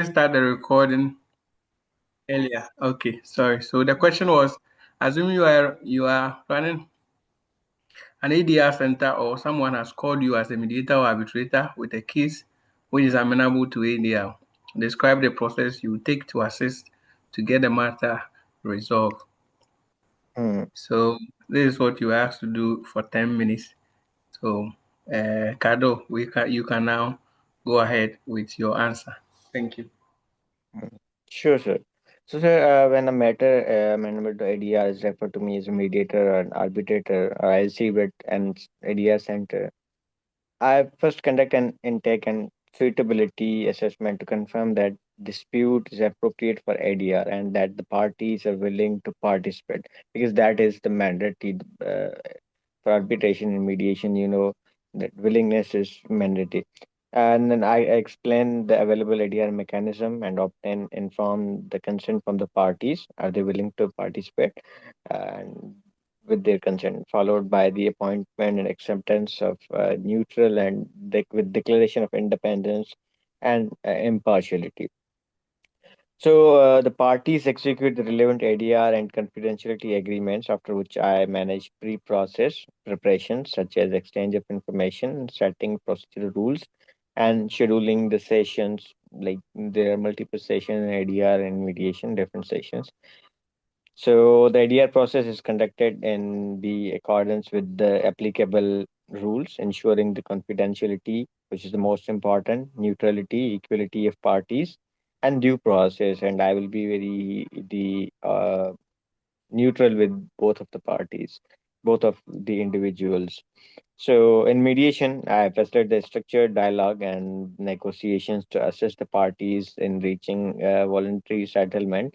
Start the recording earlier. Okay, sorry. So the question was, assuming you are running an ADR center or someone has called you as a mediator or arbitrator with a case which is amenable to ADR. Describe the process you take to assist to get the matter resolved. Hmm. So this is what you are asked to do for 10 minutes. So Kado, you can now go ahead with your answer. Thank you. Hmm. Sure, sir. So, sir, when a matter amenable to ADR is referred to me as a mediator or an arbitrator, or I receive it and ADR center, I first conduct an intake and suitability assessment to confirm that dispute is appropriate for ADR and that the parties are willing to participate, because that is the mandatory for arbitration and mediation. That willingness is mandatory. And then I explain the available ADR mechanism and obtain inform the consent from the parties. Are they willing to participate? And with their consent, followed by the appointment and acceptance of neutral and with declaration of independence and impartiality. So the parties execute the relevant ADR and confidentiality agreements, after which I manage pre-process preparations such as exchange of information, setting procedural rules, and scheduling the sessions. Like there are multiple sessions in ADR and mediation, different sessions. So the ADR process is conducted in the accordance with the applicable rules, ensuring the confidentiality, which is the most important, neutrality, equality of parties, and due process. And I will be very the neutral with both of the parties, both of the individuals. So in mediation, I facilitate the structured dialogue and negotiations to assist the parties in reaching voluntary settlement,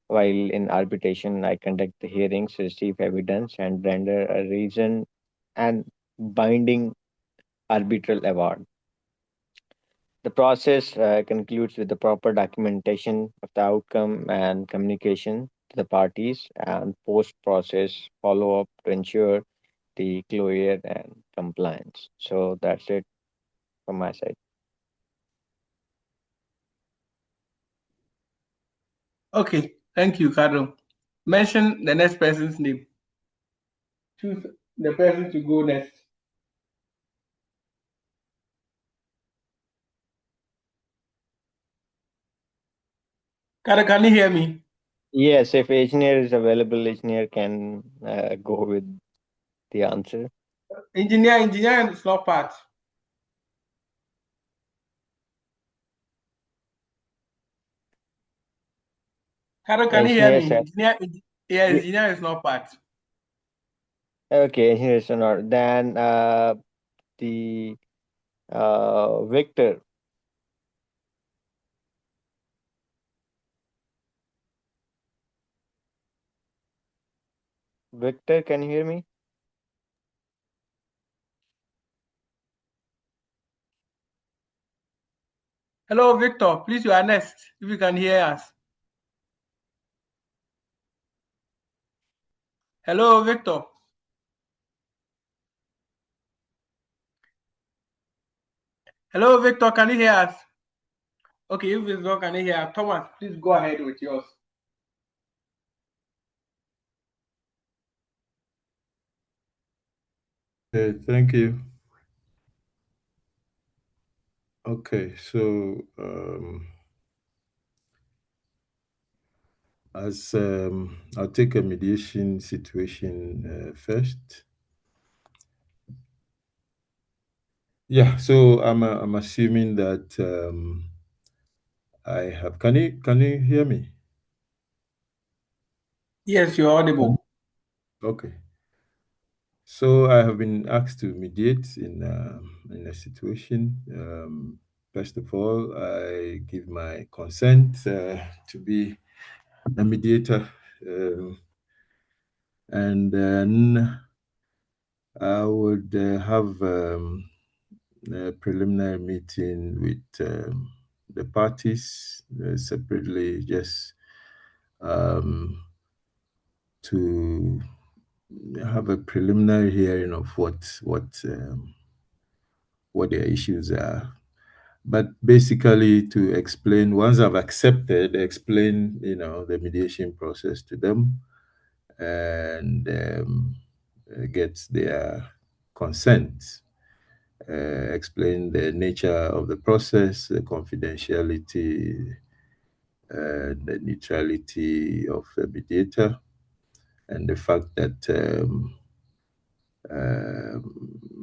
while in arbitration, I conduct the hearings, receive evidence, and render a reason and binding arbitral award. The process concludes with the proper documentation of the outcome and communication to the parties, and post process follow up to ensure the closure and compliance. So that's it from my side. Okay, thank you, Kado. Mention the next person's name. Choose the person to go next. Kado, can you hear me? Yes, if engineer is available, engineer can go with the answer. Engineer is not part. Kado, can you hear Engineer me? said, Yeah, "Ye- engineer is not part. okay, engineer is not. Then the Victor. Victor, can you hear me? Hello, Victor. Please, you are next. If you can hear us. Hello, Victor. Hello, Victor. Can you hear us? Okay, if Victor can you hear us, Thomas, please go ahead with yours. Thank you. Okay, so as I'll take a mediation situation first. Yeah, so I'm assuming that I have. Can you hear me? Yes, you're Can- audible. Okay. So I have been asked to mediate in a situation. First of all, I give my consent to be a mediator, and then I would have a preliminary meeting with the parties separately, just um, to have a preliminary hearing of what their issues are, But basically, to explain, once I've accepted, explain, the mediation process to them, and get their consent, explain the nature of the process, the confidentiality, the neutrality of the mediator, and the fact that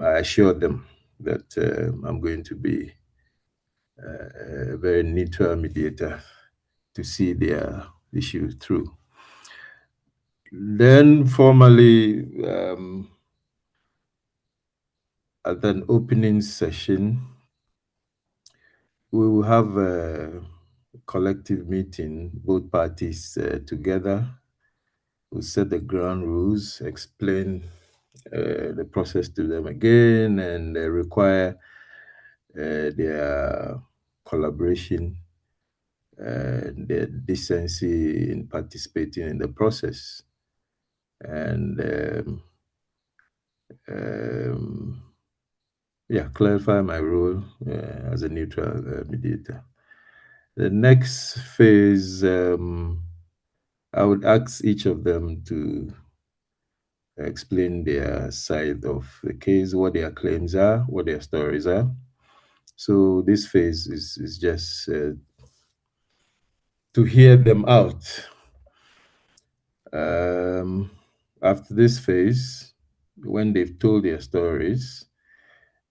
I assured them that I'm going to be a very neutral mediator to see their issue through. Then formally, at an opening session, we will have a collective meeting, both parties together. We'll set the ground rules, explain the process to them again, and require their collaboration and their decency in participating in the process. And clarify my role as a neutral mediator. The next phase, I would ask each of them to explain their side of the case, what their claims are, what their stories are. So this phase is just to hear them out. After this phase, when they've told their stories,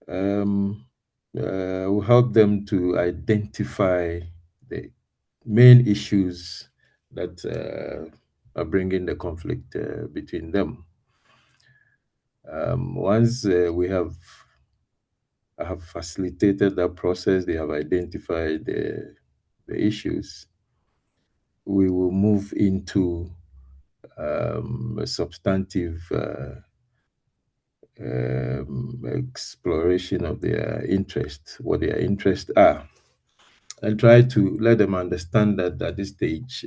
will help them to identify the main issues that are bringing the conflict between them. Once I have facilitated that process, they have identified the issues, we will move into a substantive exploration of their interests, what their interests are, and try to let them understand that at this stage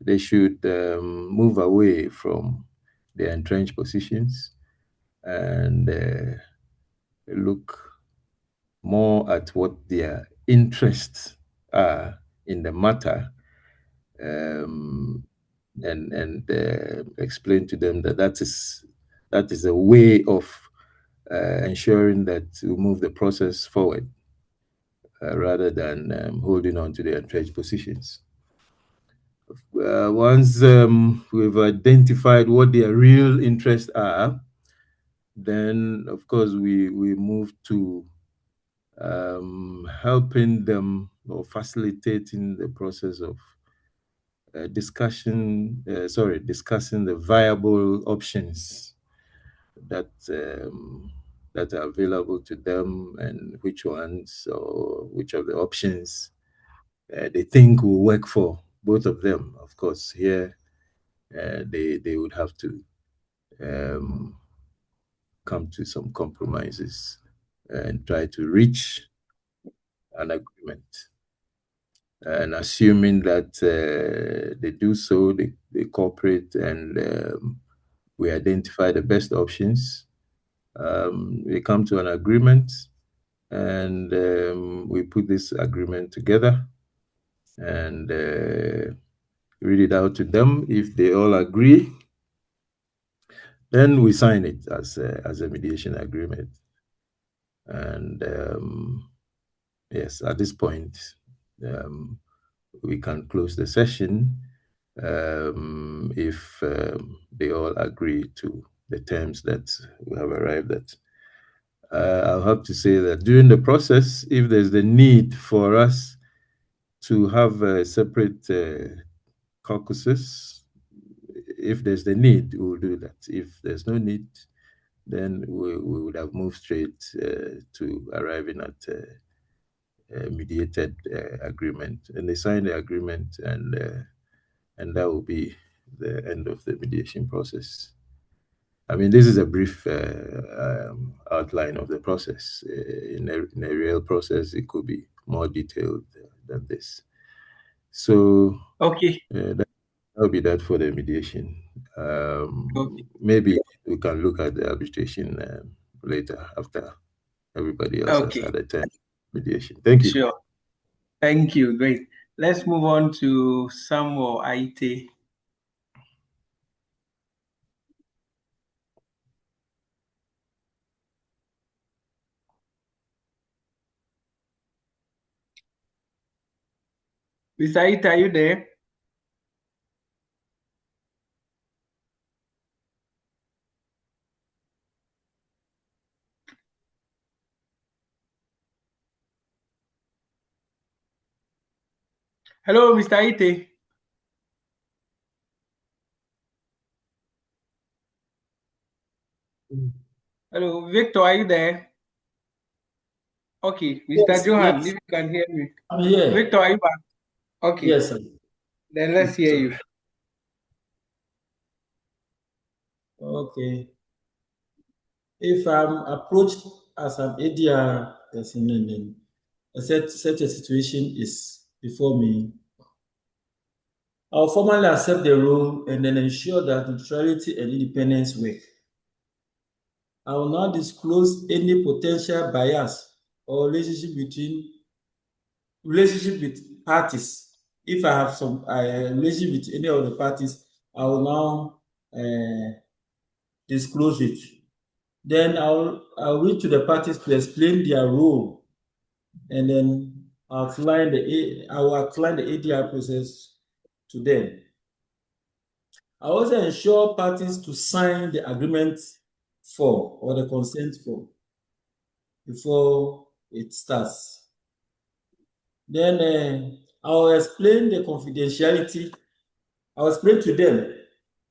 they should move away from their entrenched positions and look more at what their interests are in the matter, and explain to them that that is a way of ensuring that we move the process forward rather than holding on to their entrenched positions. Once we've identified what their real interests are, then of course we move to helping them or facilitating the process of discussing the viable options that that are available to them, and which ones or which of the options they think will work for both of them. Of course, here they would have to come to some compromises and try to reach an agreement. And assuming that they do so, they cooperate, and we identify the best options, we come to an agreement, and we put this agreement together and read it out to them. If they all agree, then we sign it as a mediation agreement. And yes, at this point, we can close the session if they all agree to the terms that we have arrived at. I'll have to say that during the process, if there's the need for us to have separate caucuses, if there's the need, we will do that. If there's no need, then we would have moved straight to arriving at a mediated agreement. And they sign the agreement, and that will be the end of the mediation process. I mean, this is a brief outline of the process. In a real process, it could be more detailed than this. So, Okay. That'll be that for the mediation. Okay. Maybe we can look at the arbitration later after everybody else has Okay. had a turn. mediation. Thank you. Sure. Thank you. Great. Let's move on to Samuel Aite. Mr. Aite, are you there? Hello, Mr. Aite. Hello, Victor, are you there? Okay, Mr. Yes, Johan, yes, if you can hear me. I'm here. Victor, are you back? Okay, Yes, sir. then let's hear you. Okay. If I'm approached as an ADR person and then such a situation is before me, I'll formally accept the role and then ensure that neutrality and independence work. I will not disclose any potential bias or relationship with parties. If I have some relationship with any of the parties, I will now disclose it. Then I'll reach to the parties to explain their role, and then I will outline the ADR process to them. I also ensure parties to sign the agreement form or the consent form before it starts. Then I'll explain the confidentiality. I'll explain to them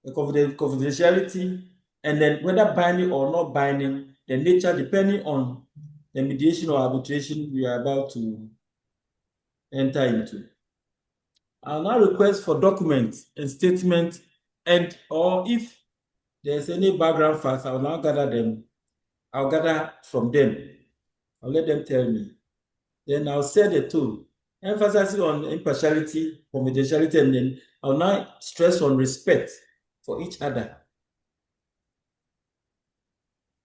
the confidentiality, and then whether binding or not binding, the nature depending on the mediation or arbitration we are about to enter into. I'll now request for documents and statements, and or if there's any background facts, I'll now gather them. I'll gather from them. I'll let them tell me. Then I'll set the tone, emphasizing on impartiality, confidentiality, and then I'll now stress on respect for each other.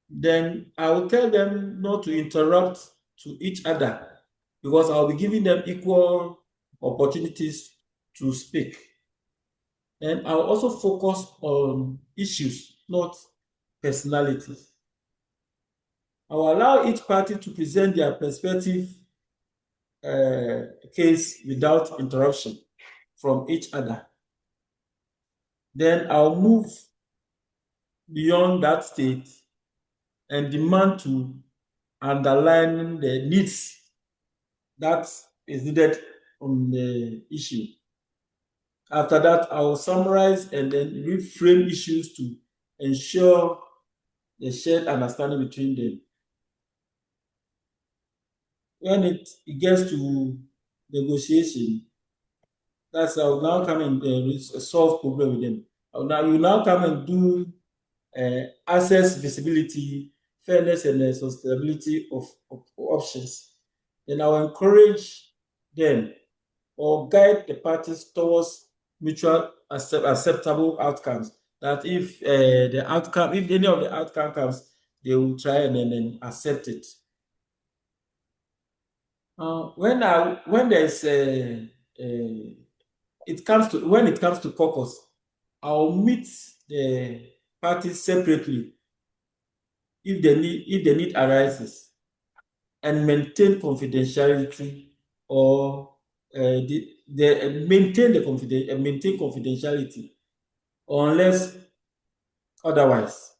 Then I will tell them not to interrupt to each other because I'll be giving them equal opportunities to speak. And I'll also focus on issues, not personalities. I will allow each party to present their perspective case without interruption from each other. Then I'll move beyond that state and demand to underline the needs that is needed on the issue. After that, I will summarize and then reframe issues to ensure the shared understanding between them. When it gets to negotiation, that's I will now come and solve problem with them. You now come and do access, visibility, fairness, and sustainability of options. Then I will encourage them or guide the parties towards mutual acceptable outcomes. That if if any of the outcome comes, they will try and then accept it. When there's when it comes to caucus, I'll meet the parties separately if the need arises and maintain confidentiality or maintain confidentiality unless otherwise.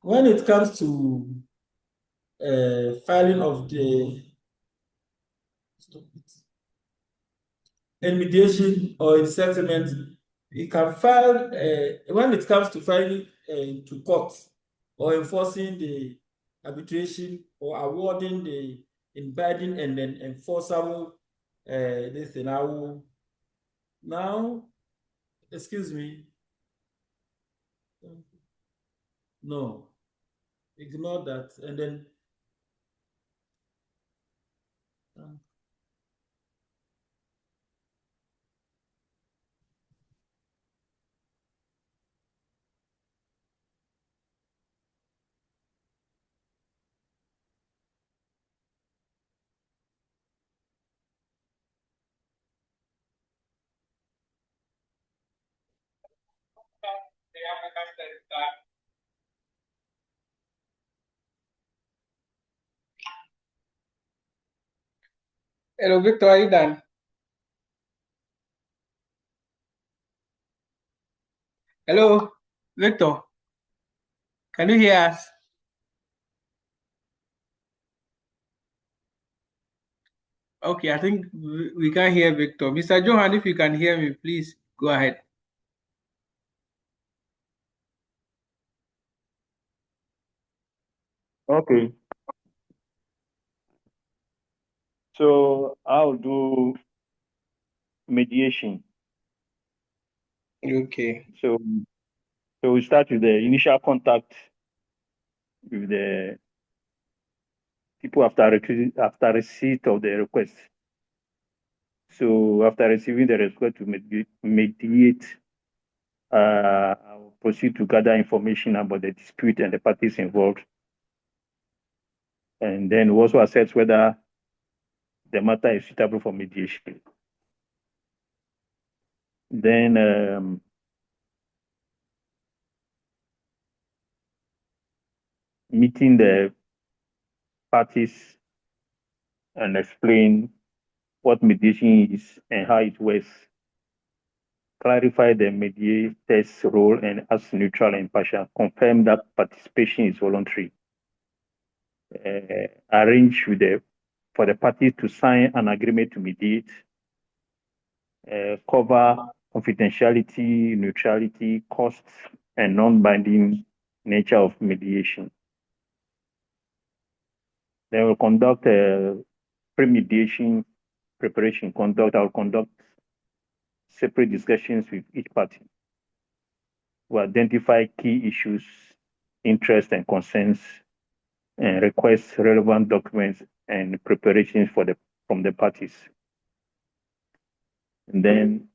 When it comes to filing of the mediation or in settlement, you can file when it comes to filing to court or enforcing the arbitration or awarding the binding and then enforceable this thing. I will now, excuse me, no, ignore that, and then Hello, Victor, are you done? Hello, Victor. Can you hear us? Okay, I think we can hear Victor. Mr. Johan, if you can hear me, please go ahead. Okay. So I'll do mediation. Okay. So we start with the initial contact with the people after receipt of the request. So after receiving the request to mediate, I'll proceed to gather information about the dispute and the parties involved. And then we also assess whether the matter is suitable for mediation. Then meeting the parties and explain what mediation is and how it works. Clarify the mediator's role and as neutral and impartial. Confirm that participation is voluntary. Arrange for the parties to sign an agreement to mediate. Cover confidentiality, neutrality, costs, and non-binding nature of mediation. They will conduct pre-mediation preparation. I'll conduct separate discussions with each party to identify key issues, interests, and concerns, and request relevant documents and preparations from the parties. And then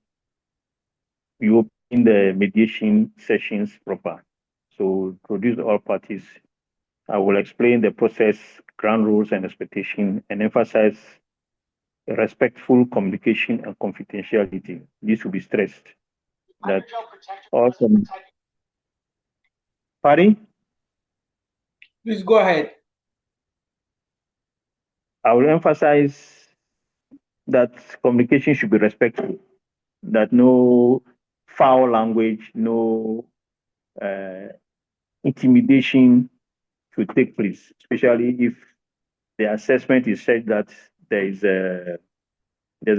we open the mediation sessions proper. So introduce all parties. I will explain the process, ground rules, and expectation, and emphasize respectful communication and confidentiality. This will be stressed. That awesome. Pardon? Please go ahead. I will emphasize that communication should be respectful, that no foul language, no intimidation should take place, especially if the assessment is said that there's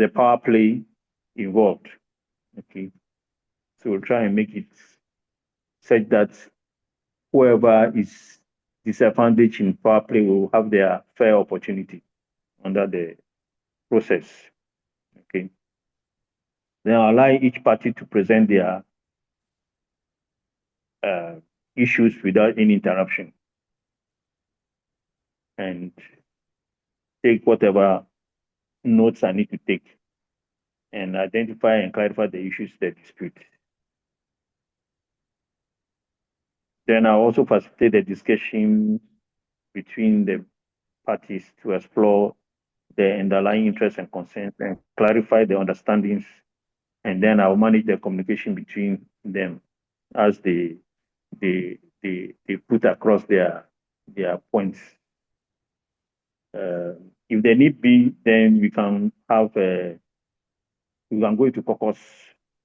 a power play involved. Okay, so we'll try and make it such that whoever is disadvantaged in power play will have their fair opportunity under the process. Okay. Then I'll allow each party to present their issues without any interruption and take whatever notes I need to take and identify and clarify the issues that dispute. Then I'll also facilitate the discussion between the parties to explore the underlying interests and concerns and clarify the understandings. And then I'll manage the communication between them as they put across their points. If there need be, then we can go into caucus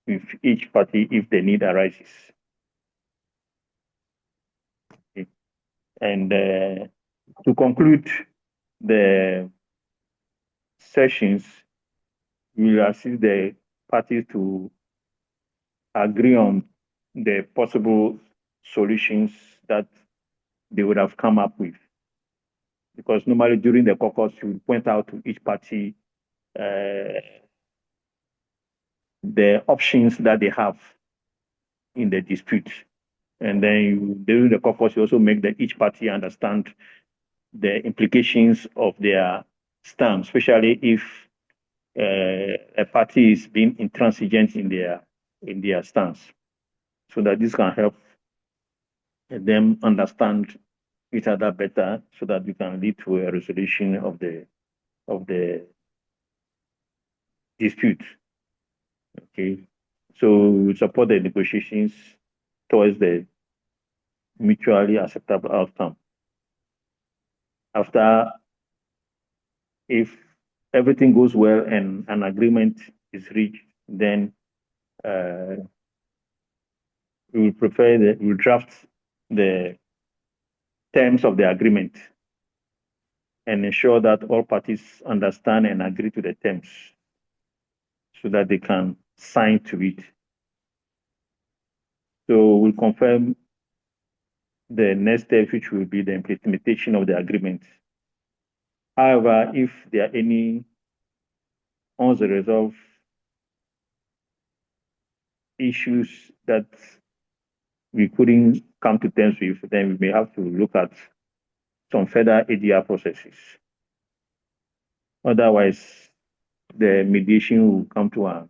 with each party if the need arises. Okay. And to conclude the sessions, we will assist the parties to agree on the possible solutions that they would have come up with. Because normally during the caucus, you point out to each party the options that they have in the dispute. And then during the caucus, you also make each party understand the implications of their stand, especially if a party is being intransigent in their stance, so that this can help them understand each other better, so that we can lead to a resolution of the dispute. Okay, so we support the negotiations towards the mutually acceptable outcome. After, if everything goes well and an agreement is reached, then we will draft the terms of the agreement and ensure that all parties understand and agree to the terms so that they can sign to it. So we'll confirm the next step, which will be the implementation of the agreement. However, if there are any unresolved issues that we couldn't come to terms with, then we may have to look at some further ADR processes. Otherwise, the mediation will come to an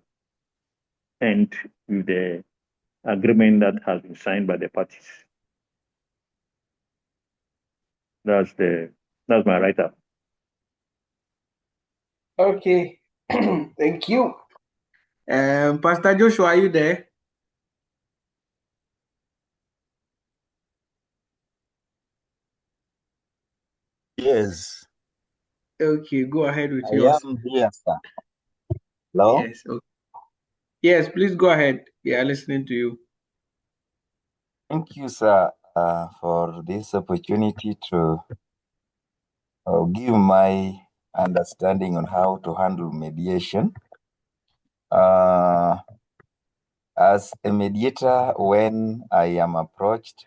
end with the agreement that has been signed by the parties. That's my write-up. Okay. Thank you. Pastor Joshua, are you there? Yes, Okay, go ahead with I yours. am here, sir. Hello? Yes. Okay. Yes, please go ahead. We are listening to you. Thank you, sir, for this opportunity to give my understanding on how to handle mediation. As a mediator, when I am approached,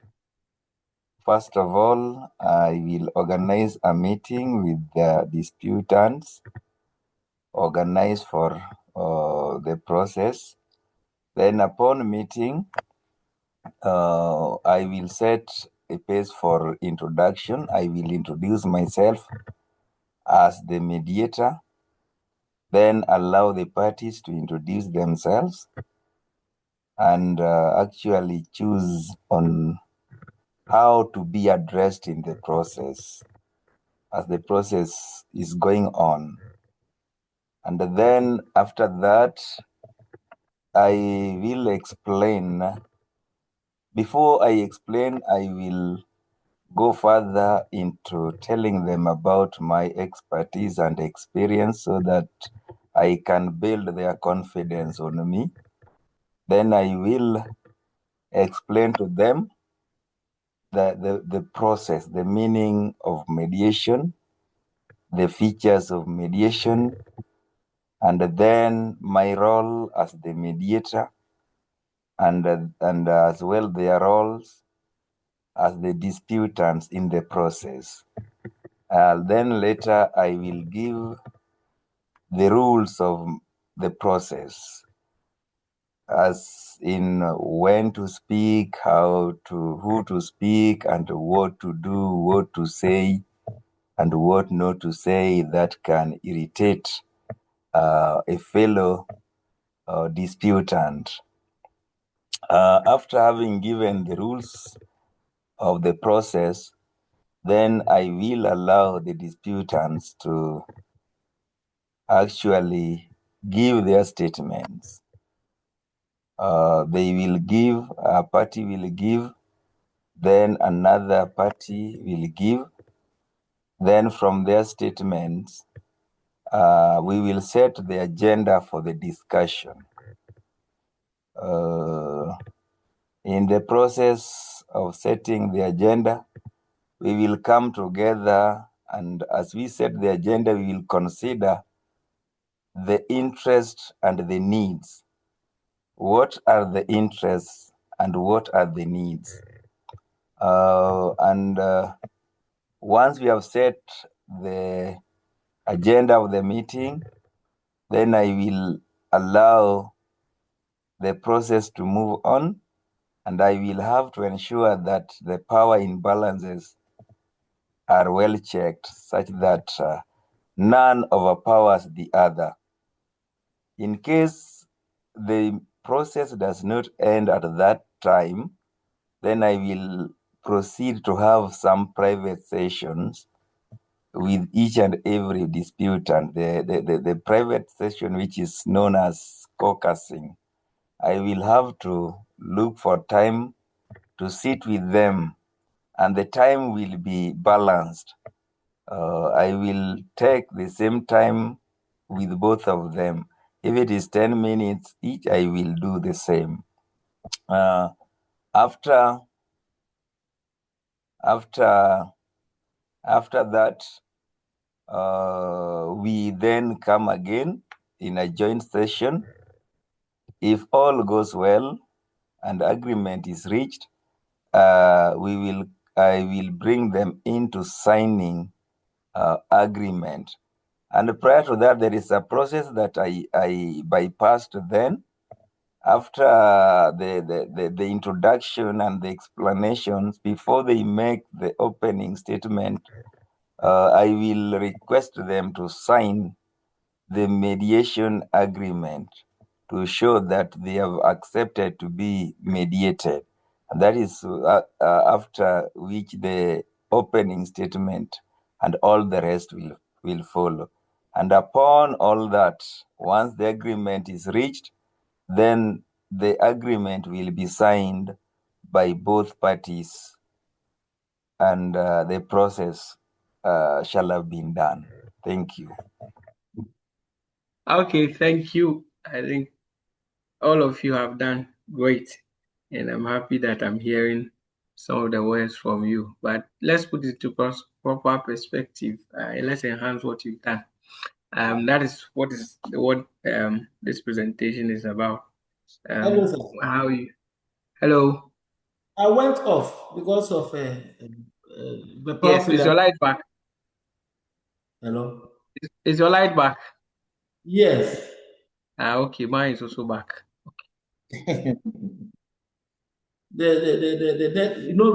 first of all, I will organize a meeting with the disputants, organize for the process. Then upon meeting, I will set a pace for introduction. I will introduce myself as the mediator, then allow the parties to introduce themselves and actually choose on how to be addressed in the process as the process is going on. And then after that, I will explain. Before I explain, I will go further into telling them about my expertise and experience so that I can build their confidence on me. Then I will explain to them the process, the meaning of mediation, the features of mediation, and then my role as the mediator, and as well their roles as the disputants in the process. Then later I will give the rules of the process, as in when to speak, who to speak, and what to do, what to say, and what not to say that can irritate a fellow disputant. After having given the rules of the process, then I will allow the disputants to actually give their statements. They will give, a party will give, then another party will give. Then from their statements, we will set the agenda for the discussion. In the process of setting the agenda, we will come together, and as we set the agenda, we will consider the interests and the needs. What are the interests and what are the needs? Once we have set the agenda of the meeting, then I will allow the process to move on, and I will have to ensure that the power imbalances are well checked such that none overpowers the other. In case the process does not end at that time, then I will proceed to have some private sessions with each and every disputant. The private session, which is known as caucusing, I will have to look for time to sit with them, and the time will be balanced. I will take the same time with both of them. If it is 10 minutes each, I will do the same. After that, we then come again in a joint session. If all goes well and agreement is reached, I will bring them into signing agreement. And prior to that, there is a process that I bypassed then. After the introduction and the explanations, before they make the opening statement, I will request them to sign the mediation agreement to show that they have accepted to be mediated. And that is after which the opening statement and all the rest will follow. And upon all that, once the agreement is reached, then the agreement will be signed by both parties, and the process shall have been done. Thank you. Okay, thank you. I think all of you have done great, and I'm happy that I'm hearing some of the words from you. But let's put it to proper perspective. Let's enhance what you've done. That is what this presentation is about. Hello, sir. How you? Hello. I went off because of the power Yes, is your failure. light back? Hello. Is your light back? Yes. Okay, mine is also back. We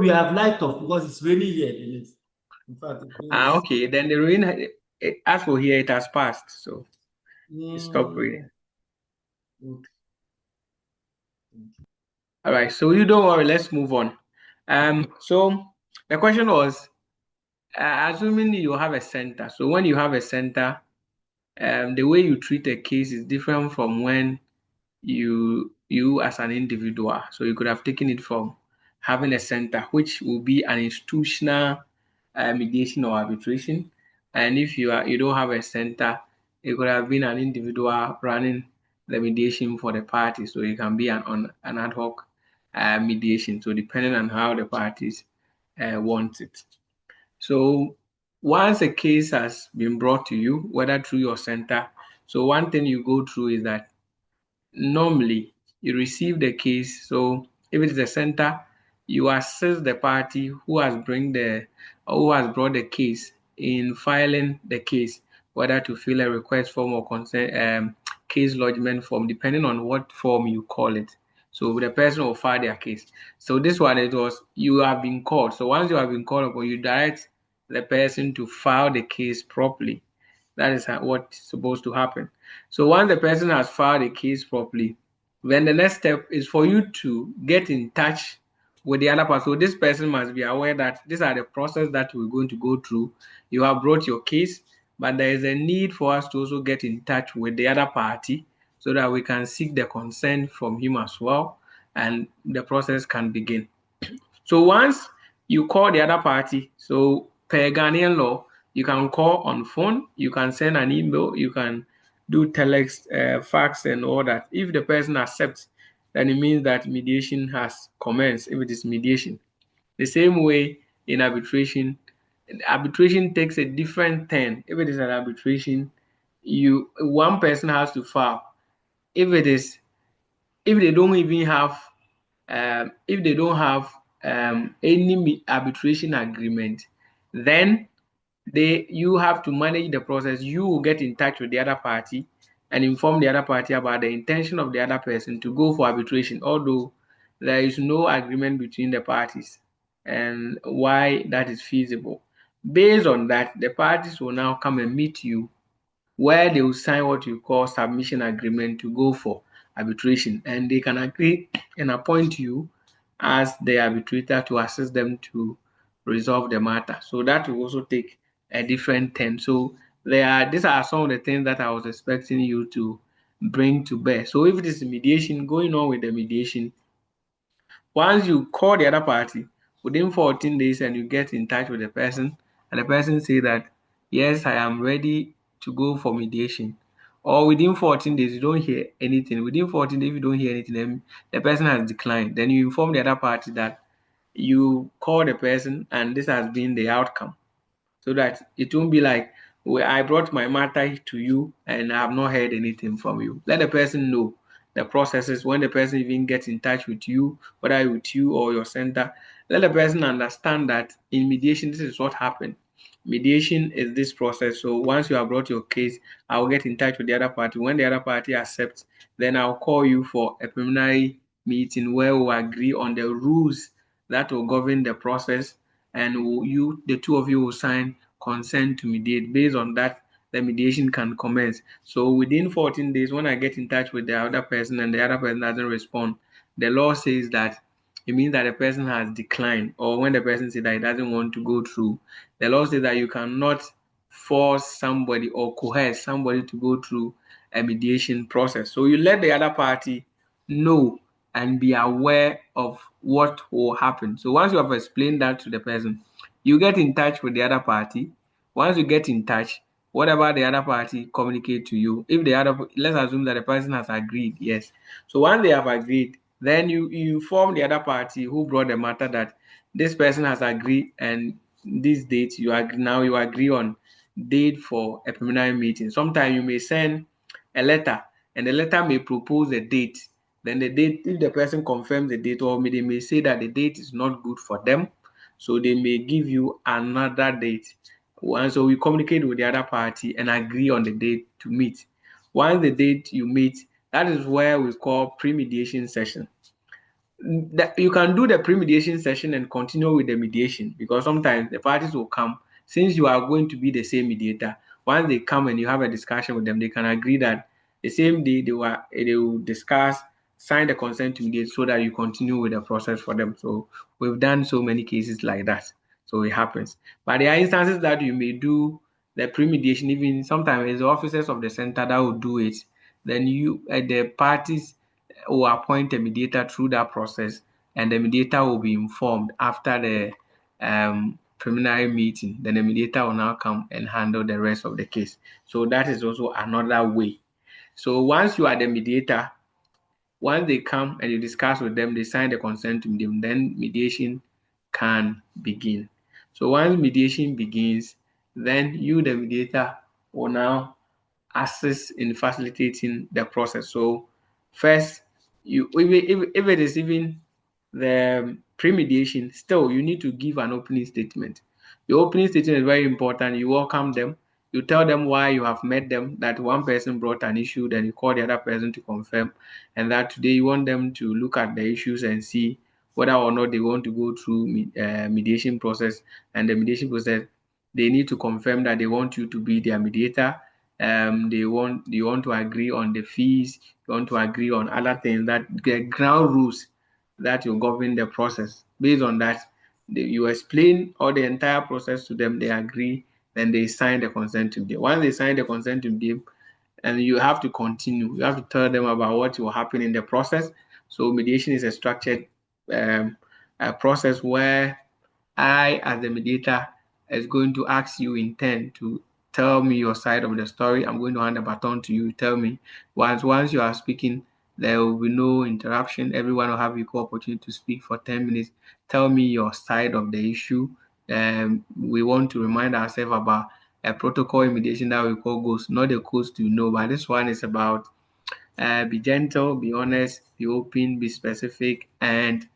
have light off because it's raining here. In fact, Okay, then the rain, as for here, it has passed, so it stopped raining. Okay. All right, so you don't worry, let's move on. So the question was, assuming you have a center. So when you have a center, the way you treat a case is different from when you as an individual. So you could have taken it from having a center, which will be an institutional mediation or arbitration. And if you don't have a center, it could have been an individual running the mediation for the party. So it can be an ad hoc mediation. So depending on how the parties want it. So once a case has been brought to you, whether through your center, so one thing you go through is that normally you receive the case. So if it is a center, you assist the party who has brought the case in filing the case, whether to fill a request form or case lodgement form, depending on what form you call it. So the person will file their case. So this one, it was you have been called. So once you have been called upon, you direct the person to file the case properly. That is what's supposed to happen. So once the person has filed a case properly, then the next step is for you to get in touch with the other person. So this person must be aware that these are the process that we're going to go through. You have brought your case, but there is a need for us to also get in touch with the other party so that we can seek the consent from him as well, and the process can begin. So once you call the other party, so per Ghanaian law, you can call on phone, you can send an email, you can do telex, fax, and all that. If the person accepts, then it means that mediation has commenced. If it is mediation, the same way in arbitration takes a different turn. If it is an arbitration, one person has to file. If it is if they don't even have if they don't have any arbitration agreement, then you have to manage the process. You will get in touch with the other party and inform the other party about the intention of the other person to go for arbitration, although there is no agreement between the parties and why that is feasible. Based on that, the parties will now come and meet you where they will sign what you call submission agreement to go for arbitration, and they can agree and appoint you as the arbitrator to assist them to resolve the matter. So that will also take a different turn. So these are some of the things that I was expecting you to bring to bear. So if it is mediation, going on with the mediation, Once you call the other party within 14 days and you get in touch with the person, and the person say that, yes, I am ready to go for mediation, or within 14 days you don't hear anything, within 14 days if you don't hear anything, then the person has declined, then you inform the other party that you call the person and this has been the outcome, so that it won't be like, well, I brought my matter to you and I have not heard anything from you. Let the person know the processes when the person even gets in touch with you, whether with you or your center. Let the person understand that in mediation, this is what happened. Mediation is this process. So once you have brought your case, I will get in touch with the other party. When the other party accepts, then I'll call you for a preliminary meeting where we'll agree on the rules that will govern the process, and the two of you will sign consent to mediate. Based on that, the mediation can commence. So within 14 days, when I get in touch with the other person and the other person doesn't respond, the law says that it means that the person has declined, or when the person says that he doesn't want to go through, the law says that you cannot force somebody or coerce somebody to go through a mediation process. So you let the other party know and be aware of what will happen. So once you have explained that to the person, you get in touch with the other party. Once you get in touch, whatever the other party communicate to you, if the other, let's assume that the person has agreed, yes. So once they have agreed, then you inform the other party who brought the matter that this person has agreed, and this date you agree, now you agree on date for a preliminary meeting. Sometimes you may send a letter, and the letter may propose a date. Then the date, if the person confirms the date, or they may say that the date is not good for them, so they may give you another date. And so we communicate with the other party and agree on the date to meet. Once the date you meet, that is where we call pre-mediation session. You can do the pre-mediation session and continue with the mediation, because sometimes the parties will come, since you are going to be the same mediator. Once they come and you have a discussion with them, they can agree that the same day they will discuss, sign the consent to mediate, so that you continue with the process for them. So we've done so many cases like that. So it happens. But there are instances that you may do the pre-mediation, even sometimes it's the officers of the center that will do it. Then the parties will appoint a mediator through that process, and the mediator will be informed after the preliminary meeting. Then the mediator will now come and handle the rest of the case. So that is also another way. So once you are the mediator, once they come and you discuss with them, they sign the consent to mediate, then mediation can begin. So once mediation begins, then you, the mediator, will now assist in facilitating the process. So first, if it is even the pre-mediation, still you need to give an opening statement. Your opening statement is very important. You welcome them. You tell them why you have met them, that one person brought an issue, then you call the other person to confirm, and that today you want them to look at the issues and see whether or not they want to go through mediation process. And the mediation process, they need to confirm that they want you to be their mediator. They want to agree on the fees, you want to agree on other things, that the ground rules that will govern the process. Based on that, you explain all the entire process to them, they agree, then they sign the consent to them. Once they sign the consent to them, and you have to continue, you have to tell them about what will happen in the process. So mediation is a structured a process where I, as the mediator, is going to ask you in turn to tell me your side of the story. I'm going to hand the baton to you. Tell me. Once you are speaking, there will be no interruption. Everyone will have equal opportunity to speak for 10 minutes. Tell me your side of the issue. We want to remind ourselves about a protocol in mediation that we call GHOST, not the coast you know, but this one is about be gentle, be honest, be open, be specific, and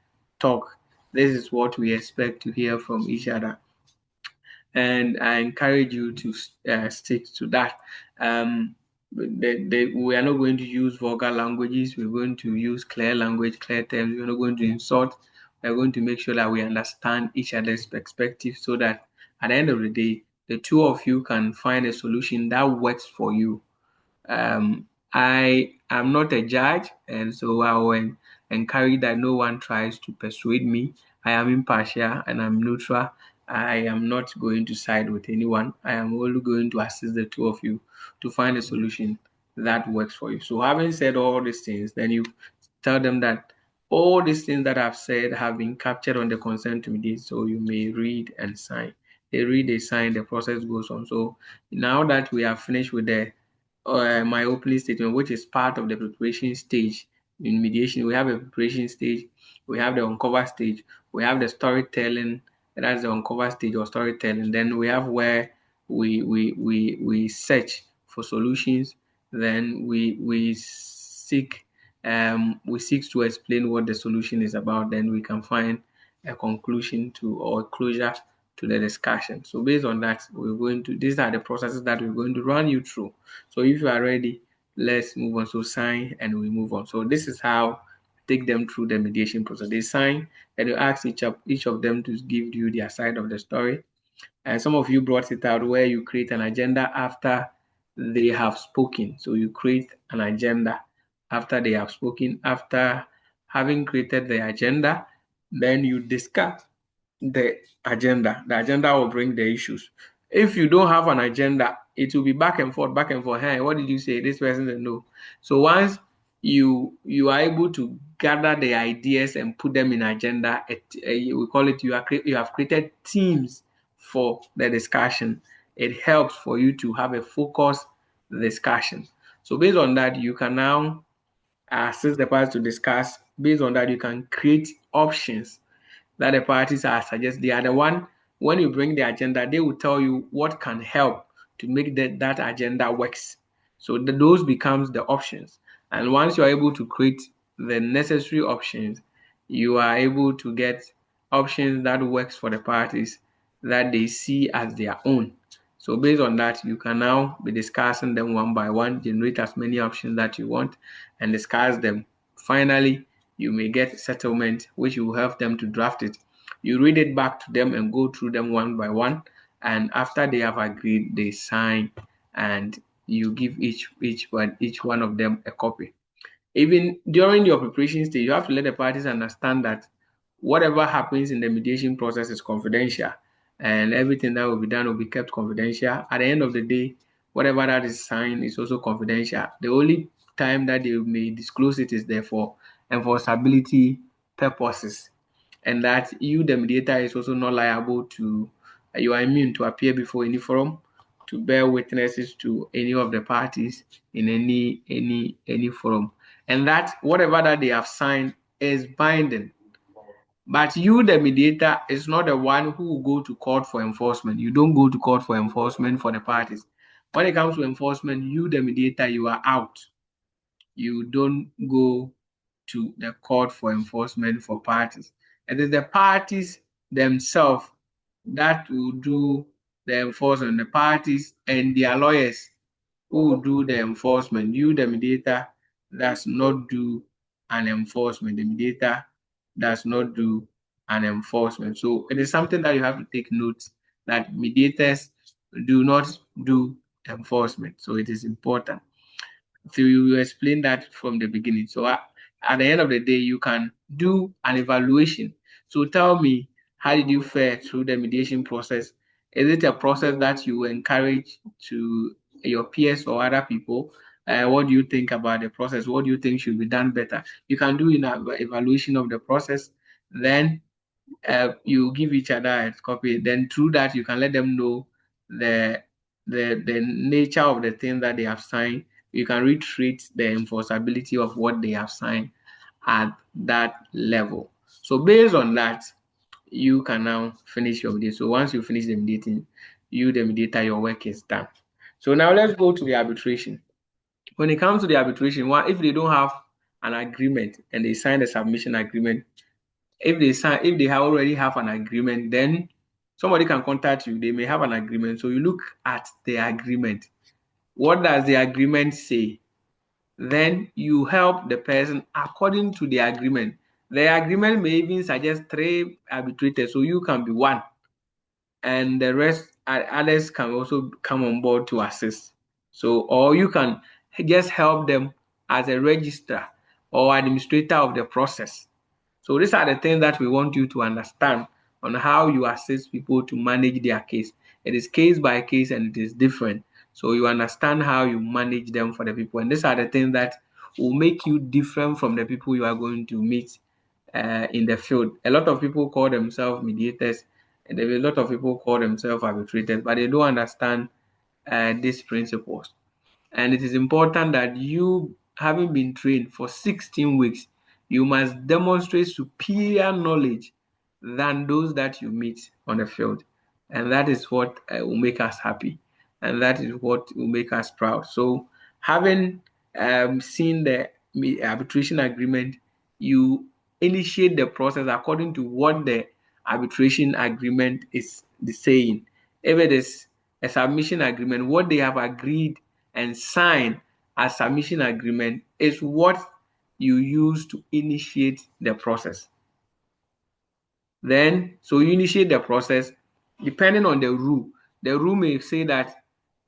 talk. This is what we expect to hear from each other. And I encourage you to stick to that. We are not going to use vulgar languages. We're going to use clear language, clear terms. We're not going to insult. We're going to make sure that we understand each other's perspective, so that at the end of the day, the two of you can find a solution that works for you. I am not a judge, and so I will encourage that no one tries to persuade me. I am impartial and I'm neutral. I am not going to side with anyone. I am only going to assist the two of you to find a solution that works for you. So having said all these things, then you tell them that All these things that I've said have been captured on the consent to mediate, so you may read and sign. They read, they sign, the process goes on. So now that we have finished with the my opening statement, which is part of the preparation stage in mediation, we have a preparation stage, we have the uncover stage, we have the storytelling, that's the uncover stage or storytelling. Then we have where we search for solutions. Then we seek to explain what the solution is about. Then we can find a conclusion to or a closure to the discussion. So based on that, we're going to, these are the processes that we're going to run you through. So if you are ready, let's move on. So sign and we move on. So this is how take them through the mediation process. They sign and you ask each of them to give you their side of the story. And some of you brought it out where you create an agenda after they have spoken. So you create an agenda after they have spoken. After having created the agenda, then you discuss the agenda. The agenda will bring the issues. If you don't have an agenda, it will be back and forth, back and forth. Hey, what did you say? This person said no. So once you are able to gather the ideas and put them in agenda, we call it you have created teams for the discussion. It helps for you to have a focused discussion. So based on that, you can now assist the parties to discuss. Based on that, you can create options that the parties are suggesting. They are the one, when you bring the agenda, they will tell you what can help to make that agenda works. So those becomes the options. And once you are able to create the necessary options, you are able to get options that works for the parties that they see as their own. So based on that, you can now be discussing them one by one, generate as many options that you want and discuss them. Finally, you may get settlement, which will help them to draft it. You read it back to them and go through them one by one. And after they have agreed, they sign and you give each one of them a copy. Even during your preparation stage, you have to let the parties understand that whatever happens in the mediation process is confidential and everything that will be done will be kept confidential. At the end of the day, whatever that is signed is also confidential. The only time that they may disclose it is there for enforceability purposes, and that you, the mediator, is also not liable to, you are immune to appear before any forum, to bear witnesses to any of the parties in any forum, and that whatever that they have signed is binding. But you, the mediator, is not the one who will go to court for enforcement. You don't go to court for enforcement for the parties. When it comes to enforcement, you, the mediator, you are out. You don't go to the court for enforcement for parties. It is the parties themselves that will do the enforcement, the parties and their lawyers who will do the enforcement. You, the mediator, does not do an enforcement. The mediator does not do an enforcement. So it is something that you have to take note that mediators do not do enforcement. So it is important. So you explain that from the beginning. So at the end of the day, you can do an evaluation. So tell me, how did you fare through the mediation process? Is it a process that you encourage to your peers or other people? What do you think about the process? What do you think should be done better? You can do an evaluation of the process. Then you give each other a copy. Then through that, you can let them know the the nature of the thing that they have signed. You can retreat the enforceability of what they have signed at that level. So based on that, you can now finish your mediation. So once you finish the mediating, you, the mediator, your work is done. So now let's go to the arbitration. When it comes to the arbitration, if they don't have an agreement and they sign the submission agreement, if they already have an agreement, then somebody can contact you. They may have an agreement. So you look at the agreement. What does the agreement say? Then you help the person according to the agreement. The agreement may even suggest 3 arbitrators, so you can be one, and the rest others can also come on board to assist. So, or you can just help them as a registrar or administrator of the process. So these are the things that we want you to understand on how you assist people to manage their case. It is case by case and it is different. So you understand how you manage them for the people. And these are the things that will make you different from the people you are going to meet in the field. A lot of people call themselves mediators, and there are a lot of people call themselves arbitrators, but they don't understand these principles. And it is important that you, having been trained for 16 weeks, you must demonstrate superior knowledge than those that you meet on the field. And that is what will make us happy. And that is what will make us proud. So, having seen the arbitration agreement, you initiate the process according to what the arbitration agreement is saying. If it is a submission agreement, what they have agreed and signed as submission agreement is what you use to initiate the process. Then, so you initiate the process depending on the rule. The rule may say that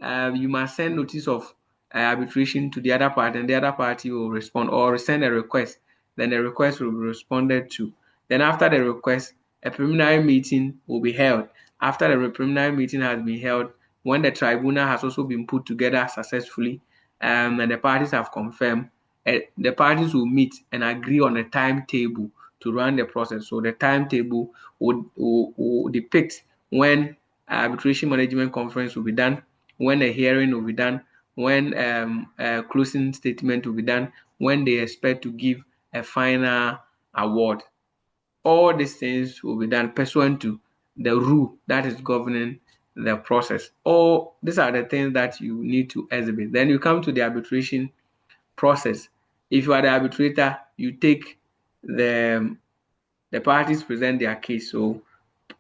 you must send notice of arbitration to the other party, and the other party will respond, or send a request. Then the request will be responded to. Then after the request, a preliminary meeting will be held. After the preliminary meeting has been held, when the tribunal has also been put together successfully, and the parties have confirmed, the parties will meet and agree on a timetable to run the process. So the timetable will depict when arbitration management conference will be done, when a hearing will be done, when a closing statement will be done, when they expect to give a final award. All these things will be done pursuant to the rule that is governing the process. All these are the things that you need to exhibit. Then you come to the arbitration process. If you are the arbitrator, you take the parties present their case. So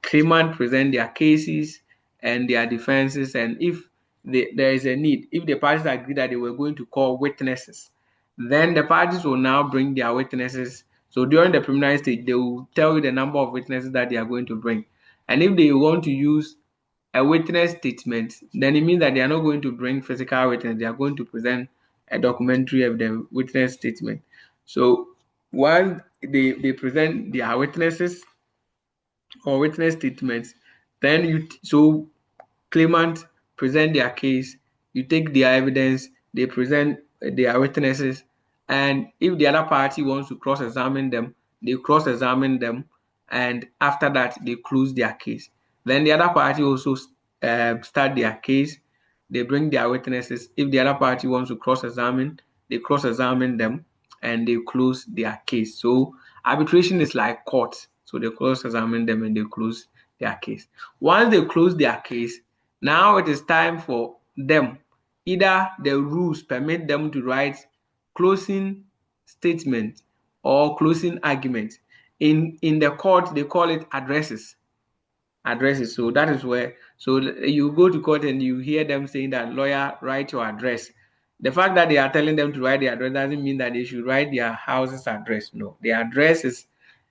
claimant present their cases and their defenses, and if there is a need, if the parties agree that they were going to call witnesses, then the parties will now bring their witnesses. So during the preliminary stage, they will tell you the number of witnesses that they are going to bring. And if they want to use a witness statement, then it means that they are not going to bring physical witness, they are going to present a documentary of the witness statement. So once they present their witnesses or witness statements, then so claimant present their case, you take their evidence, they present their witnesses, and if the other party wants to cross-examine them, they cross-examine them, and after that they close their case. Then the other party also start their case, they bring their witnesses. If the other party wants to cross-examine, they cross-examine them, and they close their case. So arbitration is like court. So they cross-examine them and they close their case. Once they close their case, now it is time for them. Either the rules permit them to write closing statement or closing argument. In the court, they call it addresses. Addresses. So that is where, so you go to court and you hear them saying that, lawyer, write your address. The fact that they are telling them to write the address doesn't mean that they should write their house's address. No, the address is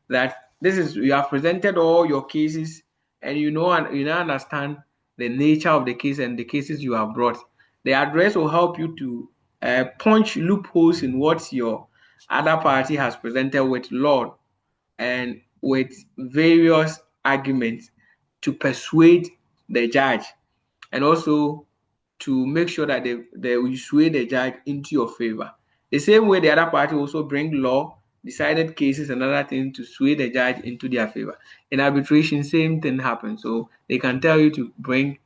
that this is, you have presented all your cases, and you know, and you now understand the nature of the case and the cases you have brought. The address will help you to punch loopholes in what your other party has presented with law and with various arguments to persuade the judge, and also to make sure that they will sway the judge into your favor. The same way the other party also bring law, decided cases, and other things to sway the judge into their favor. In arbitration, same thing happens. So they can tell you to bring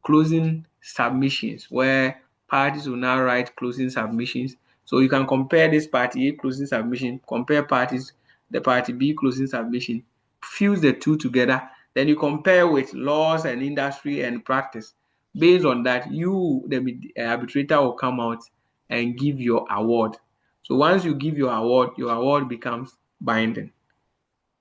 closing submissions, where parties will now write closing submissions. So you can compare this party A closing submission, compare parties, the party B closing submission, fuse the two together, then you compare with laws and industry and practice. Based on that, you, the arbitrator, will come out and give your award. So once you give your award becomes binding.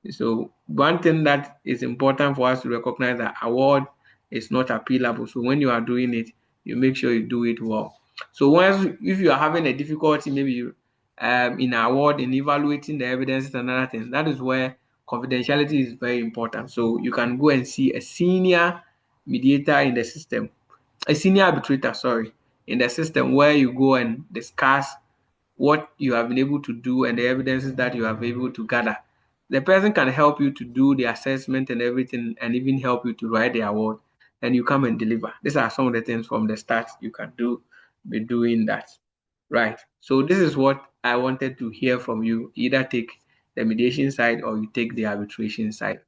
So one thing that is important for us to recognize, that award is not appealable. So when you are doing it, you make sure you do it well. So once, if you are having a difficulty, maybe in award, in evaluating the evidences and other things, that is where confidentiality is very important. So you can go and see a senior mediator in the system, a senior arbitrator, sorry, in the system, where you go and discuss what you have been able to do and the evidences that you have been able to gather. The person can help you to do the assessment and everything, and even help you to write the award, and you come and deliver. These are some of the things from the start you can do, be doing that. Right. So this is what I wanted to hear from you. Either take the mediation side or you take the arbitration side.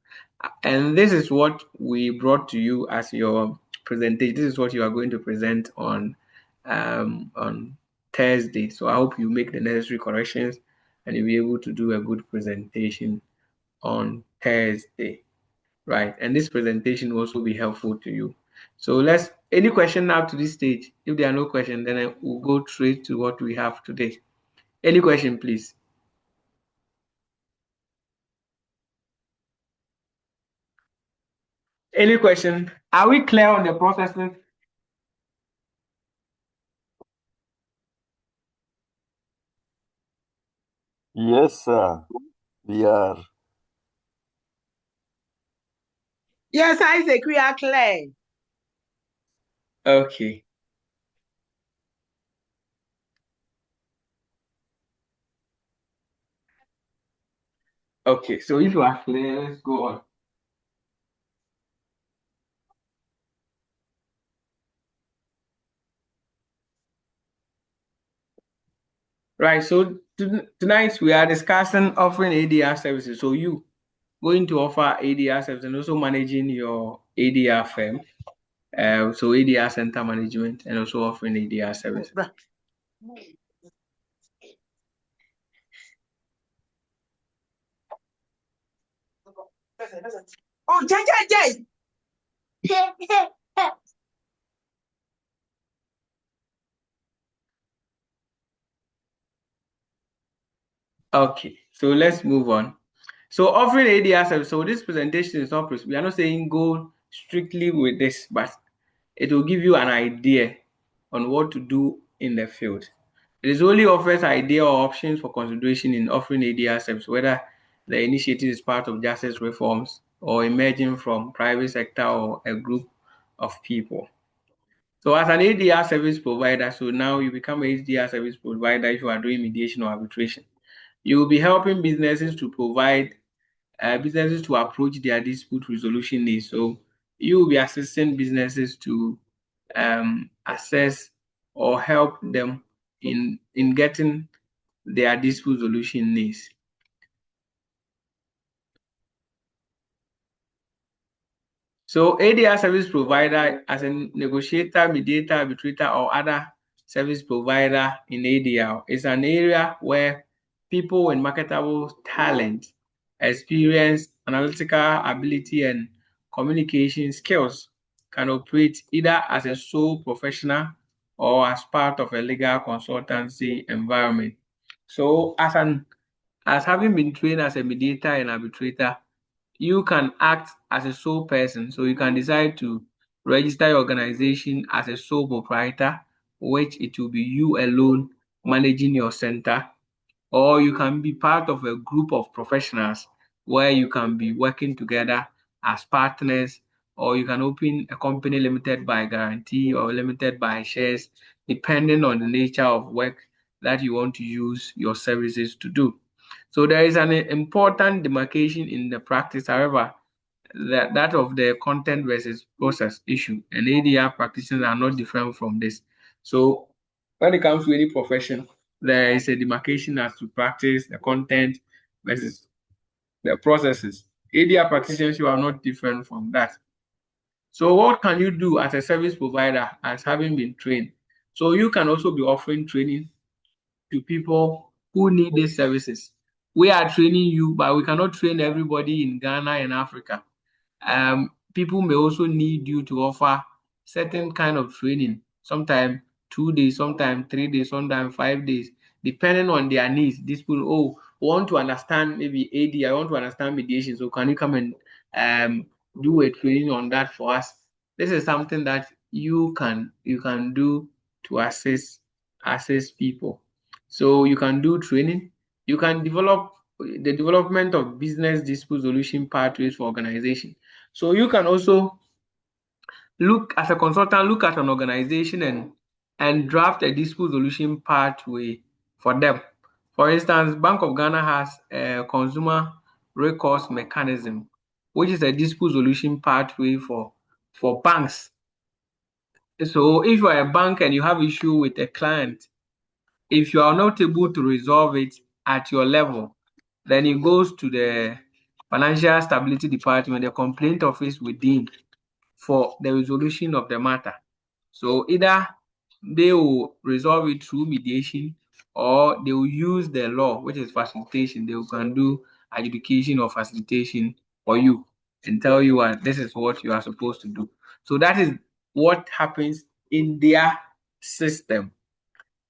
And this is what we brought to you as your presentation. This is what you are going to present on Thursday. So I hope you make the necessary corrections and you'll be able to do a good presentation on Thursday, right? And this presentation will also be helpful to you. So any question now to this stage? If there are no questions, then I will go straight to what we have today. Any question, please? Any question? Are we clear on the processes? Yes, sir. We are. Yes, Isaac, we are clear. Okay. Okay, so if you are clear, let's go on. Right, so tonight we are discussing offering ADR services. So you going to offer ADR services and also managing your ADR firm. So ADR center management and also offering ADR services. Oh, Jay. Okay, so let's move on. So offering ADR service. So this presentation is not, we are not saying go strictly with this, but it will give you an idea on what to do in the field. It is only offers idea or options for consideration in offering ADR service, whether the initiative is part of justice reforms or emerging from private sector or a group of people. So as an ADR service provider, so now you become an ADR service provider if you are doing mediation or arbitration. You will be helping businesses to provide businesses to approach their dispute resolution needs. So you will be assisting businesses to assess or help them in getting their dispute resolution needs. So ADR service provider as a negotiator, mediator, arbitrator, or other service provider in ADR is an area where people with marketable talent, experience, analytical ability, and communication skills can operate either as a sole professional or as part of a legal consultancy environment. So as having been trained as a mediator and arbitrator, you can act as a sole person. So you can decide to register your organization as a sole proprietor, which it will be you alone managing your center, or you can be part of a group of professionals where you can be working together as partners, or you can open a company limited by guarantee or limited by shares, depending on the nature of work that you want to use your services to do. So there is an important demarcation in the practice, however, that of the content versus process issue, and ADR practitioners are not different from this. So when it comes to any profession, there is a demarcation as to practice, the content versus the processes. ADR practitioners, you are not different from that. So what can you do as a service provider as having been trained? So you can also be offering training to people who need these services. We are training you, but we cannot train everybody in Ghana and Africa. People may also need you to offer certain kind of training, sometimes 2 days, sometimes 3 days, sometimes 5 days, depending on their needs. These people, want to understand maybe AD, I want to understand mediation. So can you come and do a training on that for us? This is something that you can do to assist people. So you can do training, you can develop the development of business dispute solution pathways for organization. So you can also look as a consultant, look at an organization and draft a dispute solution pathway for them. For instance, Bank of Ghana has a consumer recourse mechanism, which is a dispute solution pathway for banks. So if you are a bank and you have issue with a client, if you are not able to resolve it at your level, Then it goes to the Financial Stability Department, the complaint office within, for the resolution of the matter. So either they will resolve it through mediation, or they will use the law, which is facilitation. They can do adjudication or facilitation for you and tell you this is what you are supposed to do. So that is what happens in their system.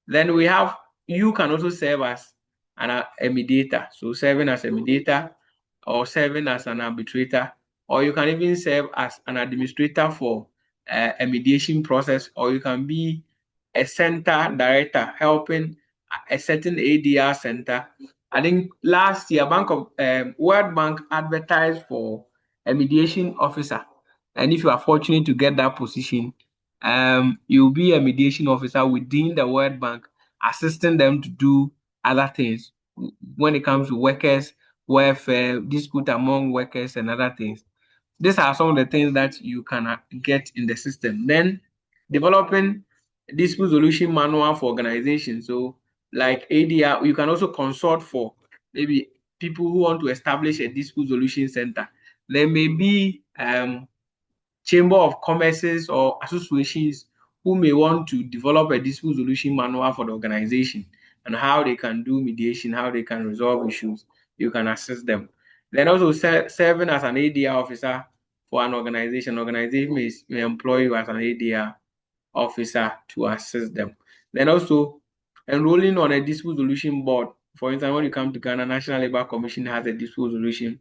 Then we have, you can also serve as a mediator. So serving as a mediator, or serving as an arbitrator, or you can even serve as an administrator for a mediation process, or you can be a center director helping a certain ADR center. I think last year, World Bank advertised for a mediation officer, and if you are fortunate to get that position, you'll be a mediation officer within the World Bank, assisting them to do other things when it comes to workers, welfare, dispute among workers, and other things. These are some of the things that you can get in the system. Then developing dispute solution manual for organizations. So like ADR, you can also consult for maybe people who want to establish a dispute solution center. There may be chamber of commerces or associations who may want to develop a dispute solution manual for the organization and how they can do mediation, how they can resolve issues. You can assist them. Then also serving as an ADR officer for an organization. Organization may employ you as an ADR officer to assist them. Then also enrolling on a dispute solution board. For instance, when you come to Ghana, National Labour Commission has a dispute solution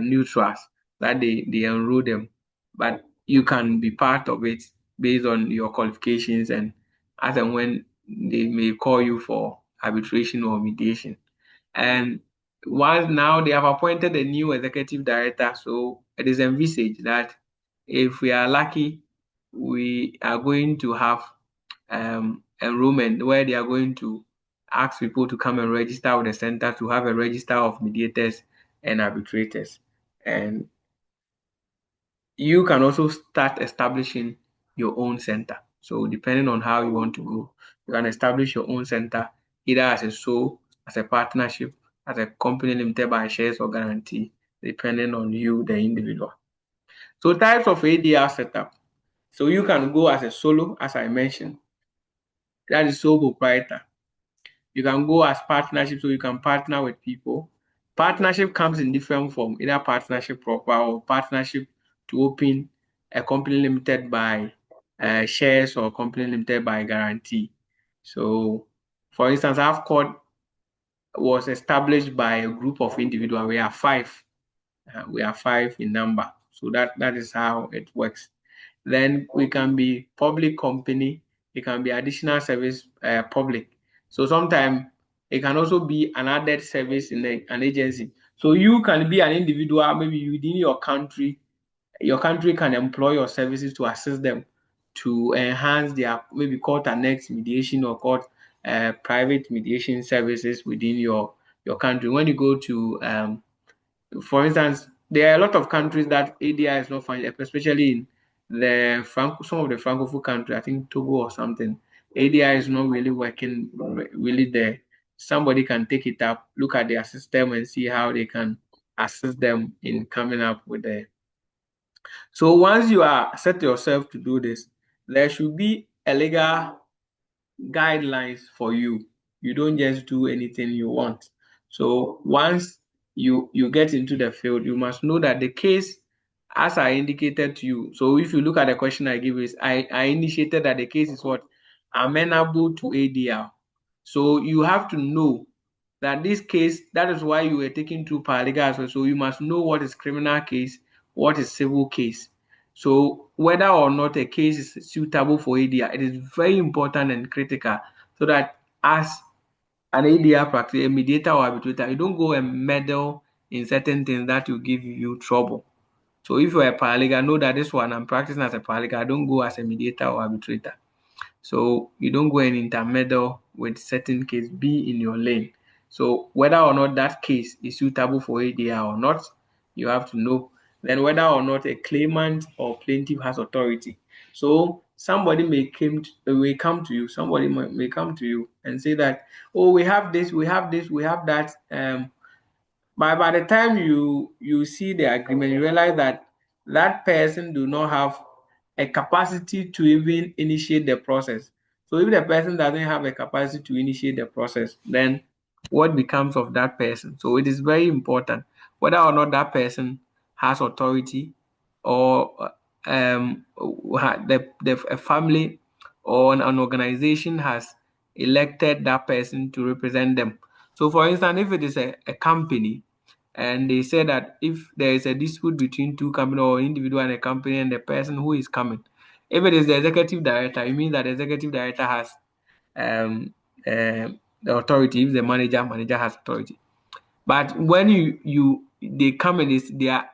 new trust that they enroll them, but you can be part of it based on your qualifications, and as and when they may call you for arbitration or mediation. And while now they have appointed a new executive director, so it is envisaged that if we are lucky, we are going to have enrollment where they are going to ask people to come and register with the center to have a register of mediators and arbitrators. And you can also start establishing your own center. So depending on how you want to go, you can establish your own center either as a sole, as a partnership, as a company limited by shares or guarantee, depending on you, the individual. So types of ADR setup. So you can go as a solo, as I mentioned. That is sole proprietor. You can go as partnership, so you can partner with people. Partnership comes in different form, either partnership proper or partnership to open a company limited by shares or company limited by guarantee. So, for instance, AFCOD was established by a group of individuals. We are five. We are five in number. So that is how it works. Then we can be public company. It can be additional service public. So sometimes it can also be an added service in an agency. So you can be an individual, maybe within your country. Your country can employ your services to assist them to enhance their maybe court annex mediation or court private mediation services within your country. When you go to for instance, there are a lot of countries that ADR is not fine, especially in some of the Francophone countries, I think Togo or something. ADR is not really working really there. Somebody can take it up, look at their system and see how they can assist them in coming up with the. So once you are set yourself to do this, there should be a legal guidelines for you. You don't just do anything you want. So once you get into the field, you must know that the case, as I indicated to you. So if you look at the question I give is, I initiated that the case is what? Amenable to ADR. So you have to know that this case, that is why you were taken through paralegal as well. So you must know what is criminal case, what is civil case. So whether or not a case is suitable for ADR, it is very important and critical so that as an ADR practitioner, a mediator or arbitrator, you don't go and meddle in certain things that will give you trouble. So if you're a paralegal, know that this one I'm practicing as a paralegal, I don't go as a mediator or arbitrator. So you don't go and intermeddle with certain case, be in your lane. So whether or not that case is suitable for ADR or not, you have to know. Then whether or not a claimant or plaintiff has authority. So somebody may come to you, somebody may come to you and say that, oh, we have this, we have this, we have that. But by the time you see the agreement, you realize that that person do not have a capacity to even initiate the process. So if the person doesn't have a capacity to initiate the process, then what becomes of that person? So it is very important whether or not that person has authority, or a family or an organization has elected that person to represent them. So for instance, if it is a company, and they say that if there is a dispute between two companies or individual and a company and the person who is coming, if it is the executive director, it means that the executive director has um, the authority. If the manager has authority. But when they come and they are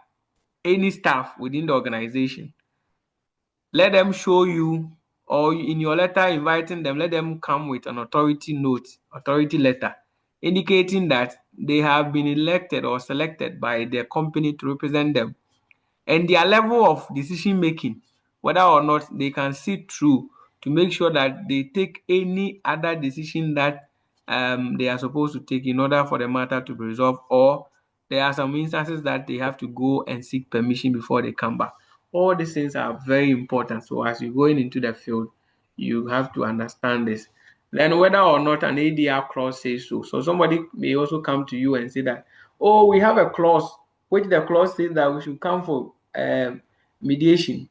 any staff within the organization, let them show you, or in your letter inviting them, let them come with an authority note, authority letter, indicating that they have been elected or selected by their company to represent them, and their level of decision making, whether or not they can see through to make sure that they take any other decision that they are supposed to take in order for the matter to be resolved, or there are some instances that they have to go and seek permission before they come back. All these things are very important. So as you're going into the field, you have to understand this. Then whether or not an ADR clause says so. So somebody may also come to you and say that, oh, we have a clause, which the clause says that we should come for mediation.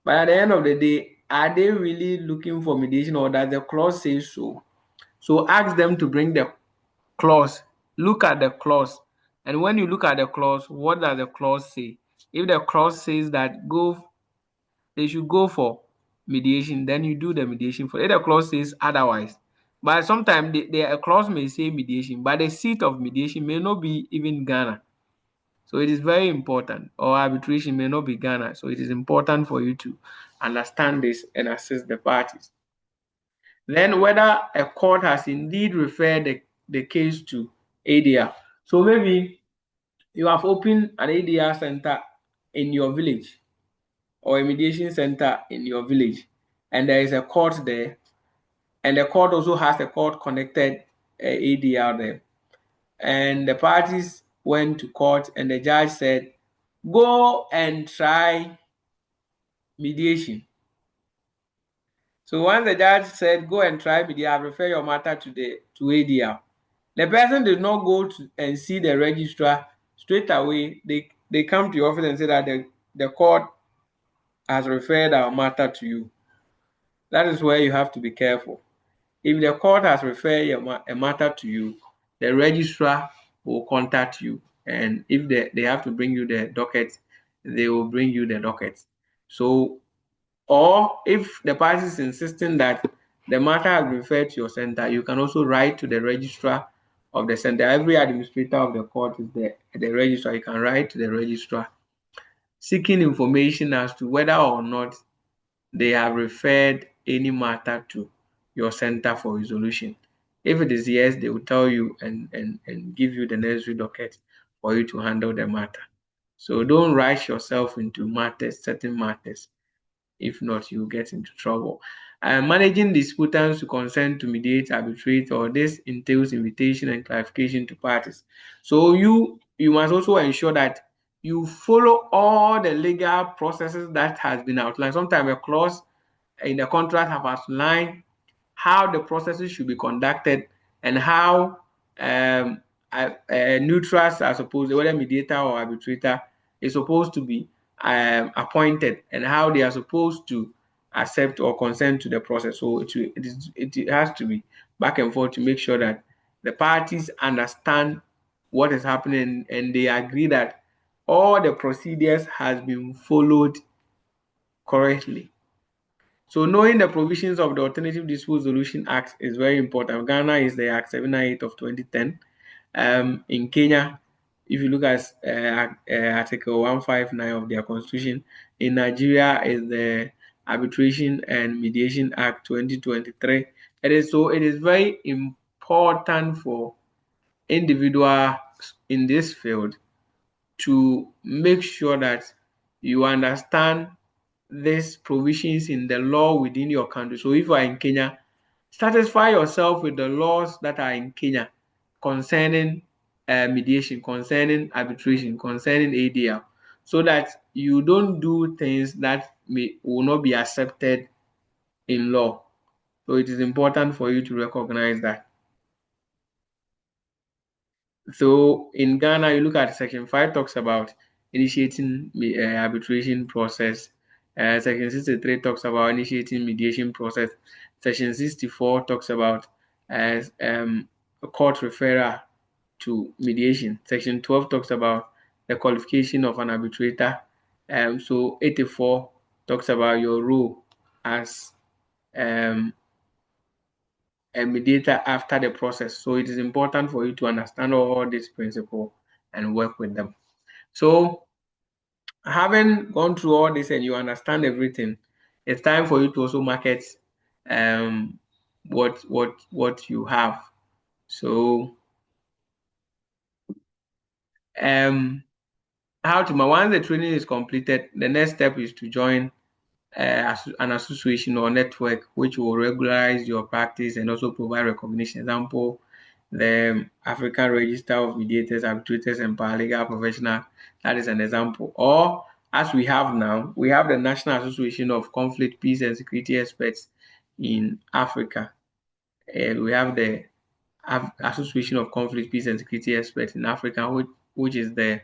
But at the end of the day, are they really looking for mediation, or does the clause say so? So ask them to bring the clause. Look at the clause. And when you look at the clause, what does the clause say? If the clause says that they should go for mediation, then you do the mediation for it. If the clause says otherwise. But sometimes the clause may say mediation, but the seat of mediation may not be even Ghana. So it is very important, or arbitration may not be Ghana. So it is important for you to understand this and assist the parties. Then whether a court has indeed referred the case to ADR. So maybe you have opened an ADR center in your village, or a mediation center in your village, and there is a court there, and the court also has a court connected ADR there. And the parties went to court, and the judge said, go and try mediation. So once the judge said, go and try mediation, refer your matter to ADR. The person did not go to and see the registrar straight away. They come to your office and say that the court has referred our matter to you. That is where you have to be careful. If the court has referred a matter to you, the registrar will contact you. And if they have to bring you the docket, they will bring you the docket. So, or if the party is insisting that the matter has been referred to your center, you can also write to the registrar of the center. Every administrator of the court is the registrar. You can write to the registrar seeking information as to whether or not they have referred any matter to your center for resolution. If it is yes, they will tell you and give you the necessary docket for you to handle the matter. So don't rush yourself into certain matters. If not, you get into trouble. Managing disputants to consent to mediate, arbitrate, or this entails invitation and clarification to parties. So you must also ensure that you follow all the legal processes that has been outlined. Sometimes a clause in the contract have outlined how the processes should be conducted and how neutrals are supposed, whether mediator or arbitrator, is supposed to be appointed, and how they are supposed to accept or consent to the process. So it has to be back and forth to make sure that the parties understand what is happening and they agree that all the procedures has been followed correctly. So knowing the provisions of the Alternative Dispute Resolution Act is very important. Ghana is the Act 798 of 2010. In Kenya, if you look at Article 159 of their constitution, in Nigeria is the Arbitration and Mediation Act 2023. It is very important for individuals in this field to make sure that you understand these provisions in the law within your country. So if you are in Kenya, satisfy yourself with the laws that are in Kenya concerning mediation, concerning arbitration, concerning ADR, so that you don't do things that will not be accepted in law. So it is important for you to recognize that. So in Ghana, you look at Section 5 talks about initiating arbitration process. Section 63 talks about initiating mediation process. Section 64 talks about a court referral to mediation. Section 12 talks about the qualification of an arbitrator. So 84 talks about your role as a mediator after the process. So it is important for you to understand all these principles and work with them. So having gone through all this and you understand everything, it's time for you to also market what you have. So how to once the training is completed, the next step is to join an association or network which will regularize your practice and also provide recognition. Example, the African Register of Mediators, Arbitrators, and Paralegal Professionals. That is an example. Or as we have now, we have the National Association of Conflict, Peace, and Security Experts in Africa. And we have the Association of Conflict, Peace, and Security Experts in Africa, which is the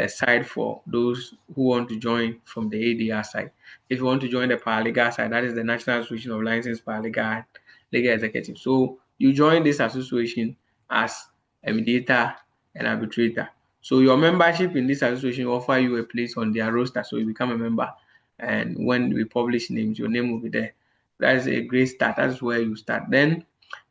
side for those who want to join from the ADR side. If you want to join the paralegal side, that is the National Association of Licensed Paralegal and Legal Executives. So you join this association as a mediator and arbitrator. So your membership in this association will offer you a place on their roster, so you become a member. And when we publish names, your name will be there. That is a great start. That's where you start. Then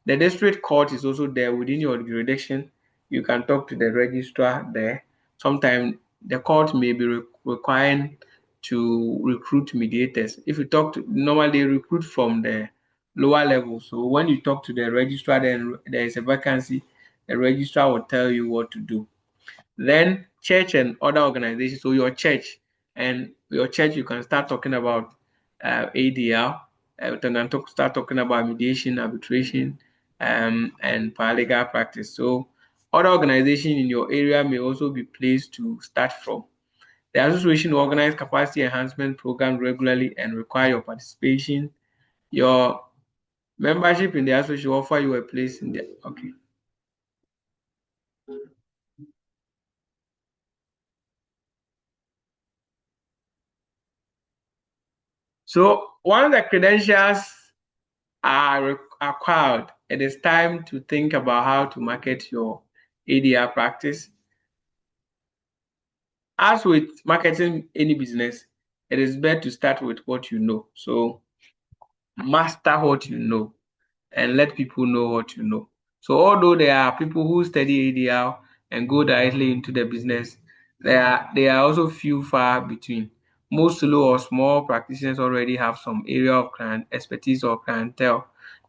the district court is also there within your jurisdiction. You can talk to the registrar there. Sometimes the court may be requiring to recruit mediators. If you talk to, normally they recruit from the lower level. So when you talk to the registrar, then there is a vacancy, the registrar will tell you what to do. Then church and other organizations. So your church, you can start talking about ADR, start talking about mediation, arbitration, and paralegal practice. So other organizations in your area may also be placed to start from. The association will organize capacity enhancement programs regularly and require your participation. Your membership in the association will offer you a place in the okay. So once the credentials are acquired, it is time to think about how to market your ADR practice. As with marketing any business, it is better to start with what you know. So master what you know and let people know what you know. So although there are people who study ADR and go directly into the business, there are also few far between. Most solo or small practitioners already have some area of client expertise or clientele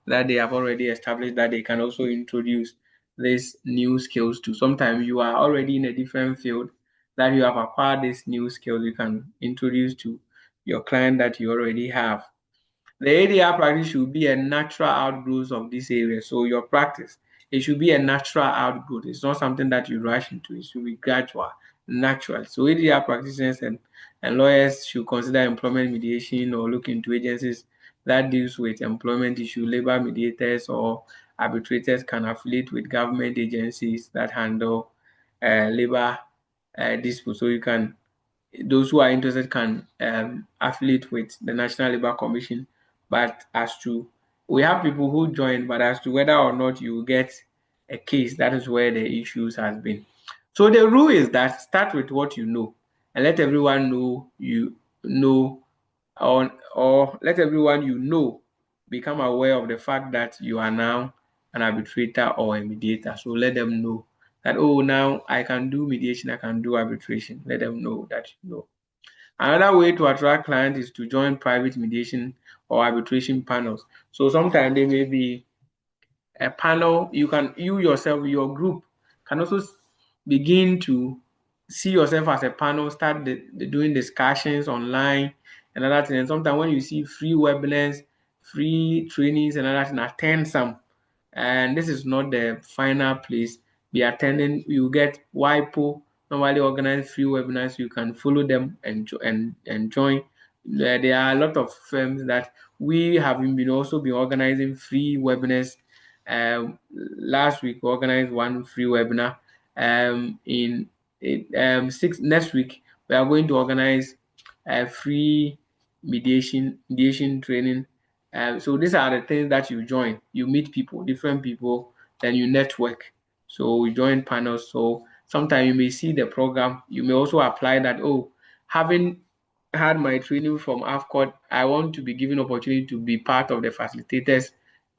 that they have already established that they can also introduce these new skills to. Sometimes you are already in a different field that you have acquired these new skills you can introduce to your client that you already have. The ADR practice should be a natural outgrowth of this area. So your practice, it should be a natural outgrowth. It's not something that you rush into. It should be gradual, natural. So ADR practitioners and lawyers should consider employment mediation or look into agencies that deals with employment issue. Labor mediators or arbitrators can affiliate with government agencies that handle labor disputes. So you can those who are interested can affiliate with the National Labour Commission. But as to we have people who join, but as to whether or not you get a case, that is where the issues has been. So the rule is that start with what you know and let everyone know you know or let everyone you know become aware of the fact that you are now an arbitrator or a mediator. So let them know that, oh, now I can do mediation, I can do arbitration. Let them know that you know. Another way to attract clients is to join private mediation or arbitration panels. So sometimes there may be a panel, you yourself, your group can also begin to see yourself as a panel, start doing discussions online and other things. And sometimes when you see free webinars, free trainings and other things, attend some. And this is not the final place. be attending. You get WIPO normally organize free webinars. You can follow them and join. There are a lot of firms that we have been also been organizing free webinars. Last week we organized one free webinar. In six next week we are going to organize a free mediation training. So these are the things that you join. You meet people, different people, then you network. So we join panels. So sometimes you may see the program. You may also apply that, oh, having had my training from AFCOT, I want to be given opportunity to be part of the facilitators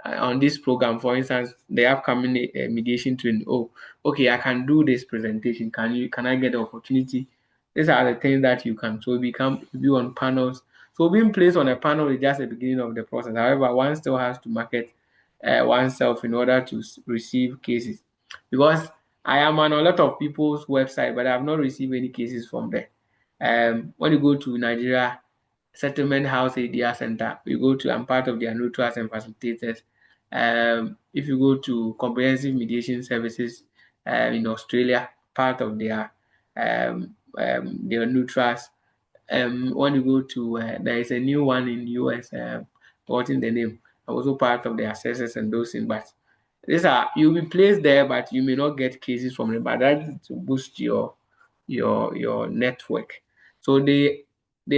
on this program. For instance, the upcoming mediation training. Oh, okay, I can do this presentation. Can I get the opportunity? These are the things that you can. So be on panels. So being placed on a panel is just the beginning of the process. However, one still has to market oneself in order to receive cases. Because I am on a lot of people's website, but I have not received any cases from there. When you go to Nigeria Settlement House ADR Center, you go to, I'm part of their neutrals and facilitators. If you go to Comprehensive Mediation Services in Australia, part of their neutrals. When you go to, there is a new one in US, forgetting the name, I'm also part of the assessors and those things. But these are, you'll be placed there, but you may not get cases from them. But that is to boost your network. So they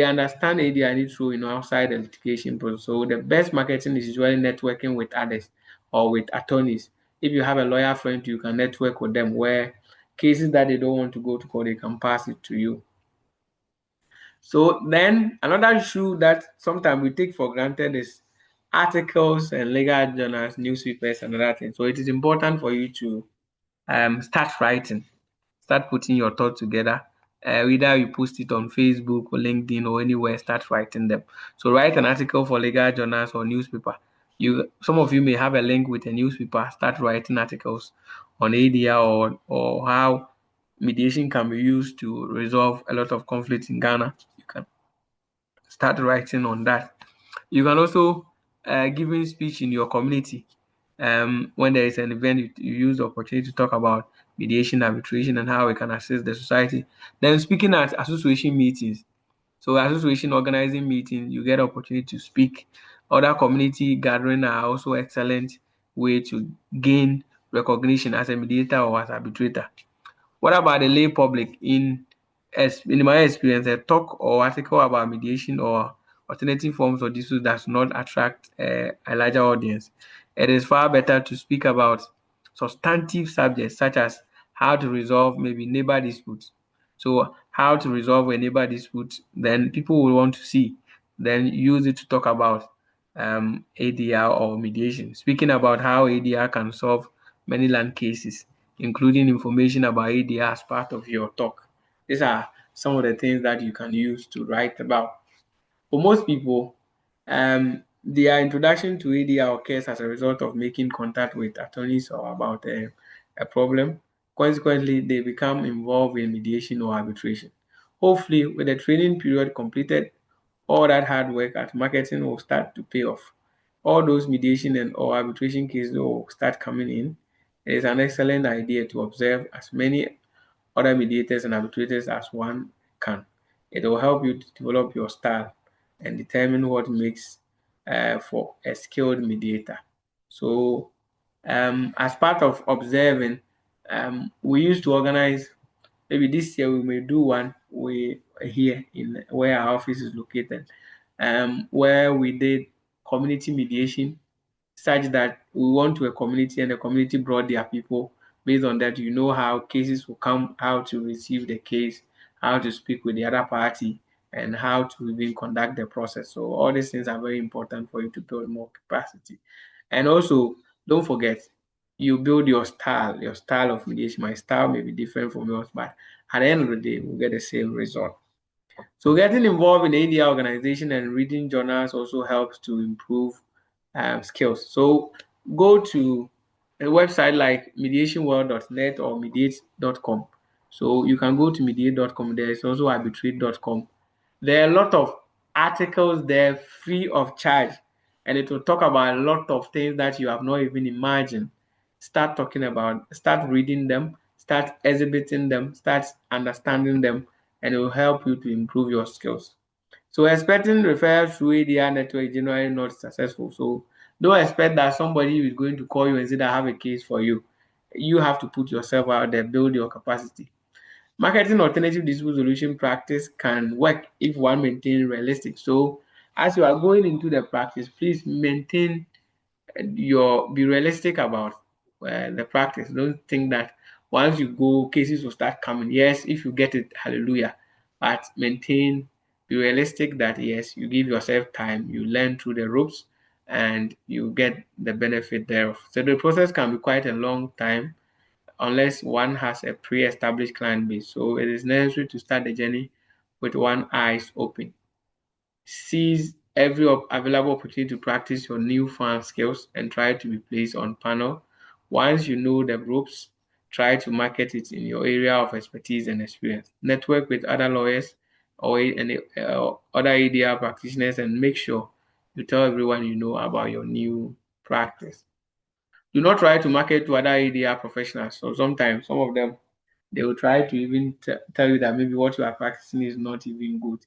understand ADR need through outside the litigation process. So the best marketing is usually networking with others or with attorneys. If you have a lawyer friend, you can network with them where cases that they don't want to go to court, they can pass it to you. So then another issue that sometimes we take for granted is articles and legal journals, newspapers, and other things. So it is important for you to start writing, start putting your thoughts together. Either you post it on Facebook or LinkedIn or anywhere, start writing them. So write an article for legal journals or newspaper. Some of you may have a link with a newspaper. Start writing articles on ADR or how mediation can be used to resolve a lot of conflicts in Ghana. You can start writing on that. You can also giving speech in your community. When there is an event, you use the opportunity to talk about mediation, arbitration, and how we can assist the society. Then speaking at association meetings. So association organizing meetings, you get opportunity to speak. Other community gathering are also excellent way to gain recognition as a mediator or as arbitrator. What about the lay public? In my experience, a talk or article about mediation or alternative forms of dispute does not attract a larger audience. It is far better to speak about substantive subjects such as how to resolve maybe neighbor disputes. So how to resolve a neighbor dispute, then people will want to see. Then use it to talk about ADR or mediation. Speaking about how ADR can solve many land cases, including information about ADR as part of your talk. These are some of the things that you can use to write about. For most people, their introduction to ADR occurs as a result of making contact with attorneys or about a problem. Consequently, they become involved in mediation or arbitration. Hopefully, with the training period completed, all that hard work at marketing will start to pay off. All those mediation and or arbitration cases will start coming in. It is an excellent idea to observe as many other mediators and arbitrators as one can. It will help you to develop your style and determine what makes for a skilled mediator. So, as part of observing, we used to organize. Maybe this year we may do one we here in where our office is located, where we did community mediation such that we went to a community and the community brought their people. Based on that, you know how cases will come, how to receive the case, how to speak with the other party, and how to even conduct the process. So all these things are very important for you to build more capacity. And also, don't forget, you build your style of mediation. My style may be different from yours, but at the end of the day, we'll get the same result. So getting involved in ADR organization and reading journals also helps to improve skills. So go to a website like mediationworld.net or mediate.com. So you can go to mediate.com. There is also arbitrate.com. There are a lot of articles there free of charge, and it will talk about a lot of things that you have not even imagined. start talking about, start reading them, start exhibiting them, start understanding them, and it will help you to improve your skills. So expecting referrals through ADR network is generally not successful. So don't expect that somebody is going to call you and say that I have a case for you. You have to put yourself out there, build your capacity. Marketing alternative dispute solution practice can work if one maintains realistic. So as you are going into the practice, please maintain be realistic about the practice. Don't think that once you go, cases will start coming. Yes, if you get it, hallelujah. But be realistic that yes, you give yourself time, you learn through the ropes, and you get the benefit thereof. So the process can be quite a long time unless one has a pre-established client base. So it is necessary to start the journey with one eyes open. Seize every available opportunity to practice your newfound skills and try to be placed on panel. Once you know the ropes, try to market it in your area of expertise and experience. Network with other lawyers or any other ADR practitioners and make sure you tell everyone you know about your new practice. Do not try to market to other ADR professionals. So sometimes some of them they will try to even tell you that maybe what you are practicing is not even good.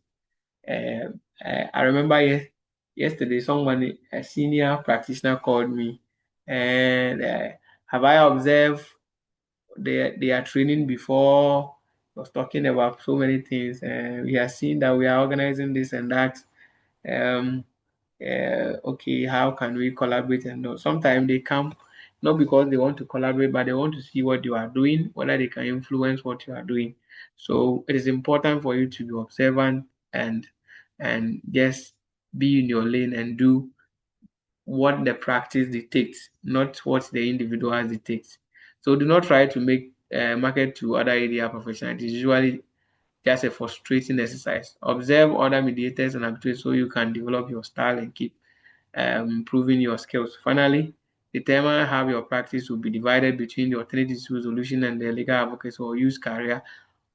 I remember yesterday someone, a senior practitioner, called me and have I observed they are training before? Was talking about so many things, and we are seeing that we are organizing this and that. Um, okay, how can we collaborate? And sometimes they come not because they want to collaborate, but they want to see what you are doing, whether they can influence what you are doing. So it is important for you to be observant and just be in your lane and do what the practice dictates, not what the individual dictates. So do not try to make market to other area professionals. It is usually just a frustrating exercise. Observe other mediators and arbitrators so you can develop your style and keep improving your skills. Finally, determine how your practice will be divided between the alternative dispute solution and the legal advocacy or use career,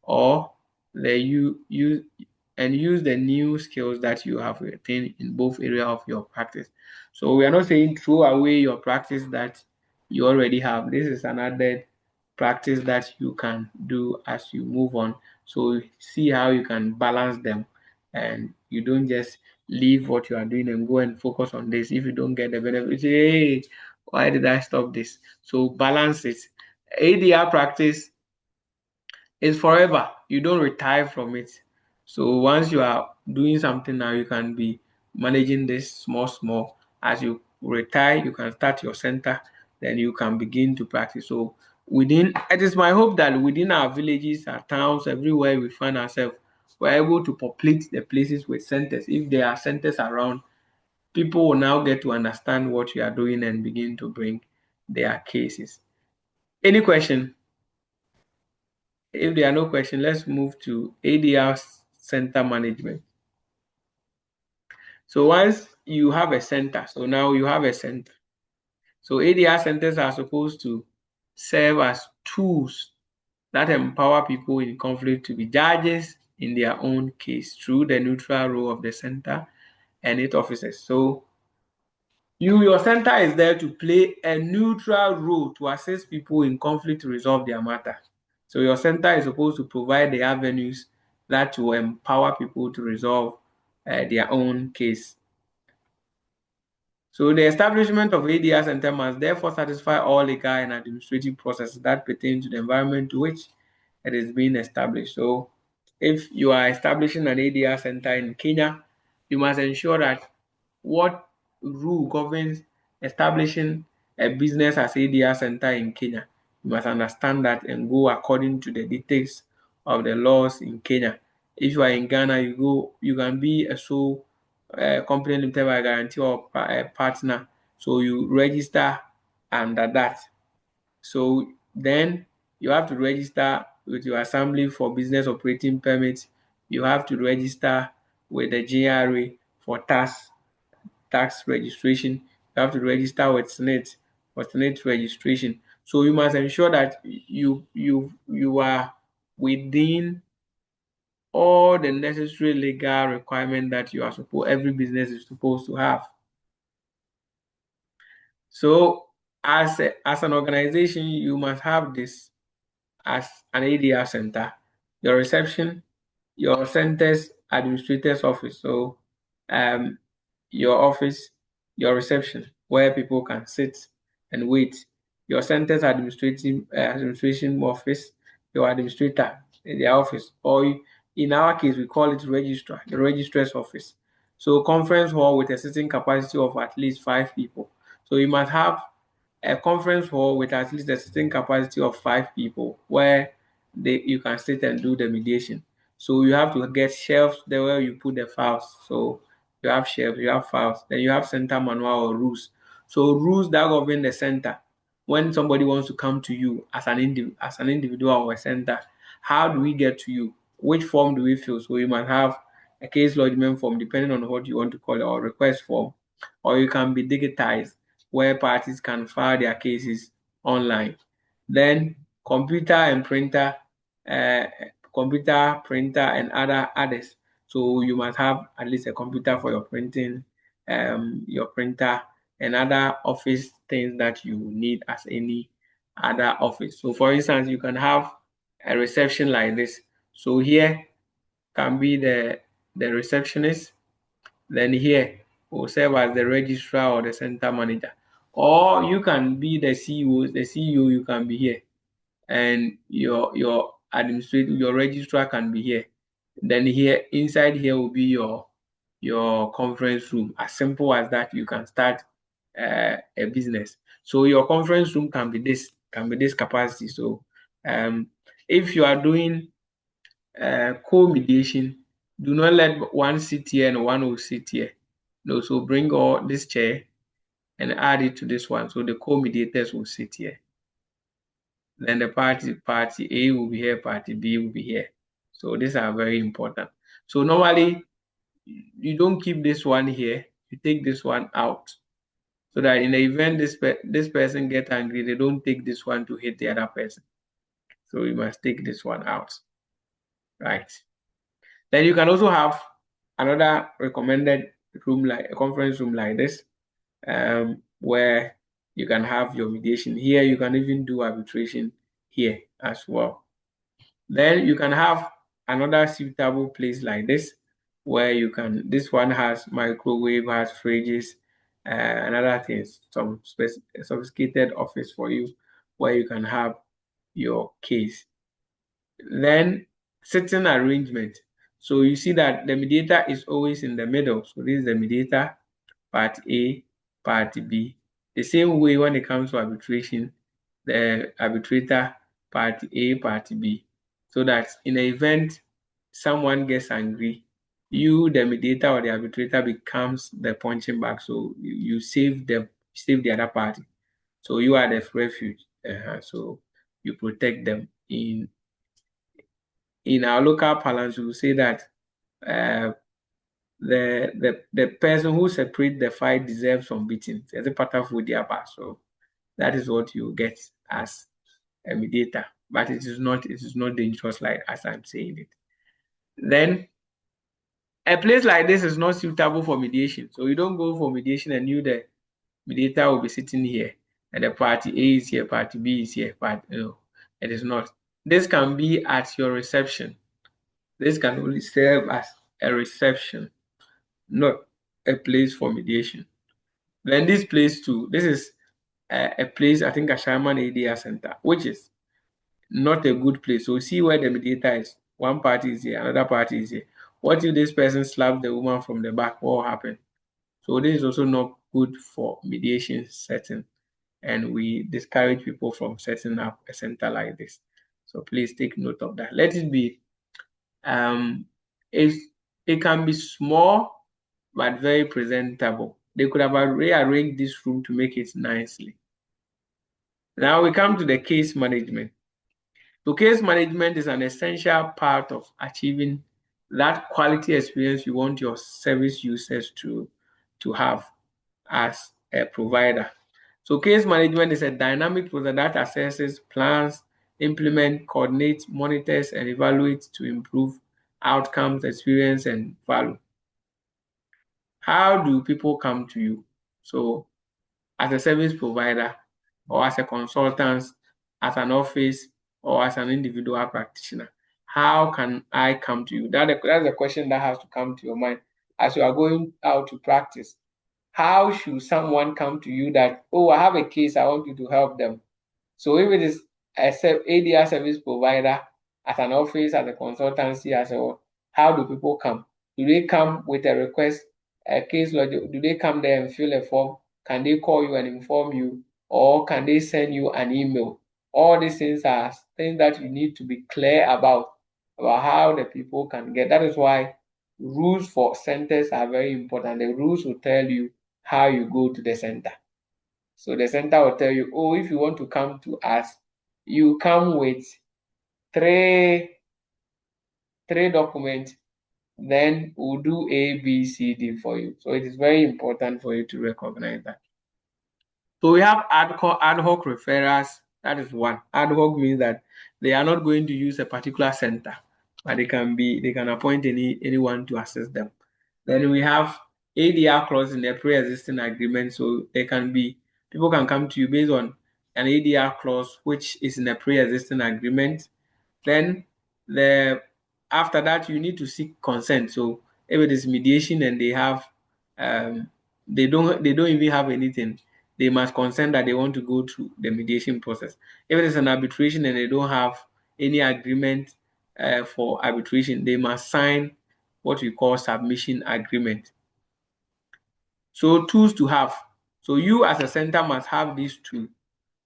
or the use the new skills that you have attained in both areas of your practice. So we are not saying throw away your practice that you already have. This is an added practice that you can do as you move on. So see how you can balance them, and you don't just leave what you are doing and go and focus on this. If you don't get the benefit, say, hey, why did I stop this? So balance it. ADR practice is forever. You don't retire from it. So once you are doing something now, you can be managing this small. As you retire, you can start your center, then you can begin to practice. So it is my hope that within our villages, our towns, everywhere we find ourselves, we're able to populate the places with centers. If there are centers around, people will now get to understand what you are doing and begin to bring their cases. Any question? If there are no questions, let's move to ADR center management. So once you have a center, so now you have a center. So ADR centers are supposed to serve as tools that empower people in conflict to be judges in their own case through the neutral role of the center and its officers. So your center is there to play a neutral role to assist people in conflict to resolve their matter. So your center is supposed to provide the avenues that will empower people to resolve their own case. So the establishment of ADR center must therefore satisfy all legal and administrative processes that pertain to the environment to which it is being established. So if you are establishing an ADR center in Kenya, you must ensure that what rule governs establishing a business as ADR center in Kenya. You must understand that and go according to the dictates of the laws in Kenya. If you are in Ghana, you can be a sole company limited by guarantee or a partner. So you register under that. So then you have to register with your assembly for business operating permit. You have to register with the GRA for tax registration. You have to register with SNIT for SNIT registration. So you must ensure that you are within all the necessary legal requirement that you are supposed every business is supposed to have. So as an organization, you must have this as an ADR center, your reception, your center's administrator's office. So your office, your reception, where people can sit and wait, your center's administration office, your administrator in their office, or in our case, we call it registrar, the registrar's office. So conference hall with a sitting capacity of at least 5 people. So you must have a conference hall with at least a sitting capacity of 5 people where you can sit and do the mediation. So you have to get shelves there where you put the files. So you have shelves, you have files, then you have center manual or rules. So rules that govern the center. When somebody wants to come to you as an individual or a center, how do we get to you? Which form do we fill? So you might have a case lodgement form, depending on what you want to call it, or request form, or you can be digitized where parties can file their cases online. Then computer and printer, computer, printer, and others. So you must have at least a computer for your printing, your printer, and other office things that you need as any other office. So for instance, you can have a reception like this. So here can be the receptionist, then here will serve as the registrar or the center manager. Or you can be the CEO. The CEO, you can be here, and your administrator, your registrar can be here. Then here, inside here will be your conference room. As simple as that, you can start a business. So your conference room can be this capacity. So if you are doing co-mediation, do not let one sit here and one will sit here. No, so bring all this chair and add it to this one. So the co-mediators will sit here. Then the party A will be here, party B will be here. So these are very important. So normally you don't keep this one here, you take this one out. So that in the event this person get angry, they don't take this one to hit the other person. So you must take this one out. Right. Then you can also have another recommended room, like a conference room like this, where you can have your mediation. Here you can even do arbitration here as well. Then you can have another suitable place like this, where you can, this one has microwave, has fridges, and other things, some sophisticated office for you where you can have your case. Then sitting arrangement. So you see that the mediator is always in the middle. So this is the mediator, part A, part B. The same way when it comes to arbitration, the arbitrator, part A, part B. So that in the event someone gets angry, you, the mediator or the arbitrator, becomes the punching bag. So you save them, save the other party. So you are the refuge. So you protect them. In our local parlance, we will say that the person who separates the fight deserves some beating. There's a part of with their back. So that is what you get as a mediator. But it is not dangerous like as I'm saying it. Then a place like this is not suitable for mediation. So you don't go for mediation and you, the mediator, will be sitting here and the party A is here, party B is here, but no, it is not. This can be at your reception. This can only serve as a reception, not a place for mediation. Then this place too, this is a place, I think, a Sherman ADR Center, which is not a good place. So see where the mediator is. One party is here, another party is here. What if this person slaps the woman from the back? What will happen? So this is also not good for mediation setting. And we discourage people from setting up a center like this. So please take note of that. Let it be, it can be small, but very presentable. They could have rearranged this room to make it nicely. Now we come to the case management. So case management is an essential part of achieving that quality experience you want your service users to have as a provider. So case management is a dynamic process that assesses, plans, implements, coordinates, monitors, and evaluates to improve outcomes, experience, and value. How do people come to you? So as a service provider, or as a consultant, as an office, or as an individual practitioner? How can I come to you? That's the question that has to come to your mind as you are going out to practice. How should someone come to you that, oh, I have a case, I want you to help them? So if it is a ADR service provider, as an office, as a consultancy, as a, how do people come? Do they come with a request, a case log? Do they come there and fill a form? Can they call you and inform you? Or can they send you an email? All these things are things that you need to be clear about how the people can get. That is why rules for centers are very important. The rules will tell you how you go to the center. So the center will tell you, oh, if you want to come to us, you come with three documents, then we'll do A, B, C, D for you. So it is very important for you to recognize that. So we have ad hoc referrals. That is one. Ad hoc means that they are not going to use a particular center, but they can appoint anyone to assist them. Then we have ADR clause in the pre-existing agreement. So people can come to you based on an ADR clause which is in a pre-existing agreement. Then after that you need to seek consent. So if it is mediation and they have they don't even have anything, they must consent that they want to go through the mediation process. If it is an arbitration and they don't have any agreement for arbitration, they must sign what we call submission agreement. So tools to have. So you as a center must have these two: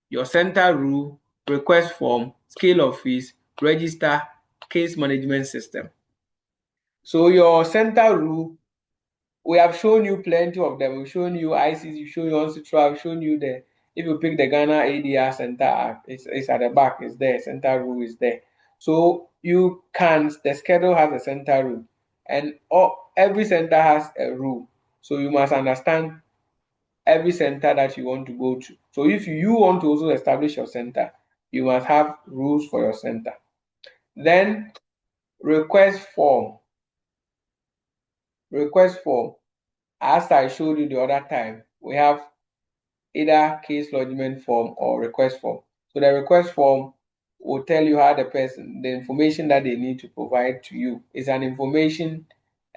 your center rule, request form, scale of fees, register, case management system. So your center rule, we have shown you plenty of them. We've shown you ICC, we've shown you ONCITRA, I've shown you if you pick the Ghana ADR Center Act, it's at the back, it's there, center rule is there. So the schedule has a center rule, and every center has a rule. So you must understand every center that you want to go to. So if you want to also establish your center, you must have rules for your center. Then request form. As I showed you the other time, we have either case lodgement form or request form. So the request form will tell you how the information that they need to provide to you is an information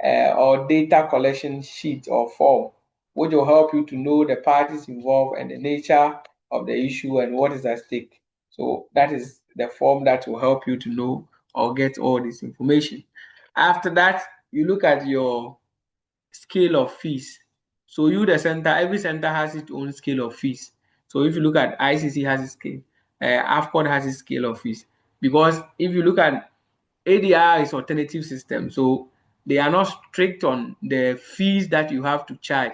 or data collection sheet or form, which will help you to know the parties involved and the nature of the issue and what is at stake. So that is the form that will help you to know or get all this information. After that, you look at your scale of fees. So the center, every center has its own scale of fees. So if you look at ICC has its scale, AFCON has its scale of fees. Because if you look at ADR is alternative system, so they are not strict on the fees that you have to charge.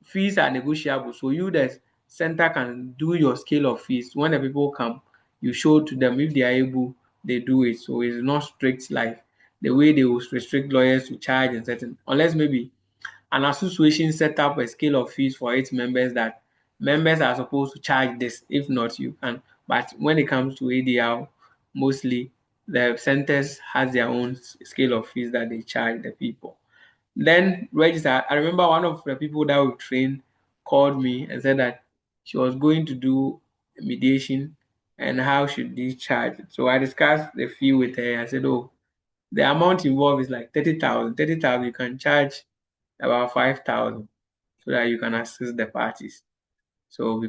Fees are negotiable. So the center can do your scale of fees. When the people come, you show to them if they are able, they do it. So it's not strict like the way they will restrict lawyers to charge and certain, unless maybe an association set up a scale of fees for its members that members are supposed to charge this. If not, you can. But when it comes to ADR, mostly the centers has their own scale of fees that they charge the people. Then register. I remember one of the people that we trained called me and said that she was going to do mediation and how should they charge it. So I discussed the fee with her. I said, oh, the amount involved is like 30,000. 30,000, you can charge about 5,000 so that you can assist the parties. So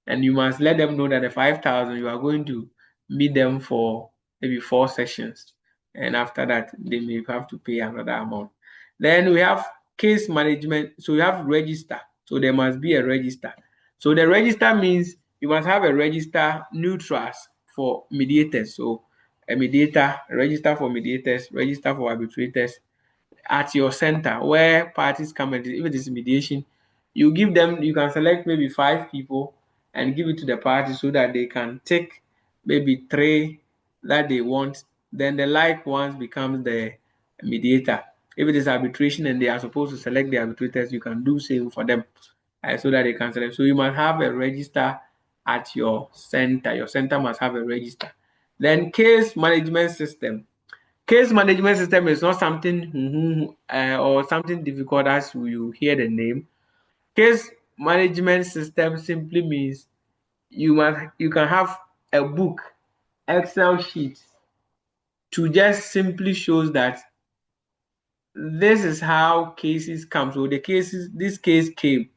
and you must let them know that the 5,000 you are going to meet them for maybe 4 sessions, and after that they may have to pay another amount. Then we have case management. So you have register. So there must be a register. So the register means you must have a register neutrals for mediators. So a mediator, a register for mediators, register for arbitrators, at your center where parties come, and if it is mediation, you can select maybe 5 people and give it to the party so that they can take maybe 3 that they want. Then the like ones becomes the mediator. If it is arbitration and they are supposed to select the arbitrators, you can do same for them so that they can select. So you must have a register at your center. Your center must have a register. Then case management system. Case management system is not something or something difficult as you hear the name. Case management system simply means you can have a book, Excel sheet, to just simply shows that this is how cases come. So this case came,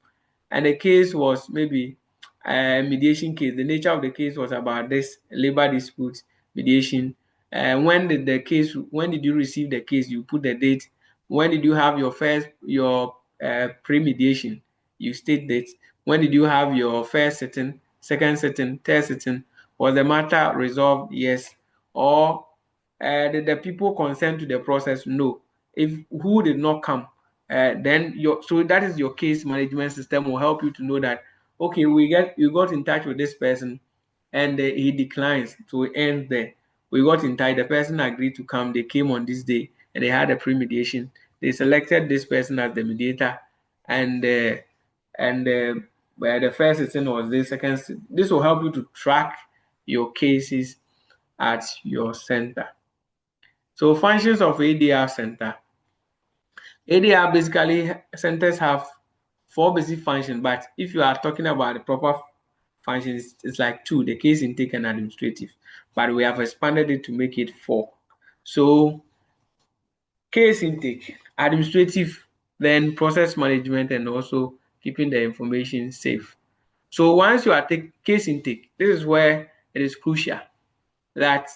and the case was maybe a mediation case. The nature of the case was about this labor dispute mediation. When did you receive the case? You put the date. When did you have your pre-mediation? You state date. When did you have your first sitting, second sitting, third sitting? Was the matter resolved? Yes. Or did the people consent to the process? No. If who did not come, then so that is your case management system will help you to know that, okay, you got in touch with this person, and he declines, so it ends there. We got in touch, the person agreed to come, they came on this day, and they had a pre-mediation. They selected this person as the mediator, and where the first sitting was this second. This will help you to track your cases at your center. So functions of ADR center. ADR basically centers have 4 basic functions, but if you are talking about the proper functions, it's like 2, the case intake and administrative, but we have expanded it to make it 4. So case intake, administrative, then process management, and also keeping the information safe. So once you are taking case intake, this is where it is crucial that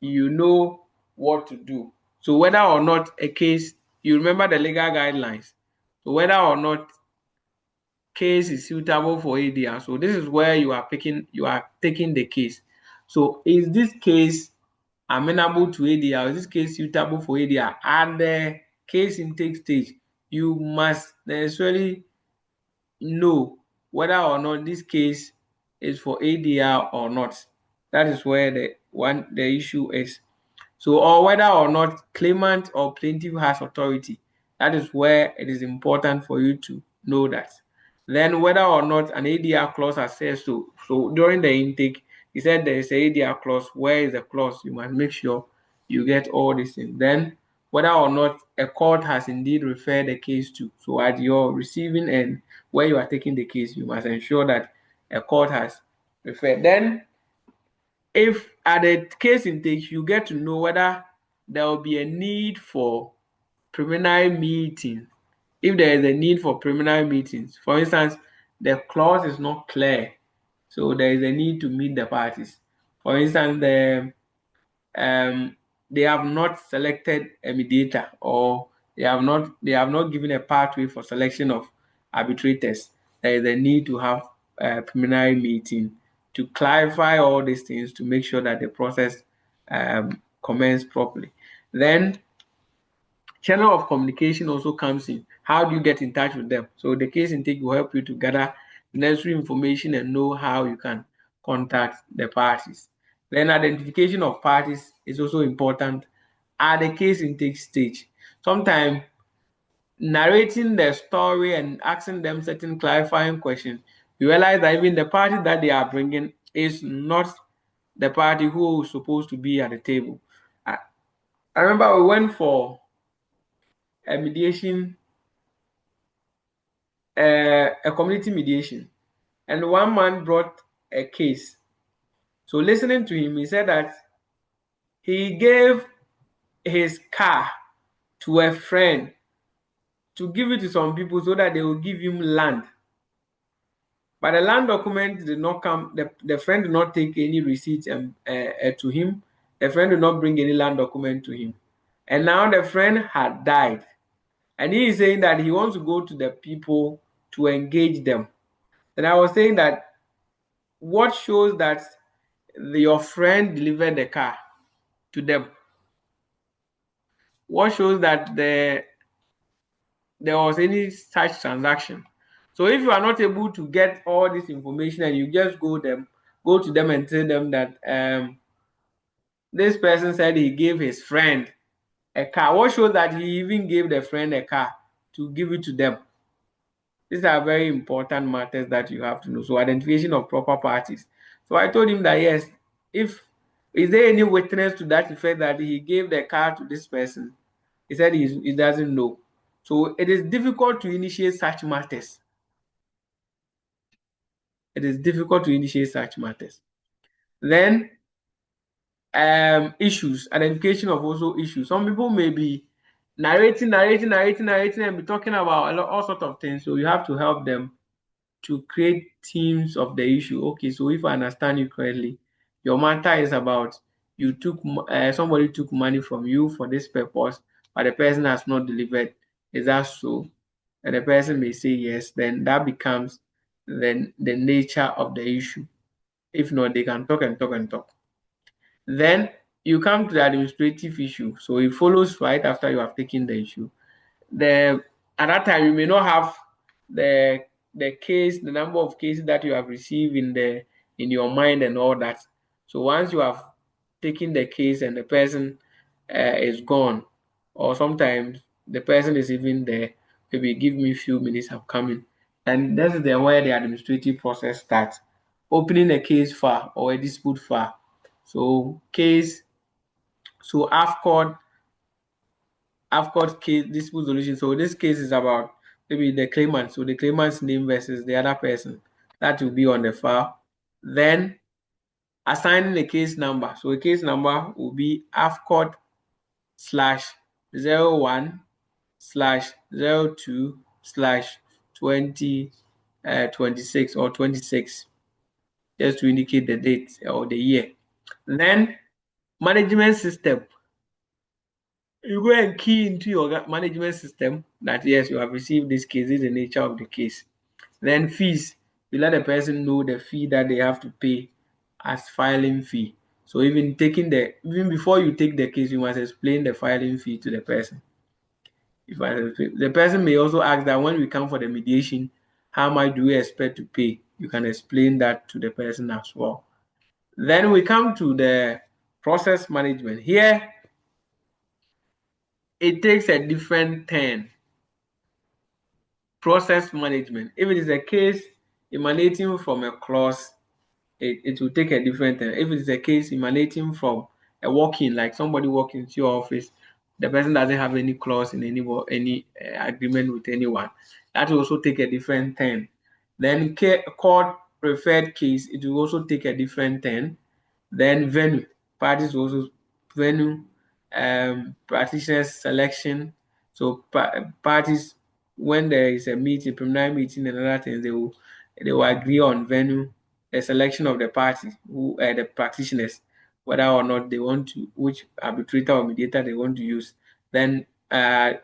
you know what to do. So whether or not a case, you remember the legal guidelines. So whether or not case is suitable for ADR. So this is where you are taking the case. So is this case amenable to ADR? Is this case suitable for ADR? At the case intake stage, you must necessarily know whether or not this case is for ADR or not. That is where the issue is. So, or whether or not claimant or plaintiff has authority. That is where it is important for you to know that. Then whether or not an ADR clause access to. So during the intake, he said there is a ADR clause. Where is the clause? You must make sure you get all these things. Then whether or not a court has indeed referred the case to. So at your receiving end, where you are taking the case, you must ensure that a court has referred. Then if at the case intake, you get to know whether there will be a need for preliminary meeting. If there is a need for preliminary meetings, for instance, the clause is not clear, so there is a need to meet the parties. For instance, they have not selected a mediator, or they have not given a pathway for selection of arbitrators. There is a need to have a preliminary meeting to clarify all these things, to make sure that the process commence properly. Then channel of communication also comes in. How do you get in touch with them? So the case intake will help you to gather necessary information and know how you can contact the parties. Then identification of parties is also important at the case intake stage. Sometimes narrating the story and asking them certain clarifying questions, you realize that even the party that they are bringing is not the party who is supposed to be at the table. I remember we went for a mediation, a community mediation, and one man brought a case. So listening to him, he said that he gave his car to a friend to give it to some people so that they will give him land. But the land document did not come, the friend did not take any receipt to him. The friend did not bring any land document to him. And now the friend had died. And he is saying that he wants to go to the people to engage them. And I was saying that what shows that your friend delivered the car to them? What shows that there was any such transaction? So if you are not able to get all this information and you just go to them and tell them that this person said he gave his friend a car, what shows that he even gave the friend a car to give it to them? These are very important matters that you have to know. So identification of proper parties. So I told him that yes, if is there any witness to that effect that he gave the car to this person? He said he doesn't know. So it is difficult to initiate such matters. it is difficult to initiate such matters. Then issues, identification of also issues. Some people may be narrating and be talking about all sorts of things. So you have to help them to create teams of the issue. Okay, so if I understand you correctly, your matter is about you took somebody took money from you for this purpose, but the person has not delivered. Is that so? And the person may say yes. Then that becomes then the nature of the issue. If not, they can talk and talk and talk. Then you come to the administrative issue. So it follows right after you have taken the issue. At that time you may not have the the number of cases that you have received in your mind and all that. So once you have taken the case and the person is gone, or sometimes the person is even there, maybe give me a few minutes, I'm coming. And that's where the administrative process starts. Opening a case file or a dispute file. So AFCOD case dispute solution. So this case is about maybe the claimant. So the claimant's name versus the other person. That will be on the file. Then assigning a case number. So a case number will be AFCOD /01/02/2026 or 26, just to indicate the date or the year. Then management system. You go and key into your management system that yes, you have received this case, this is the nature of the case. Then fees, you let the person know the fee that they have to pay as filing fee. So even before you take the case, you must explain the filing fee to the person. The person may also ask that when we come for the mediation, how much do we expect to pay? You can explain that to the person as well. Then we come to the process management. Here, it takes a different turn. Process management. If it is a case emanating from a clause, it will take a different turn. If it is a case emanating from a walk-in, like somebody walking into your office, the person doesn't have any clause in any agreement with anyone, that will also take a different turn. Then court referred case, it will also take a different turn. Then venue, parties also venue, practitioners selection. So parties, when there is a meeting, preliminary meeting and other things, they will agree on venue, the selection of the party, the practitioners, whether or not they want to, which arbitrator or mediator they want to use. Then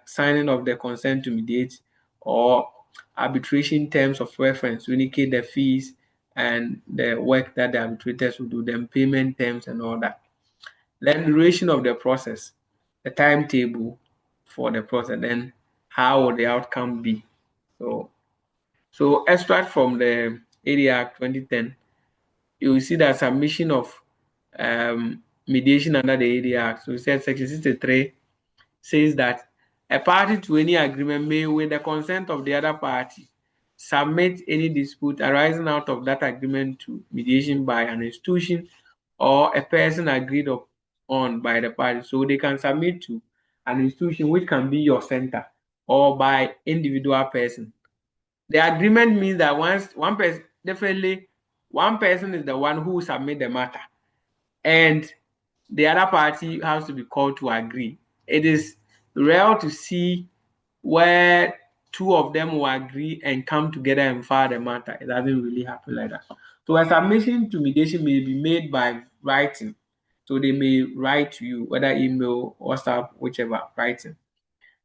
signing of the consent to mediate or arbitration terms of reference to indicate the fees and the work that the arbitrators will do, then payment terms and all that. Then duration of the process, the timetable for the process, then how will the outcome be? So extract from the ADR 2010, you will see that submission of mediation under the ADR. So it says section 63 says that a party to any agreement may, with the consent of the other party, submit any dispute arising out of that agreement to mediation by an institution or a person agreed on by the party. So they can submit to an institution, which can be your center, or by individual person. The agreement means that once one person, definitely one person is the one who submit the matter, and the other party has to be called to agree. It is rare to see where two of them will agree and come together and file the matter. It doesn't really happen like that. So a submission to mediation may be made by writing. So they may write to you, whether email, WhatsApp, whichever, writing.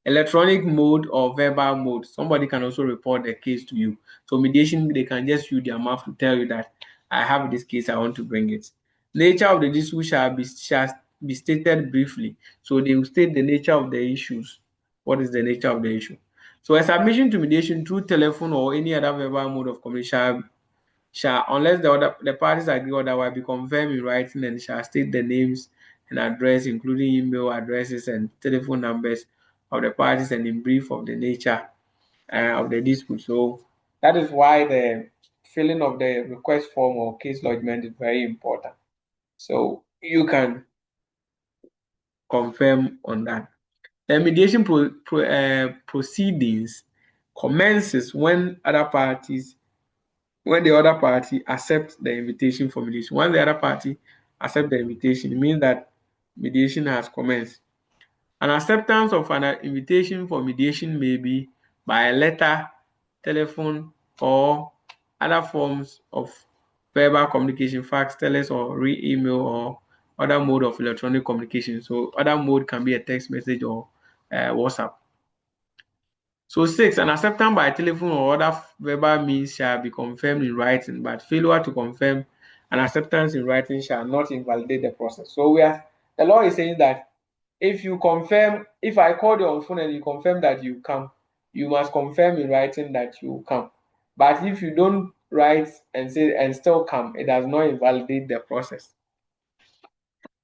Electronic mode or verbal mode, somebody can also report the case to you. So mediation, they can just use their mouth to tell you that I have this case, I want to bring it. Nature of the dispute shall be stated briefly. So they will state the nature of the issues. What is the nature of the issue? So a submission to mediation through telephone or any other verbal mode of communication shall, unless the parties agree otherwise, be confirmed in writing and shall state the names and address, including email addresses and telephone numbers of the parties, and in brief of the nature of the dispute. So that is why the filling of the request form or case lodgement is very important. So you can confirm on that. The mediation proceedings commences when other parties when the other party accepts the invitation for mediation. Once the other party accepts the invitation, it means that mediation has commenced. An acceptance of an invitation for mediation may be by a letter, telephone, or other forms of verbal communication, fax, telex, or email, or other mode of electronic communication. So other mode can be a text message or WhatsApp. So 6, an acceptance by telephone or other verbal means shall be confirmed in writing, but failure to confirm an acceptance in writing shall not invalidate the process. So the law is saying that if you confirm, if I call you on phone and you confirm that you come, you must confirm in writing that you come. But if you don't write and say and still come, it does not invalidate the process.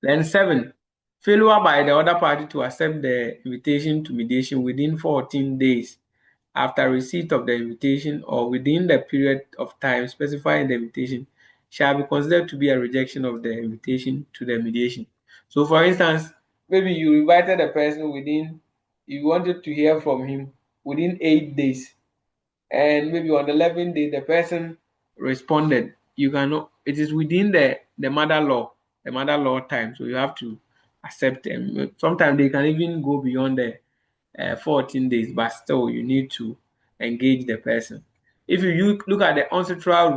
Then 7, failure by the other party to accept the invitation to mediation within 14 days after receipt of the invitation or within the period of time specified in the invitation shall be considered to be a rejection of the invitation to the mediation. So for instance, maybe you invited a person you wanted to hear from him within 8 days, and maybe on the 11th day the person responded. You cannot, it is within the mother law time, so you have to accept them. Sometimes they can even go beyond the 14 days, but still you need to engage the person. If you look at the ancestral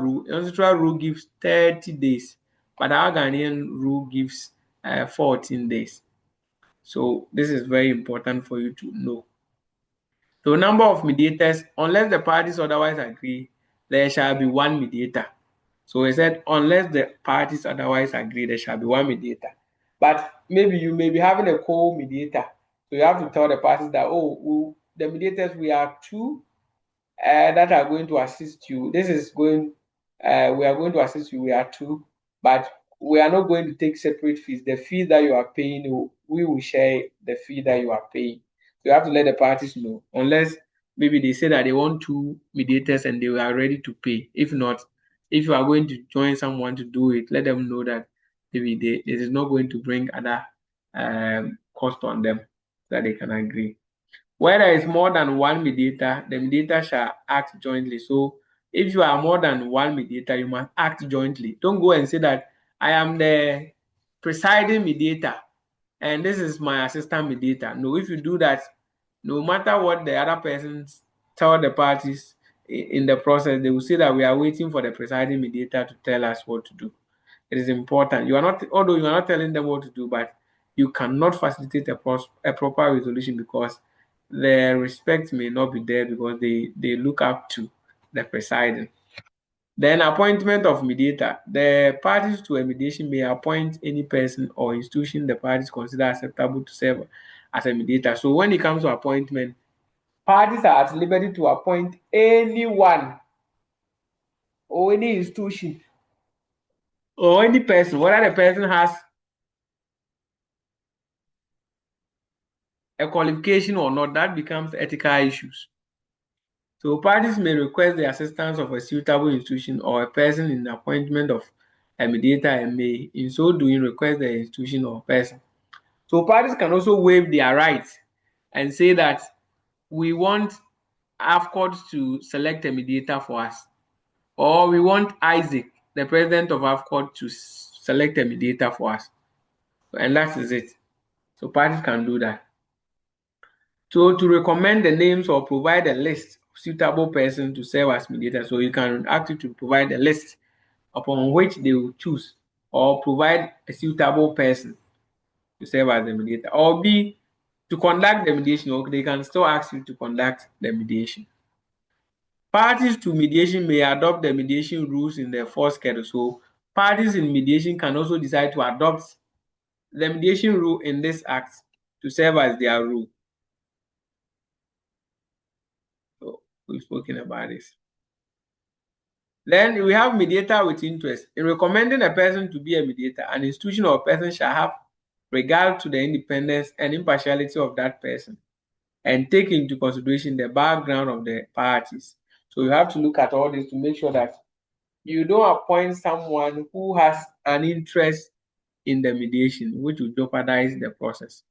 rule gives 30 days, but our Ghanaian rule gives 14 days. So this is very important for you to know. So number of mediators, unless the parties otherwise agree, there shall be one mediator. So he said, unless the parties otherwise agree, there shall be one mediator. But maybe you may be having a co-mediator. So you have to tell the parties that, the mediators, we are two that are going to assist you. We are going to assist you, we are two, but we are not going to take separate fees. The fee that you are paying, we will share the fee that you are paying. You have to let the parties know, unless maybe they say that they want two mediators and they are ready to pay. If not, if you are going to join someone to do it, let them know that maybe it is not going to bring other cost on them, so that they can agree. Where there is more than one mediator, the mediator shall act jointly. So if you are more than one mediator, you must act jointly. Don't go and say that I am the presiding mediator and this is my assistant mediator. No, if you do that, no matter what the other persons tell the parties in the process, they will say that we are waiting for the presiding mediator to tell us what to do. It is important. You are not, although you are not telling them what to do, but you cannot facilitate a proper resolution because the respect may not be there because they look up to the presiding. Then appointment of mediator. The parties to a mediation may appoint any person or institution the parties consider acceptable to serve as a mediator. So when it comes to appointment, parties are at liberty to appoint anyone or any institution or any person, whether the person has a qualification or not, that becomes ethical issues. So parties may request the assistance of a suitable institution or a person in the appointment of a mediator and may in so doing request the institution or person. So parties can also waive their rights and say that we want AFCOT to select a mediator for us, or we want Isaac, the president of AFCOT, to select a mediator for us. And that is it. So parties can do that. So to recommend the names or provide a list of suitable persons to serve as mediator. So you can ask you to provide a list upon which they will choose or provide a suitable person to serve as the mediator. Or B, to conduct the mediation, or they can still ask you to conduct the mediation. Parties to mediation may adopt the mediation rules in their first schedule. So parties in mediation can also decide to adopt the mediation rule in this act to serve as their rule. So we've spoken about this. Then we have mediator with interest. In recommending a person to be a mediator, an institution or person shall have regard to the independence and impartiality of that person and take into consideration the background of the parties. So you have to look at all this to make sure that you don't appoint someone who has an interest in the mediation, which will jeopardize the process.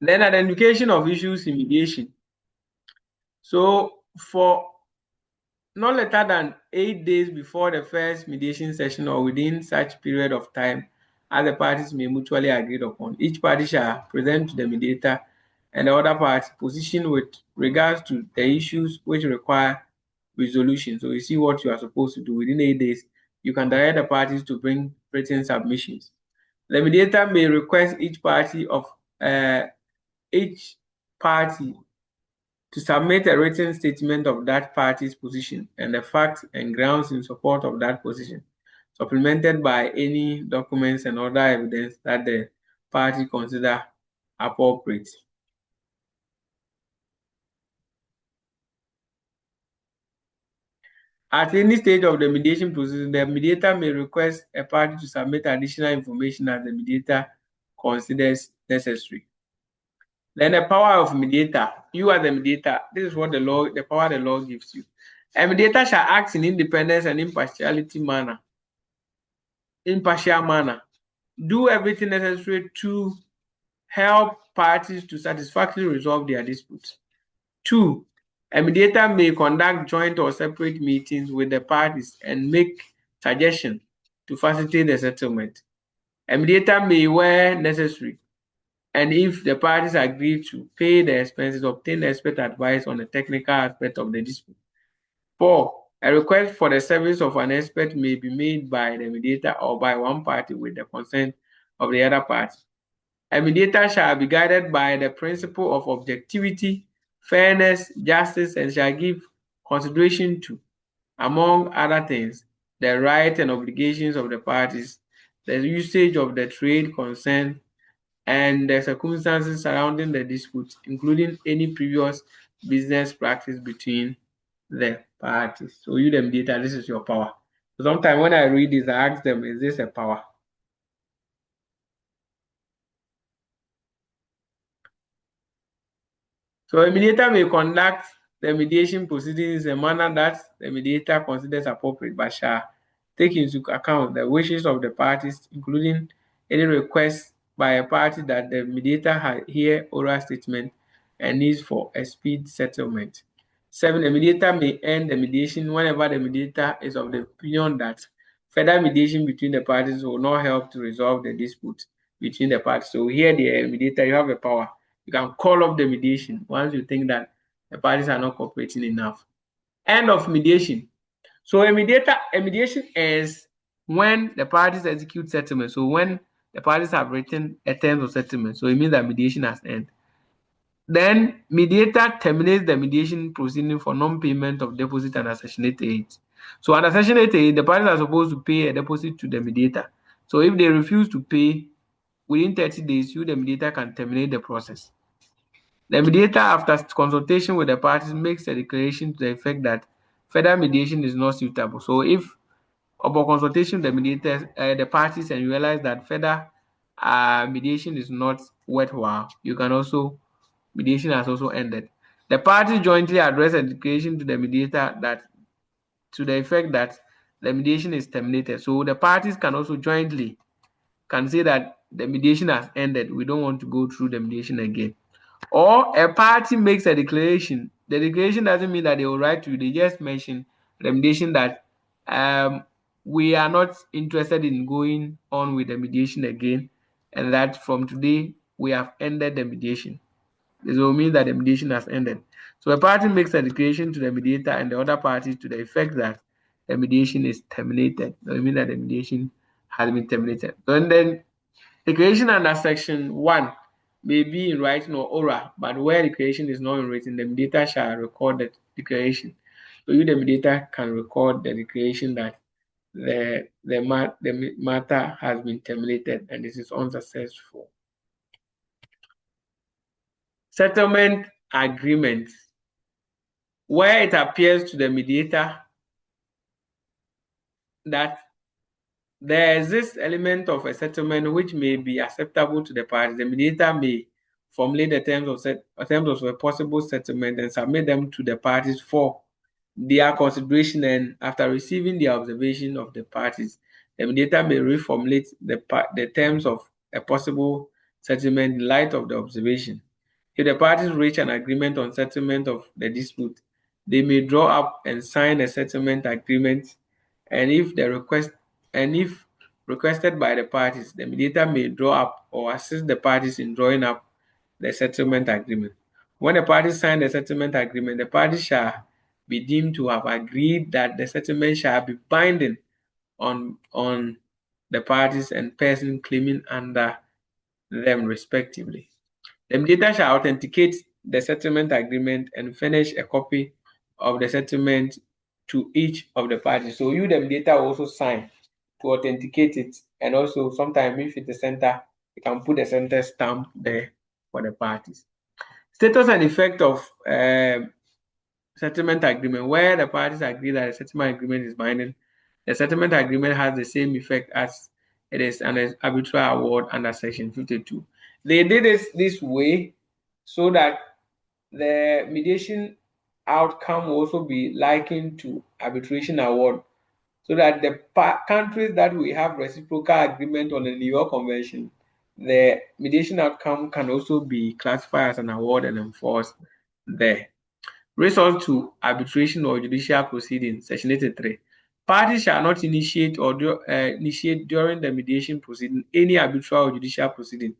Then identification of issues in mediation. So for not later than 8 days before the first mediation session or within such period of time as the parties may mutually agree upon, each party shall present to the mediator and the other party position with regards to the issues which require resolution. So you see what you are supposed to do within 8 days. You can direct the parties to bring written submissions. The mediator may request each party to submit a written statement of that party's position and the facts and grounds in support of that position, supplemented by any documents and other evidence that the party consider appropriate. At any stage of the mediation process, the mediator may request a party to submit additional information as the mediator considers necessary. Then the power of mediator. You are the mediator. This is what the power the law gives you. A mediator shall act in independence and impartial manner. Do everything necessary to help parties to satisfactorily resolve their disputes. 2. A mediator may conduct joint or separate meetings with the parties and make suggestions to facilitate the settlement. A mediator may, where necessary, and if the parties agree to pay the expenses, obtain expert advice on the technical aspect of the dispute. 4. A request for the service of an expert may be made by the mediator or by one party with the consent of the other party. A mediator shall be guided by the principle of objectivity, fairness, justice, and shall give consideration to, among other things, the rights and obligations of the parties, the usage of the trade concerned, and the circumstances surrounding the dispute, including any previous business practice between the parties. So you, the mediator, this is your power. So sometimes when I read this, I ask them, is this a power? So a mediator may conduct the mediation proceedings in a manner that the mediator considers appropriate, but shall take into account the wishes of the parties, including any request by a party that the mediator hear oral statement and needs for a speed settlement. 7. A mediator may end the mediation whenever the mediator is of the opinion that further mediation between the parties will not help to resolve the dispute between the parties. So here the mediator, you have the power. You can call off the mediation once you think that the parties are not cooperating enough. End of mediation. So a mediation ends when the parties execute settlement. So when the parties have written a terms of settlement, so it means that mediation has ended. Then mediator terminates the mediation proceeding for non-payment of deposit under Section 88. So under Section 88, the parties are supposed to pay a deposit to the mediator. So if they refuse to pay within 30 days, you, the mediator, can terminate the process. The mediator, after consultation with the parties, makes a declaration to the effect that further mediation is not suitable. So if upon consultation with the mediators, the parties, and you realize that further mediation is not worthwhile, mediation has also ended. The parties jointly address a declaration to the mediator that to the effect that the mediation is terminated. So the parties can also jointly say that the mediation has ended. We don't want to go through the mediation again. Or a party makes a declaration. The declaration doesn't mean that they will write to you. They just mention the mediation that we are not interested in going on with the mediation again, and that from today we have ended the mediation. This will mean that the mediation has ended. So a party makes a declaration to the mediator and the other party to the effect that the mediation is terminated. It will mean that the mediation has been terminated. So, and then declaration under Section 1 may be in writing or oral, but where declaration is not in writing, the mediator shall record the declaration. So you, the mediator, can record the declaration that the matter has been terminated and this is unsuccessful. Settlement agreement. Where it appears to the mediator that there is this element of a settlement which may be acceptable to the parties, the mediator may formulate the terms of a possible settlement and submit them to the parties for their consideration, and after receiving the observation of the parties, the mediator may reformulate the terms of a possible settlement in light of the observation. If the parties reach an agreement on settlement of the dispute, they may draw up and sign a settlement agreement, and if requested by the parties, the mediator may draw up or assist the parties in drawing up the settlement agreement. When the parties sign the settlement agreement, the parties shall be deemed to have agreed that the settlement shall be binding on the parties and person claiming under them respectively. The mediator shall authenticate the settlement agreement and furnish a copy of the settlement to each of the parties. So you, the mediator, also sign to authenticate it, and also sometimes if it's a center, you can put a center stamp there for the parties. Status and effect of settlement agreement. Where the parties agree that the settlement agreement is binding, the settlement agreement has the same effect as it is an arbitral award under Section 52. They did this way so that the mediation outcome will also be likened to arbitration award, so that the countries that we have reciprocal agreement on the New York Convention, the mediation outcome can also be classified as an award and enforced there. Resort to arbitration or judicial proceedings, Section 83. Parties shall not initiate initiate during the mediation proceeding any arbitral or judicial proceeding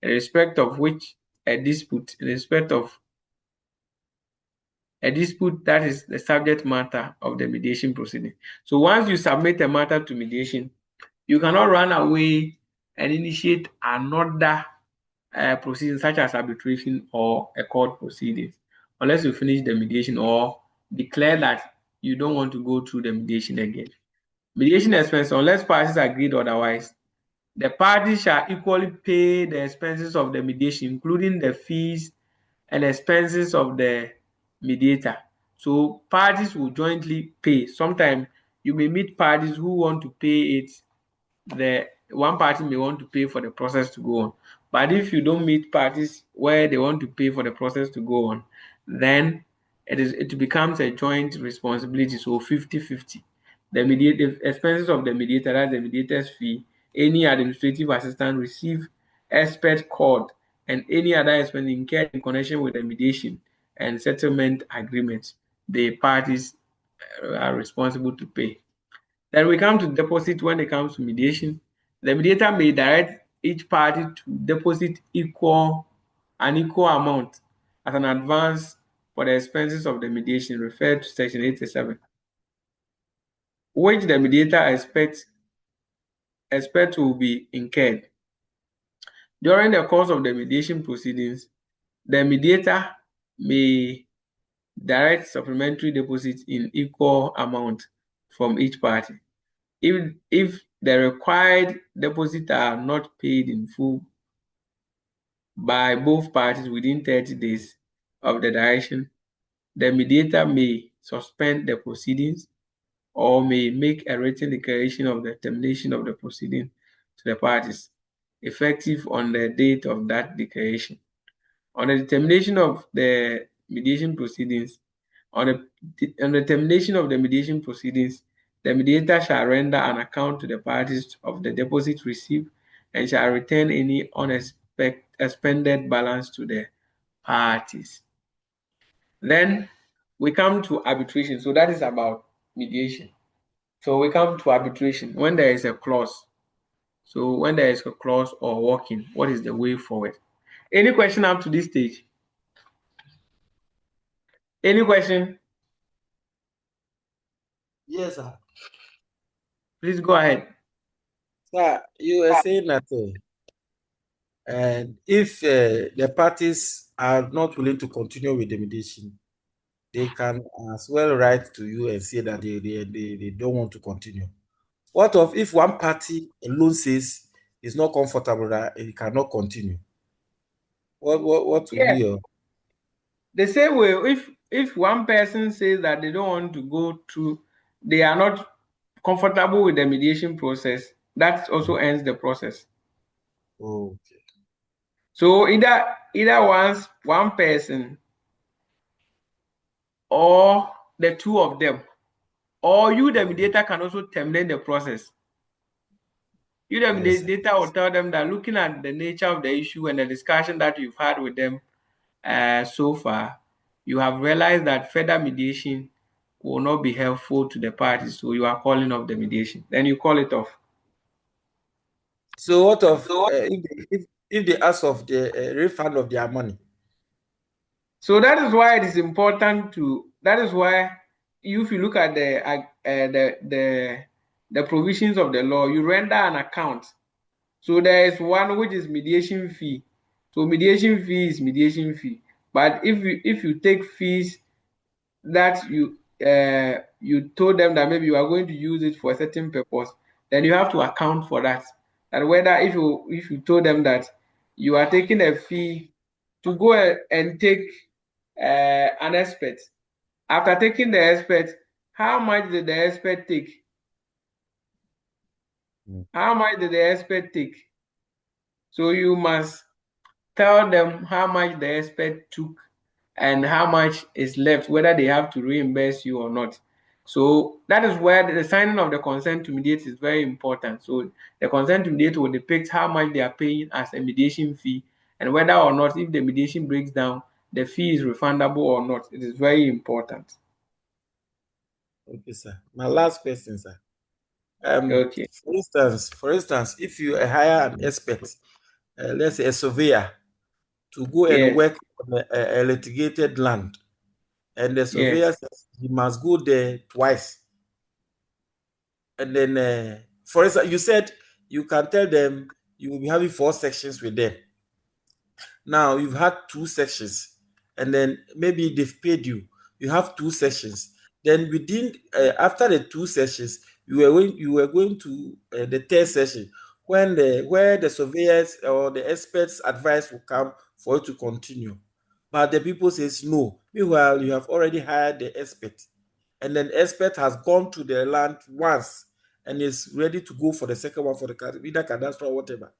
in respect of which a dispute that is the subject matter of the mediation proceeding. So once you submit a matter to mediation, you cannot run away and initiate another proceeding such as arbitration or a court proceedings unless you finish the mediation or declare that you don't want to go through the mediation again. Mediation expense, unless parties agreed otherwise, the parties shall equally pay the expenses of the mediation, including the fees and expenses of the mediator. So parties will jointly pay. Sometimes you may meet parties who want to pay it. The one party may want to pay for the process to go on. But if you don't meet parties where they want to pay for the process to go on, then it becomes a joint responsibility. So 50-50. The expenses of the mediator, that's the mediator's fee, any administrative assistant receive expert court, and any other expense incurred in connection with the mediation and settlement agreement, the parties are responsible to pay. Then we come to deposit. When it comes to mediation, the mediator may direct each party to deposit an equal amount as an advance for the expenses of the mediation, referred to Section 87, which the mediator expects will be incurred. During the course of the mediation proceedings, the mediator may direct supplementary deposits in equal amount from each party. If the required deposits are not paid in full by both parties within 30 days of the direction, the mediator may suspend the proceedings or may make a written declaration of the termination of the proceeding to the parties, effective on the date of that declaration. On the determination of the mediation proceedings, on the termination of the mediation proceedings, the mediator shall render an account to the parties of the deposit received and shall return any unexpended balance to the parties. Then we come to arbitration. So that is about mediation. So we come to arbitration when there is a clause. So when there is a clause or working, what is the way forward? Any question up to this stage? Any question? Yes, sir. Please go ahead. Sir, you were saying that if the parties are not willing to continue with the mediation, they can as well write to you and say that they don't want to continue. What if one party alone says it's not comfortable that it cannot continue? What will be your... The same way, if one person says that they don't want to go through, they are not comfortable with the mediation process, that also ends the process. Okay. So either one person or the two of them, or you, the mediator, can also terminate the process. You, the mediator, will tell them that looking at the nature of the issue and the discussion that you've had with them, so far, you have realized that further mediation will not be helpful to the parties, so you are calling off the mediation. Then you call it off. So what of if they ask of the refund of their money? So that is why it is important to. That is why, if you look at the provisions of the law, you render an account. So there is one which is mediation fee. So mediation fee is mediation fee. But if you take fees that you told them that maybe you are going to use it for a certain purpose, then you have to account for that. And whether if you told them that you are taking a fee to go and take an expert, after taking the expert, how much did the expert take? How much did the expert take? So you must tell them how much the expert took and how much is left, whether they have to reimburse you or not. So that is where the signing of the consent to mediate is very important. So the consent to mediate will depict how much they are paying as a mediation fee and whether or not, if the mediation breaks down, the fee is refundable or not. It is very important. Okay, sir. My last question, sir. Okay. For instance, if you hire an expert, let's say a surveyor, to go and Yes. work on a litigated land, and the surveyor Yes. says he must go there twice, and then, for instance, you said you can tell them you will be having 4 sections with them. Now you've had 2 sections, and then maybe they've paid you. You have 2 sessions. Then within after the 2 sessions, you were going to the 3rd session when where the surveyors or the experts' advice will come for you to continue. But the people says no. Meanwhile, you have already hired the expert, and then expert has gone to the land once and is ready to go for the second one for the either cadastral or whatever.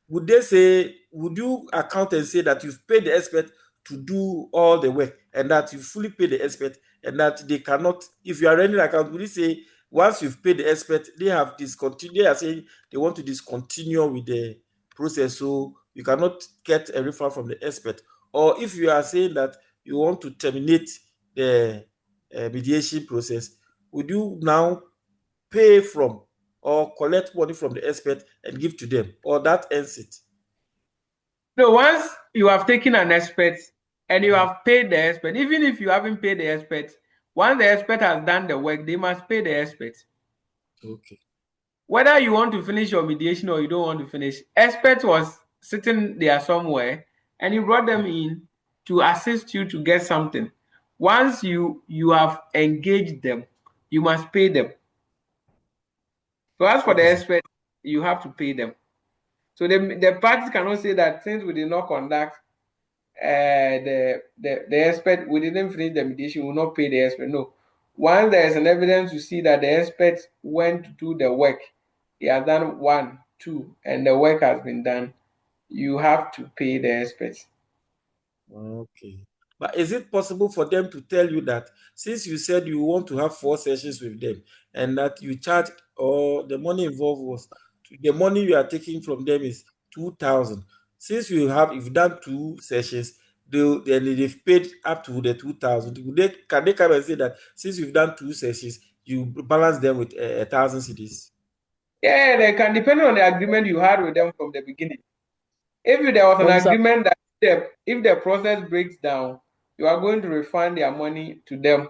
Would they say, would you account and say that you've paid the expert to do all the work and that you fully paid the expert and that they cannot, if you are running an account, would you say once you've paid the expert, they have discontinued, they are saying they want to discontinue with the process, so you cannot get a refund from the expert? Or if you are saying that you want to terminate the mediation process, would you now pay from or collect money from the expert and give to them, or that ends it? So once you have taken an expert and you have paid the expert, even if you haven't paid the expert, once the expert has done the work, they must pay the expert. Okay. Whether you want to finish your mediation or you don't want to finish, expert was sitting there somewhere and you brought them in to assist you to get something. Once you have engaged them, you must pay them. So as for the Okay, expert, you have to pay them. So the parties cannot say that since we did not conduct the expert, we didn't finish the mediation, we will not pay the expert. No. Once there is an evidence to see that the expert went to do the work, he has done 1, 2, and the work has been done, you have to pay the expert. okay. But is it possible for them to tell you that since you said you want to have 4 sessions with them and that you charge, or the money involved was, the money you are taking from them is 2,000? Since you've done 2 sessions, then they've paid up to the 2,000. Can they come and say that since you've done 2 sessions, you balance them with 1,000 cedis? Yeah, they can, depend on the agreement you had with them from the beginning. If there was an agreement that if the process breaks down, you are going to refund their money to them.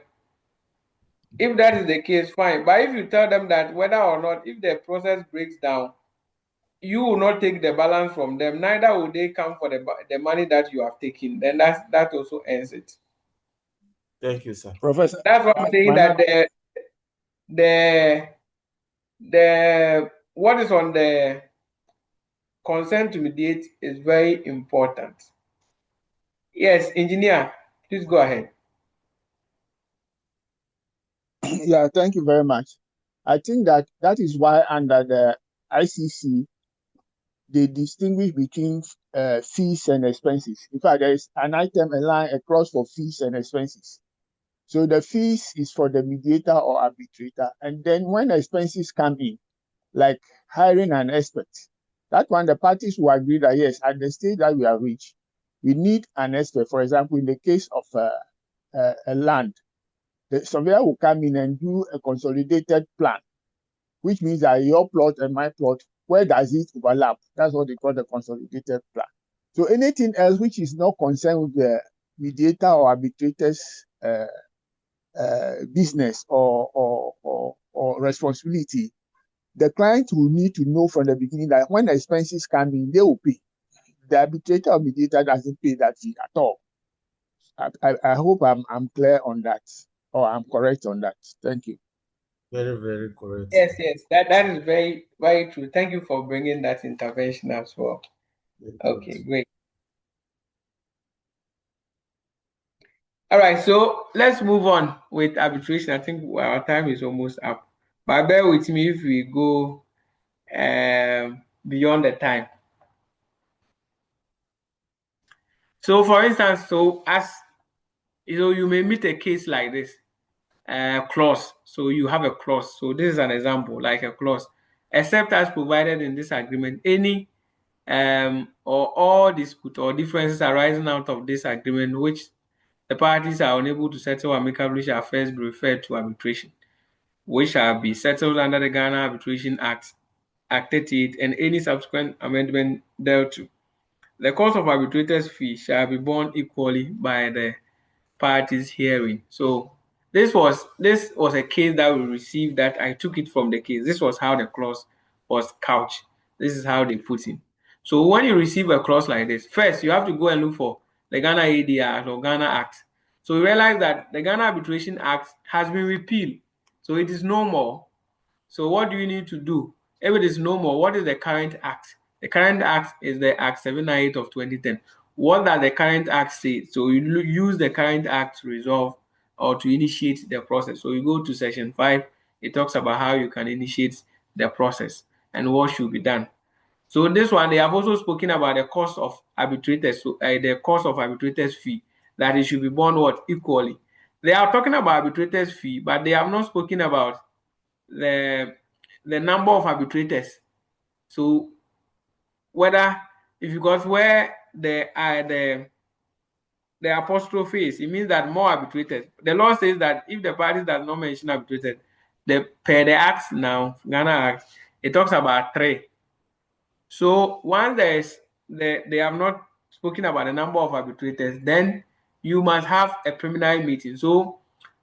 If that is the case, fine. But if you tell them that whether or not, if the process breaks down, you will not take the balance from them, neither will they come for the money that you have taken, then that also ends it. Thank you, sir. Professor, That's what I'm saying, that the what is on the consent to mediate is very important. Yes, engineer, please go ahead. Yeah, thank you very much. I think that is why under the ICC, they distinguish between fees and expenses. In fact, there is an item, a line across for fees and expenses. So the fees is for the mediator or arbitrator. And then when expenses come in, like hiring an expert, that one, the parties will agree that yes, at the stage that we have reached, we need an expert. For example, in the case of a land, the surveyor will come in and do a consolidated plan, which means that your plot and my plot, where does it overlap? That's what they call the consolidated plan. So anything else which is not concerned with the mediator or arbitrator's business or responsibility, the client will need to know from the beginning that when the expenses come in, they will pay. The arbitrator or mediator doesn't pay that fee at all. I hope I'm clear on that, or I'm correct on that. Thank you. Very, very correct. Yes, yes, that is very, very true. Thank you for bringing that intervention as well. Okay, great. All right, so let's move on with arbitration. I think our time is almost up, but bear with me if we go beyond the time. So, for instance, you may meet a case like this, clause. So you have a clause. So this is an example, like a clause. Except as provided in this agreement, any or all dispute or differences arising out of this agreement which the parties are unable to settle amicably shall first be referred to arbitration, which shall be settled under the Ghana Arbitration Act, Act 38, and any subsequent amendment thereto. The cost of arbitrator's fee shall be borne equally by the parties hearing. So this was a case that we received that I took it from the case. This was how the clause was couched. This is how they put in. So when you receive a clause like this, first you have to go and look for the Ghana ADR or Ghana Act. So we realize that the Ghana Arbitration Act has been repealed. So it is no more. So what do you need to do? If it is no more, what is the current act? The current act is the Act 798 of 2010. What does the current act say? So you use the current act to resolve or to initiate the process. So you go to section 5, it talks about how you can initiate the process and what should be done. So this one, they have also spoken about the cost of arbitrators, so the cost of arbitrators fee, that it should be borne what equally. They are talking about arbitrators fee, but they have not spoken about the number of arbitrators. So whether if because where the apostrophe is, it means that more arbitrators. The law says that if the parties does not mention arbitrators, per the act now, Ghana Act, it talks about 3. So once they have not spoken about the number of arbitrators, then you must have a preliminary meeting. So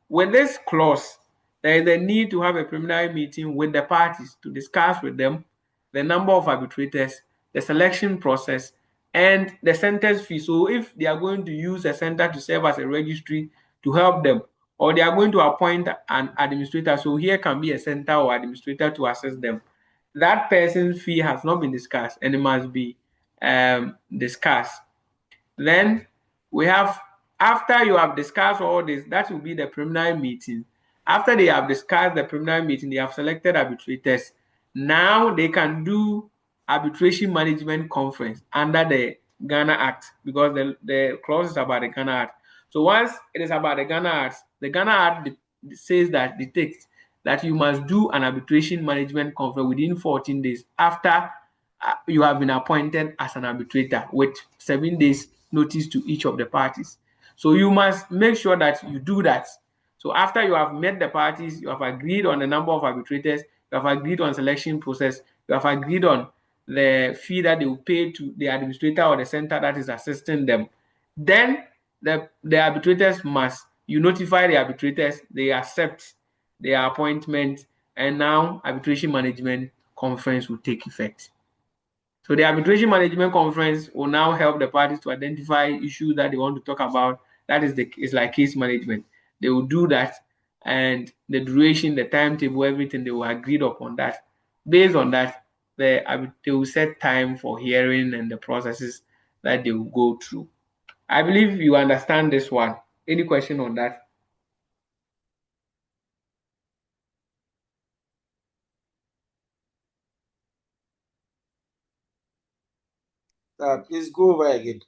with this clause, there is a need to have a preliminary meeting with the parties to discuss with them the number of arbitrators, the selection process, and the center's fee. So if they are going to use a center to serve as a registry to help them, or they are going to appoint an administrator, so here can be a center or administrator to assist them. That person's fee has not been discussed and it must be discussed. Then we have, after you have discussed all this, that will be the preliminary meeting. After they have discussed the preliminary meeting, they have selected arbitrators. Now they can do arbitration management conference under the Ghana Act, because the clause is about the Ghana Act. So once it is about the Ghana Act says that dictates that you must do an arbitration management conference within 14 days after you have been appointed as an arbitrator, with 7 days notice to each of the parties. So you must make sure that you do that. So after you have met the parties, you have agreed on the number of arbitrators, you have agreed on selection process, you have agreed on the fee that they will pay to the administrator or the center that is assisting them. Then the arbitrators you notify the arbitrators, they accept their appointment, and now arbitration management conference will take effect. So the arbitration management conference will now help the parties to identify issues that they want to talk about. That is it's like case management. They will do that, and the duration, the timetable, everything, they will agreed upon that. Based on that, they will set time for hearing and the processes that they will go through. I believe you understand this one. Any question on that? Please go over again.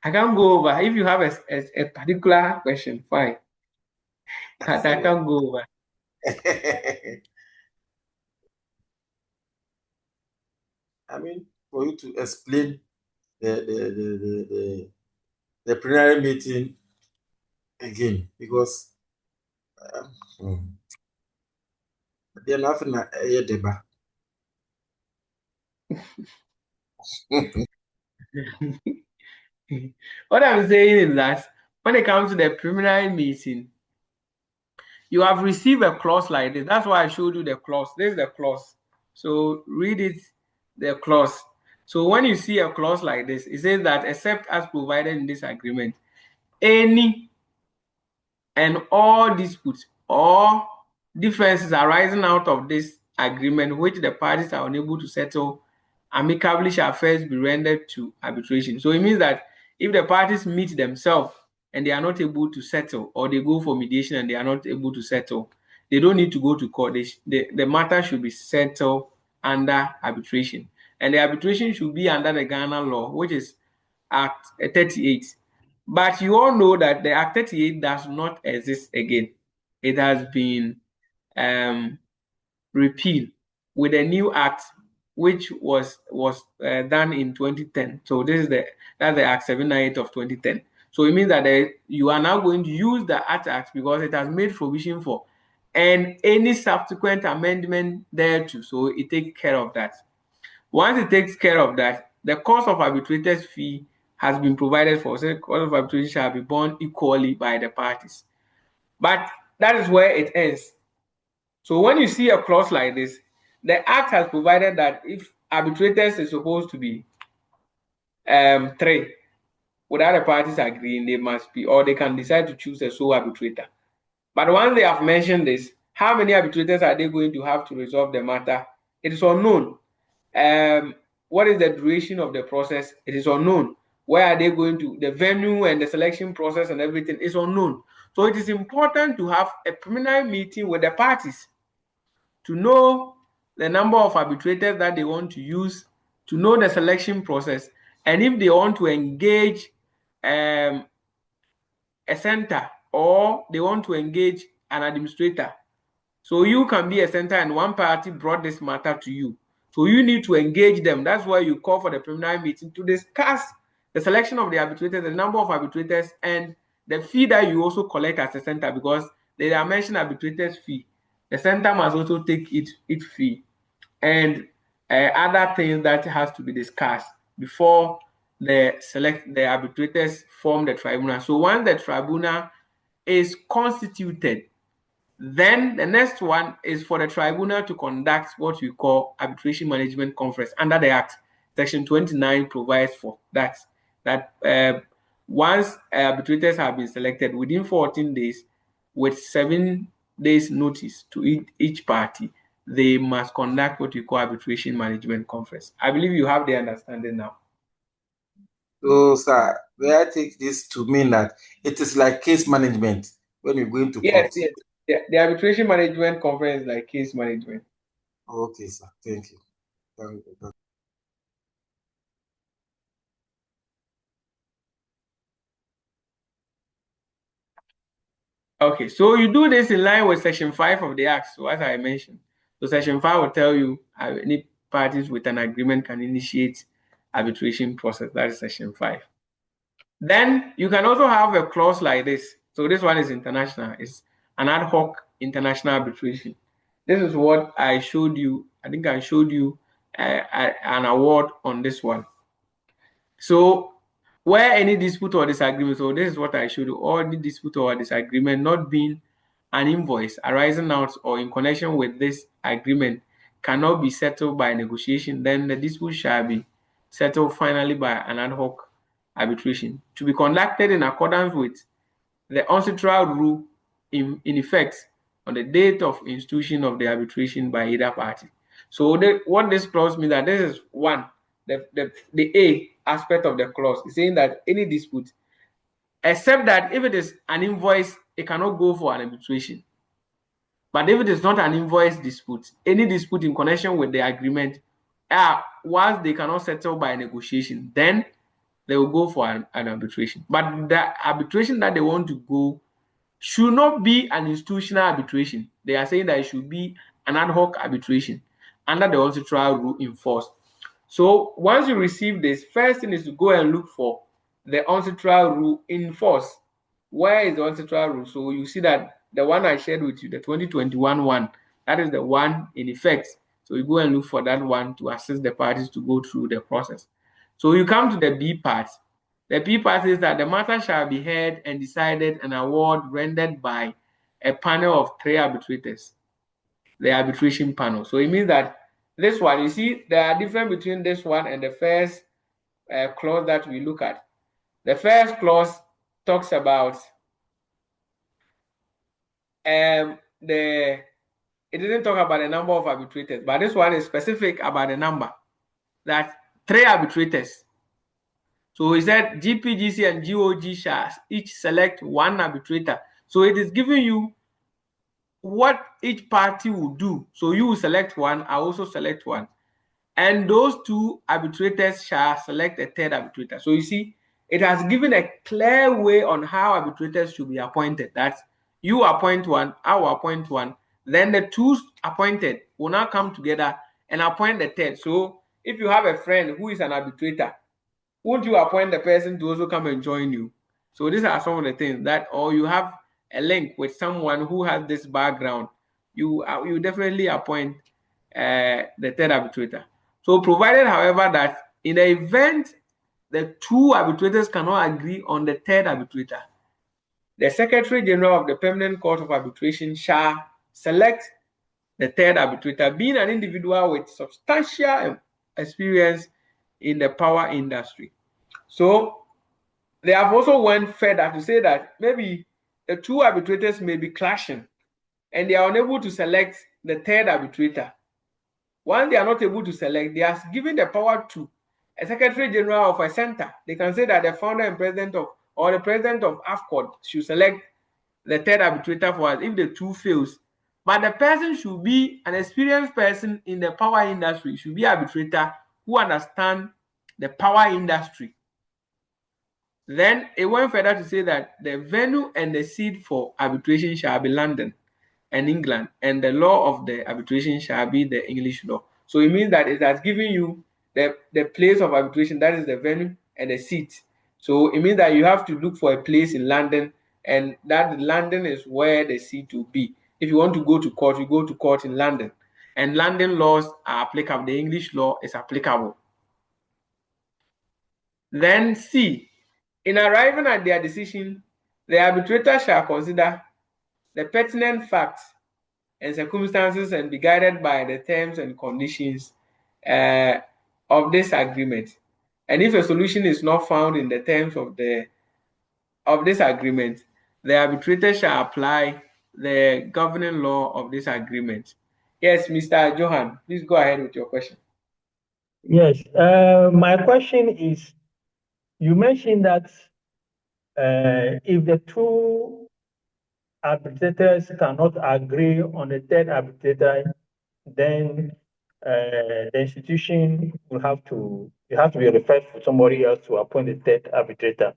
I can't go over. If you have a particular question, fine. I can't go over. I mean, for you to explain the plenary meeting again, because they're nothing a deba. What I'm saying is that when it comes to the preliminary meeting, you have received a clause like this. That's why I showed you the clause. This is the clause. So read it, the clause. So when you see a clause like this, it says that except as provided in this agreement, any and all disputes or differences arising out of this agreement which the parties are unable to settle amicably shall first be rendered to arbitration. So it means that if the parties meet themselves and they are not able to settle, or they go for mediation and they are not able to settle, they don't need to go to court. The matter should be settled under arbitration. And the arbitration should be under the Ghana law, which is Act 38. But you all know that the Act 38 does not exist again. It has been repealed with a new act, which was done in 2010. So that's the Act 798 of 2010. So it means that you are now going to use the Act because it has made provision for and any subsequent amendment thereto. So it takes care of that. Once it takes care of that, the cost of arbitrator's fee has been provided for. So the cost of arbitration shall be borne equally by the parties. But that is where it ends. So when you see a clause like this, the Act has provided that if arbitrators is supposed to be 3, without the parties agreeing, they must be, or they can decide to choose a sole arbitrator. But once they have mentioned this, how many arbitrators are they going to have to resolve the matter? It is unknown. What is the duration of the process? It is unknown. Where are they going to? The venue and the selection process and everything is unknown. So it is important to have a preliminary meeting with the parties to know the number of arbitrators that they want to use, to know the selection process, and if they want to engage a center or they want to engage an administrator. So you can be a center and one party brought this matter to you. So you need to engage them. That's why you call for the preliminary meeting to discuss the selection of the arbitrators, the number of arbitrators, and the fee that you also collect as a center, because they are mentioned arbitrators fee. The center must also take its fee and other things that has to be discussed before the arbitrators form the tribunal. So once the tribunal is constituted, then the next one is for the tribunal to conduct what we call arbitration management conference under the Act. Section 29 provides for that. Once arbitrators have been selected within 14 days, with 7 days notice to each party, they must conduct what we call arbitration management conference. I believe you have the understanding now. So, sir, may I take this to mean that it is like case management when you're going to court? Yes. The arbitration management conference is like case management. Okay, sir. Thank you. Thank you. Okay, so you do this in line with Section 5 of the Act. So as I mentioned, so Section 5 will tell you any parties with an agreement can initiate arbitration process. That is Section 5. Then you can also have a clause like this. So this one is international. It's an ad hoc international arbitration. This is what I showed you. I think I showed you an award on this one. So where any dispute or disagreement, so this is what I showed you, all any dispute or disagreement not being an invoice arising out or in connection with this agreement cannot be settled by negotiation, then the dispute shall be settled finally by an ad hoc arbitration to be conducted in accordance with the ancestral rule in effect on the date of institution of the arbitration by either party. So what this clause means that this is one, the A aspect of the clause is saying that any dispute, except that if it is an invoice, it cannot go for an arbitration. But if it is not an invoice dispute, any dispute in connection with the agreement, once they cannot settle by negotiation, then they will go for an arbitration. But the arbitration that they want to go should not be an institutional arbitration. They are saying that it should be an ad hoc arbitration under the ancestral rule in force. So once you receive this, first thing is to go and look for the ancestral rule in force. Where is the ancestral rule? So you see that the one I shared with you, the 2021 one, that is the one in effect. So you go and look for that one to assist the parties to go through the process. So you come to the B part. The B part is that the matter shall be heard and decided and award rendered by a panel of 3 arbitrators, the arbitration panel. So it means that this one, you see, there are difference between this one and the first clause that we look at. The first clause talks about it didn't talk about the number of arbitrators, but this one is specific about the number, that 3 arbitrators. So he said GPGC and GOG shall each select 1 arbitrator. So it is giving you what each party will do. So you will select 1, I also select 1. And those 2 arbitrators shall select a 3rd arbitrator. So you see, it has given a clear way on how arbitrators should be appointed. That you appoint 1, I will appoint 1. Then the 2 appointed will now come together and appoint the 3rd. So if you have a friend who is an arbitrator, won't you appoint the person to also come and join you? So these are some of the things that, or you have a link with someone who has this background, you definitely appoint the 3rd arbitrator. So provided, however, that in the event the 2 arbitrators cannot agree on the 3rd arbitrator, the Secretary General of the Permanent Court of Arbitration shall select the 3rd arbitrator, being an individual with substantial experience in the power industry. So they have also went further to say that maybe the 2 arbitrators may be clashing and they are unable to select the 3rd arbitrator. Once they are not able to select, they are given the power to a Secretary General of a center. They can say that the founder and president of, or the president of AFCOD should select the 3rd arbitrator for us if the 2 fails. But the person should be an experienced person in the power industry, should be arbitrator who understands the power industry. Then it went further to say that the venue and the seat for arbitration shall be London and England, and the law of the arbitration shall be the English law. So it means that it has given you the place of arbitration, that is the venue and the seat. So it means that you have to look for a place in London, and that London is where the seat will be. If you want to go to court, you go to court in London, and London laws are applicable. The English law is applicable. Then C, in arriving at their decision, the arbitrator shall consider the pertinent facts and circumstances and be guided by the terms and conditions of this agreement. And if a solution is not found in the terms of this agreement, the arbitrator shall apply the governing law of this agreement. Yes, Mr. Johan, please go ahead with your question. Yes, my question is, you mentioned that if the 2 arbitrators cannot agree on the 3rd arbitrator, then the institution will have to be referred for somebody else to appoint the 3rd arbitrator.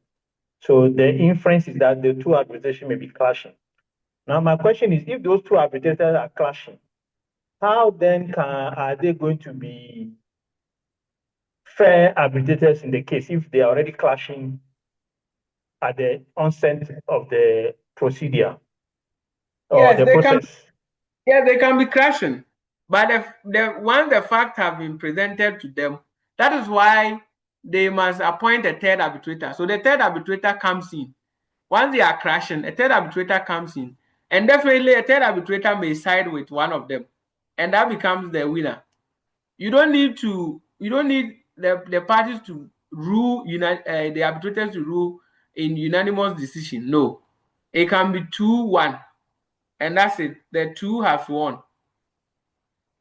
So the inference is that the 2 arbitration may be clashing. Now my question is, if those 2 arbitrators are clashing, how then are they going to be fair arbitrators in the case if they are already clashing at the onset of the procedure or Yes, the process? They can be crashing, but once the facts have been presented to them, that is why they must appoint a 3rd arbitrator. So the 3rd arbitrator comes in. Once they are crashing, a 3rd arbitrator comes in, and definitely a 3rd arbitrator may side with one of them, and that becomes the winner. You don't need the parties to rule, the arbitrators to rule in unanimous decision. No, it can be 2-1, and that's it. The 2 have won.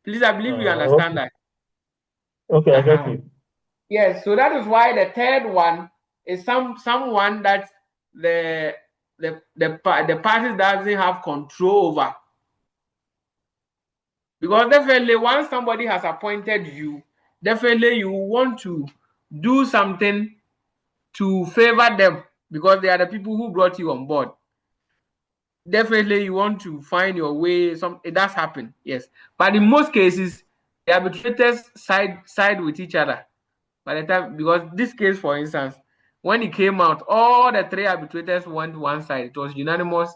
Please, I believe you understand Okay. that. Okay, I get you. Yes, so that is why the 3rd one is someone that the party doesn't have control over. Because definitely once somebody has appointed you, definitely you want to do something to favor them because they are the people who brought you on board. Definitely you want to find your way. It does happen, yes. But in most cases, the arbitrators side with each other by the time, because this case, for instance, when it came out, all the three arbitrators went one side. It was unanimous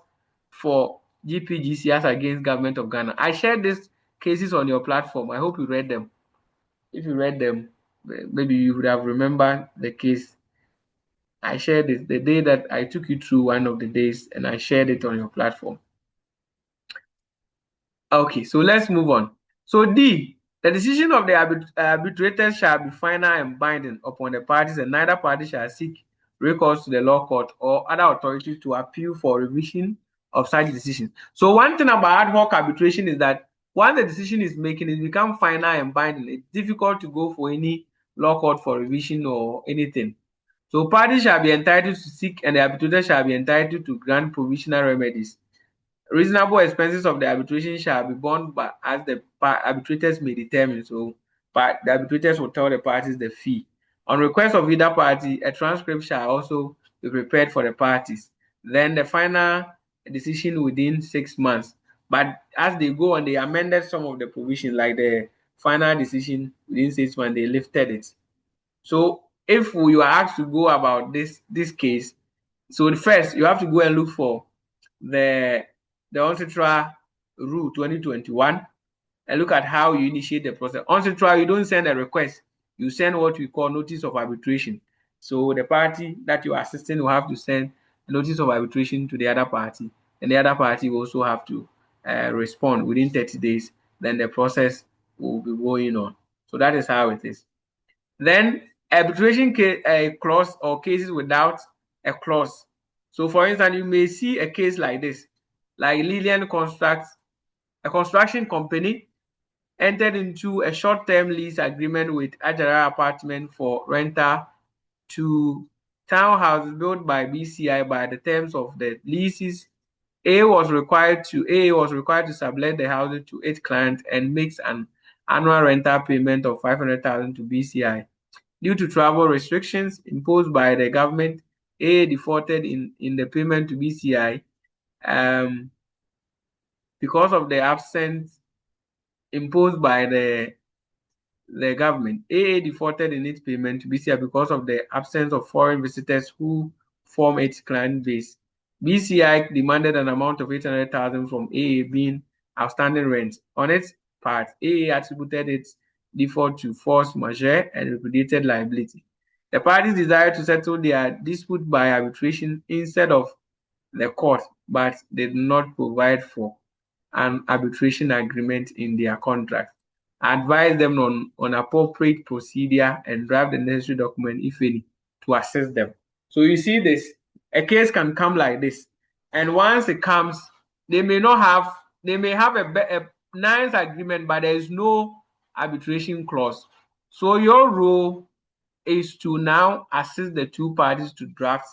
for GPGCS against government of Ghana. I shared these cases on your platform. I hope you read them. If you read them, maybe you would have remembered the case. I shared it the day that I took you through one of the days, and I shared it on your platform. Okay, so let's move on. So D, the decision of the arbitrators shall be final and binding upon the parties, and neither party shall seek recourse to the law court or other authorities to appeal for revision of such decision. So one thing about ad hoc arbitration is that once the decision is making, it becomes final and binding. It's difficult to go for any law court for revision or anything. So parties shall be entitled to seek, and the arbitrator shall be entitled to grant provisional remedies. Reasonable expenses of the arbitration shall be borne by, as the arbitrators may determine. So, but the arbitrators will tell the parties the fee. On request of either party, a transcript shall also be prepared for the parties. Then the final decision within 6 months. But as they go on, they amended some of the provisions, like the final decision within 6 months, they lifted it. So if you are asked to go about this case, so first you have to go and look for the UNCITRAL Rule 2021 and look at how you initiate the process. UNCITRAL, you don't send a request, you send what we call notice of arbitration. So the party that you are assisting will have to send a notice of arbitration to the other party, and the other party will also have to respond within 30 days. Then the process will be going on. So that is how it is. Then arbitration clause or cases without a clause. So for instance, you may see a case like this, like Lillian Constructs, a construction company entered into a short-term lease agreement with Ajara Apartment for rental to townhouses built by BCI. By the terms of the leases, AA was required to sublet the houses to its client and makes an annual rental payment of 500,000 to BCI. Due to travel restrictions imposed by the government, AA defaulted in the payment to BCI because of the absence imposed by the government. AA defaulted in its payment to BCI because of the absence of foreign visitors who form its client base. BCI demanded an amount of 800,000 from AA, being outstanding rent. On its part, AA attributed its default to force majeure and liquidated liability. The parties desired to settle their dispute by arbitration instead of the court, but they did not provide for an arbitration agreement in their contract. Advise them on appropriate procedure and draft the necessary document, if any, to assist them. So you see this, a case can come like this. And once it comes, they may have a nice agreement, but there is no arbitration clause. So your role is to now assist the two parties to draft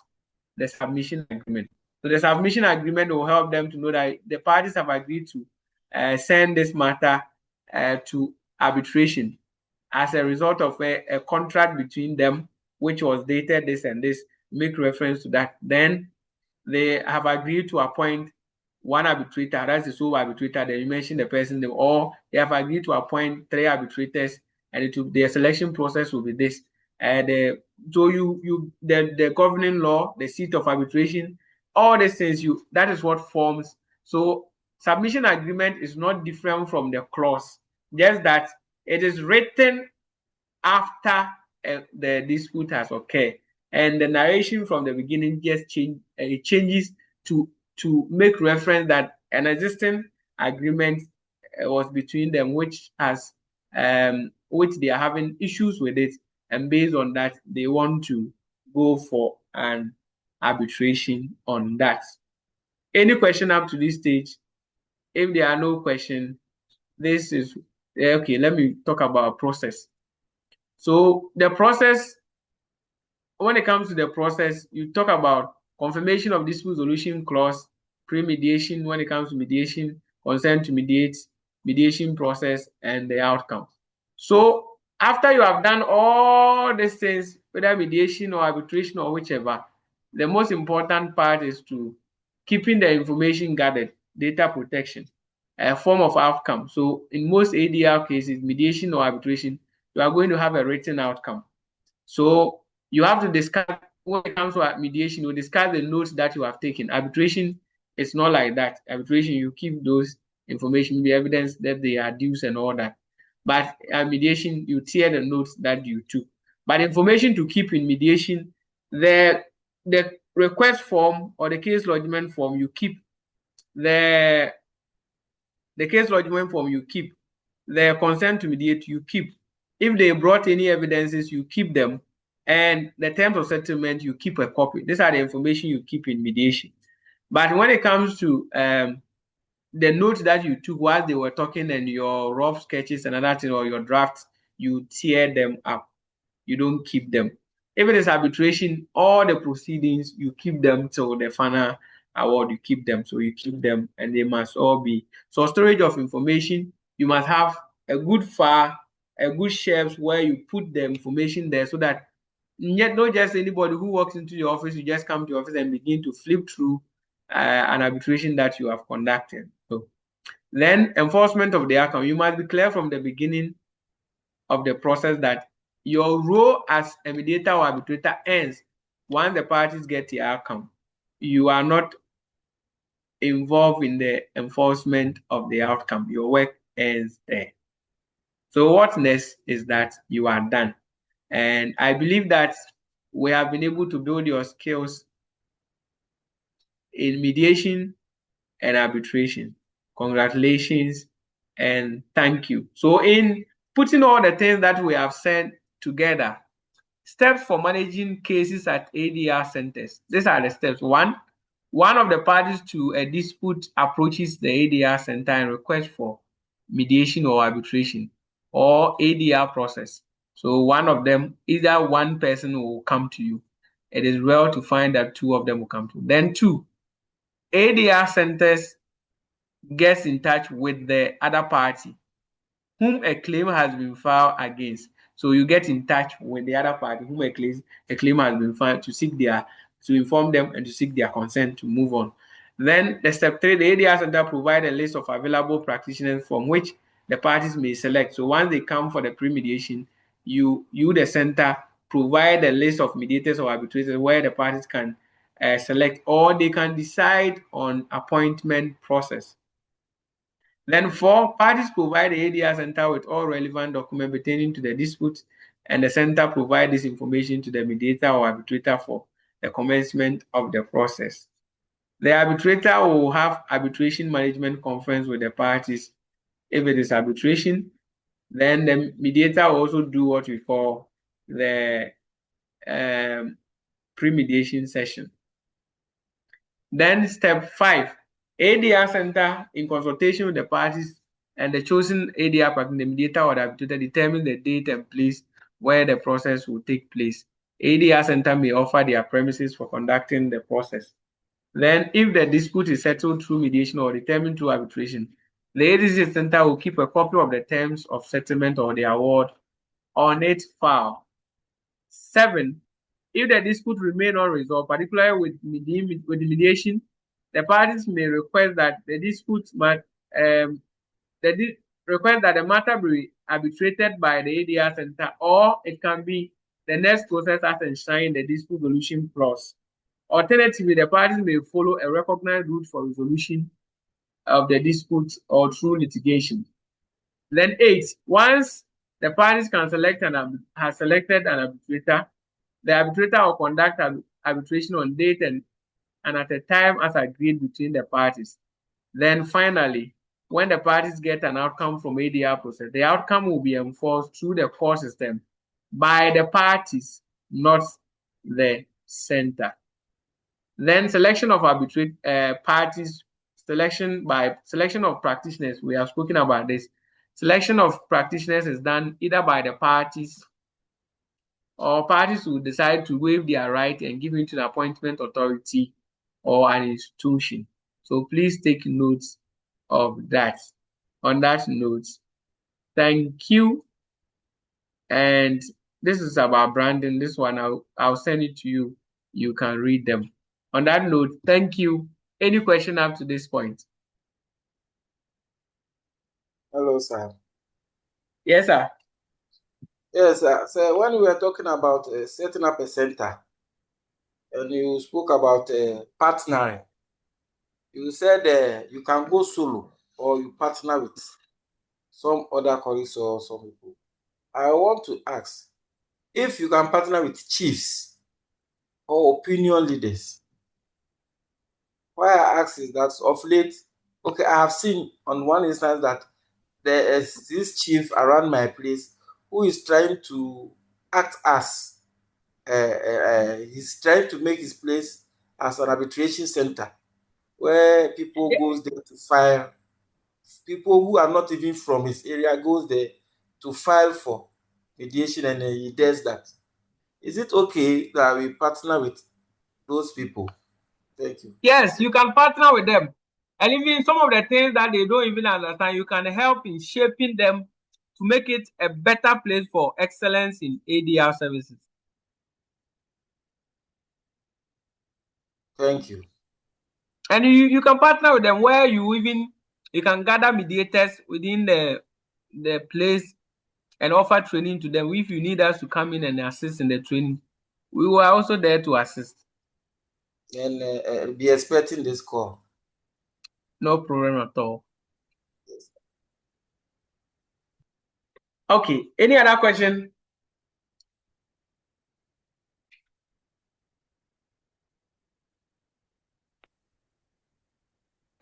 the submission agreement. So the submission agreement will help them to know that the parties have agreed to send this matter to arbitration as a result of a contract between them, which was dated this and this, make reference to that. Then they have agreed to appoint one arbitrator, that's the sole arbitrator, then you mention the person name, or they have agreed to appoint 3 arbitrators, and the selection process will be this. The governing law, the seat of arbitration, all these things, that is what forms. So submission agreement is not different from the clause, just that it is written after the dispute has occurred, and the narration from the beginning just changes to make reference that an existing agreement was between them, which they are having issues with it, and based on that, they want to go for an arbitration on that. Any question up to this stage? If there are no questions, this is okay. Let me talk about process. So the process, when it comes to the process, you talk about confirmation of dispute resolution clause, pre-mediation when it comes to mediation, consent to mediate, mediation process, and the outcome. So after you have done all these things, whether mediation or arbitration or whichever, the most important part is to keeping the information gathered, data protection. a form of outcome. So in most ADR cases, mediation or arbitration, you are going to have a written outcome. So you have to discuss, when it comes to mediation, you discuss the notes that you have taken. Arbitration, it's not like that. Arbitration, you keep those information, the evidence that they are dues and all that. But mediation, you tear the notes that you took. But information to keep in mediation, the request form or the case lodgement form, you keep. The case lodgement form, you keep. The consent to mediate, you keep. If they brought any evidences, you keep them. And the terms of settlement, you keep a copy. These are the information you keep in mediation. But when it comes to the notes that you took while they were talking and your rough sketches and other thing, or your drafts, you tear them up. You don't keep them. If it is arbitration, all the proceedings, you keep them till the final award, you keep them. So you keep them and they must all be. So storage of information, you must have a good file, a good shelves where you put the information there so that yet not just anybody who walks into the office, you just come to the office and begin to flip through an arbitration that you have conducted. So then enforcement of the outcome, you must be clear from the beginning of the process that your role as a mediator or arbitrator ends once the parties get the outcome. You are not involved in the enforcement of the outcome. Your work ends there. So what next is that you are done. And I believe that we have been able to build your skills in mediation and arbitration. Congratulations and thank you. So in putting all the things that we have said together, steps for managing cases at ADR centers. These are the steps. One of the parties to a dispute approaches the ADR center and requests for mediation or arbitration or ADR process. So one of them, either one person will come to you. It is rare to find that two of them will come to you. Then two, ADR centers gets in touch with the other party whom a claim has been filed against. So you get in touch with the other party whom a claim has been filed to inform them and to seek their consent to move on. Then the step 3, the ADR center provide a list of available practitioners from which the parties may select. So once they come for the pre-mediation, you the center provide a list of mediators or arbitrators where the parties can select, or they can decide on appointment process. Then 4, parties provide the ADR center with all relevant documents pertaining to the dispute, and the center provide this information to the mediator or arbitrator for the commencement of the process. The arbitrator will have arbitration management conference with the parties if it is arbitration. Then the mediator will also do what we call the pre-mediation session. Then step 5, ADR center in consultation with the parties and the chosen ADR partner, the mediator or the arbitrator, determine the date and place where the process will take place. ADR center may offer their premises for conducting the process. Then if the dispute is settled through mediation or determined through arbitration, the ADR center will keep a copy of the terms of settlement or the award on its file. 7, if the dispute remain unresolved, particularly with the mediation, the parties may request that the dispute request that the matter be arbitrated by the ADR center, or it can be the next process as enshrined in the dispute resolution clause. Alternatively, the parties may follow a recognized route for resolution of the dispute or through litigation. Then 8, once the parties can select has selected an arbitrator, the arbitrator will conduct arbitration on date and at a time as agreed between the parties. Then finally, when the parties get an outcome from ADR process, the outcome will be enforced through the court system by the parties, not the center. Then selection of parties, selection of practitioners. We have spoken about this. Selection of practitioners is done either by the parties, or parties will decide to waive their right and give it to the appointment authority or an institution. So please take notes of that. On that note, thank you. And this is about branding. This one, I'll send it to you. You can read them. On that note, thank you. Any question up to this point? Hello, sir. Yes, sir. Yes, sir. So when we were talking about setting up a center, and you spoke about partnering, you said you can go solo or you partner with some other colleagues or some people. I want to ask if you can partner with chiefs or opinion leaders. Why I ask is that of late, okay, I have seen on one instance that there is this chief around my place who is trying to act as he's trying to make his place as an arbitration center where people goes there to file. People who are not even from his area goes there to file for mediation, and he does that. Is it okay that we partner with those people? Thank you. Yes, you can partner with them. And even some of the things that they don't even understand, you can help in shaping them to make it a better place for excellence in ADR services. Thank you. And you can partner with them where you can gather mediators within the place and offer training to them. If you need us to come in and assist in the training, we were also there to assist. And be expecting this call. No problem at all. Yes. Okay, any other question?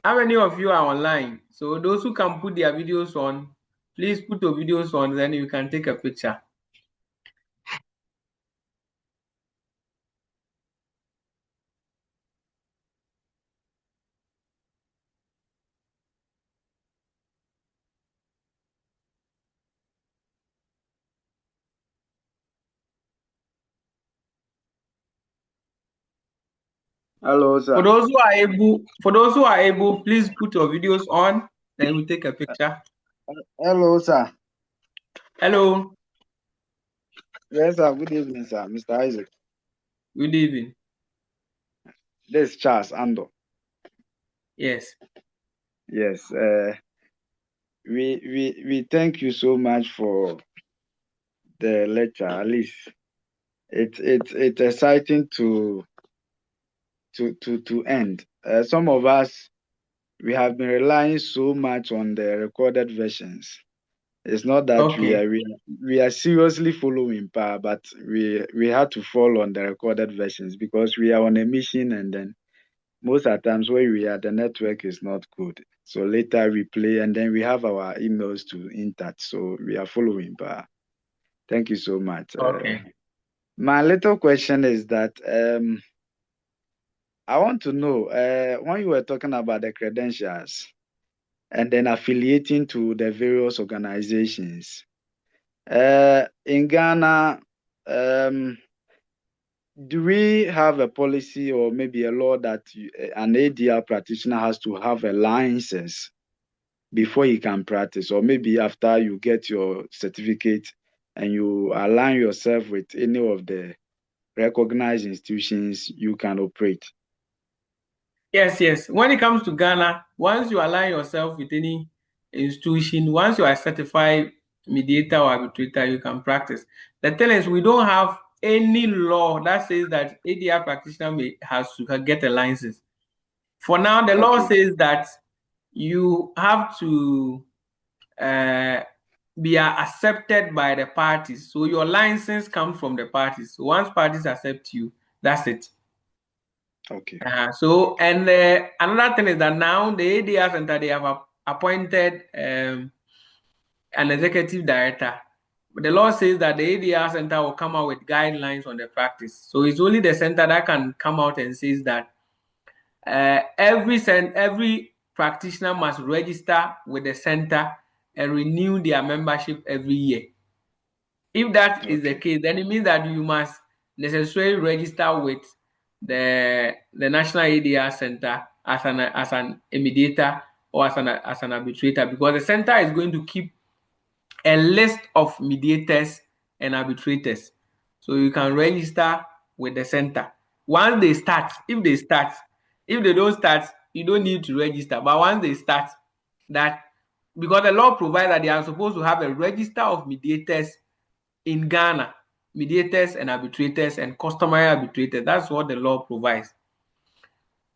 How many of you are online? So those who can put their videos on, please put your videos on, then you can take a picture. Hello, sir. For those who are able, please put your videos on, then we take a picture. Hello, sir. Hello. Yes, sir. Good evening, sir. Mr. Isaac. Good evening. This is Charles Ando. Yes. Yes. We thank you so much for the lecture. At least it's exciting to end. Some of us, we have been relying so much on the recorded versions. It's not that Okay. we are seriously following power, but we had to fall on the recorded versions because we are on a mission, and then most of the times where we are, the network is not good. So later we play, and then we have our emails to in touch. So we are following power. Thank you so much. Okay. My little question is that I want to know when you were talking about the credentials and then affiliating to the various organizations. In Ghana, do we have a policy or maybe a law that an ADR practitioner has to have a license before he can practice, or maybe after you get your certificate and you align yourself with any of the recognized institutions, you can operate? Yes. When it comes to Ghana, once you align yourself with any institution, once you are certified mediator or arbitrator, you can practice. The thing is, we don't have any law that says that ADR practitioner has to get a license. For now, the law says that you have to be accepted by the parties. So your license comes from the parties. So once parties accept you, that's it. Okay. Another thing is that now the ADR Center, they have appointed an executive director. But the law says that the ADR Center will come out with guidelines on the practice. So it's only the center that can come out and says that every practitioner must register with the center and renew their membership every year. If that is the case, then it means that you must necessarily register with the National ADR Center as a mediator or as an arbitrator, because the center is going to keep a list of mediators and arbitrators. So you can register with the center. Once they start, if they don't start, you don't need to register. But once they start, that because the law provides that they are supposed to have a register of mediators in Ghana, mediators and arbitrators and customary arbitrators. That's what the law provides.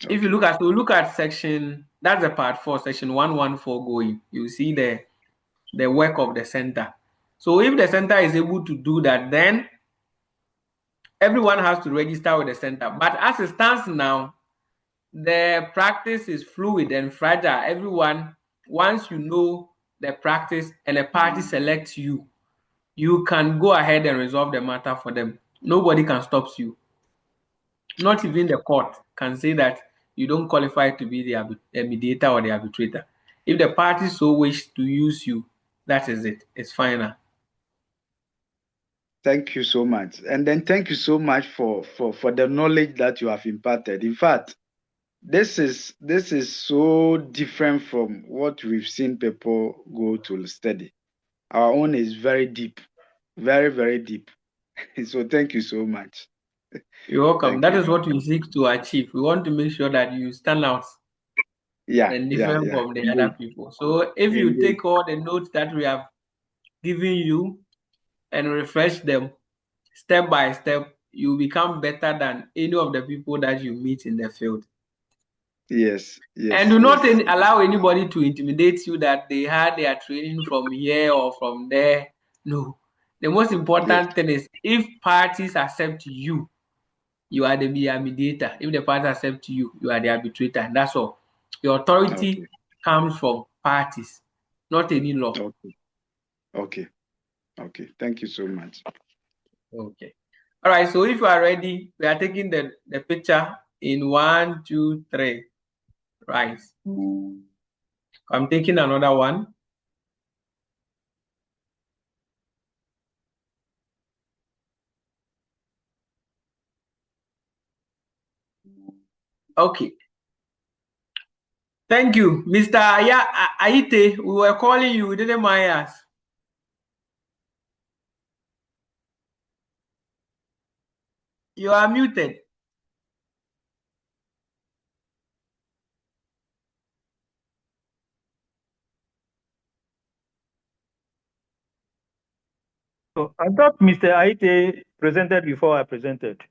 If you look at section, that's the part 4, section 114 going, you see the work of the center. So if the center is able to do that, then everyone has to register with the center. But as it stands now, the practice is fluid and fragile. Everyone, once you know the practice and a party selects you, you can go ahead and resolve the matter for them. Nobody can stop you. Not even the court can say that you don't qualify to be the mediator or the arbitrator. If the party so wish to use you, that is it. It's final. Thank you so much. And then thank you so much for the knowledge that you have imparted. In fact, this is so different from what we've seen people go to study. Our own is very deep, very, very deep. So thank you so much. You're welcome. Thank That you. is what we seek to achieve. We want to make sure that you stand out and different from the other people. So if you Indeed. take all the notes that we have given you and refresh them step by step, you become better than any of the people that you meet in the field. Yes, yes. And do not yes. allow anybody to intimidate you that they had their training from here or from there. No. The most important thing is if parties accept you, you are the mediator. If the parties accept you, you are the arbitrator. And that's all. Your authority comes from parties, not any law. Okay. Thank you so much. Okay. All right. So if you are ready, we are taking the picture in 1, 2, 3. Right. I'm taking another one. Okay. Thank you, Mr. Aite. We were calling you. We didn't mind us. You are muted. So I thought Mr. Aite presented before I presented.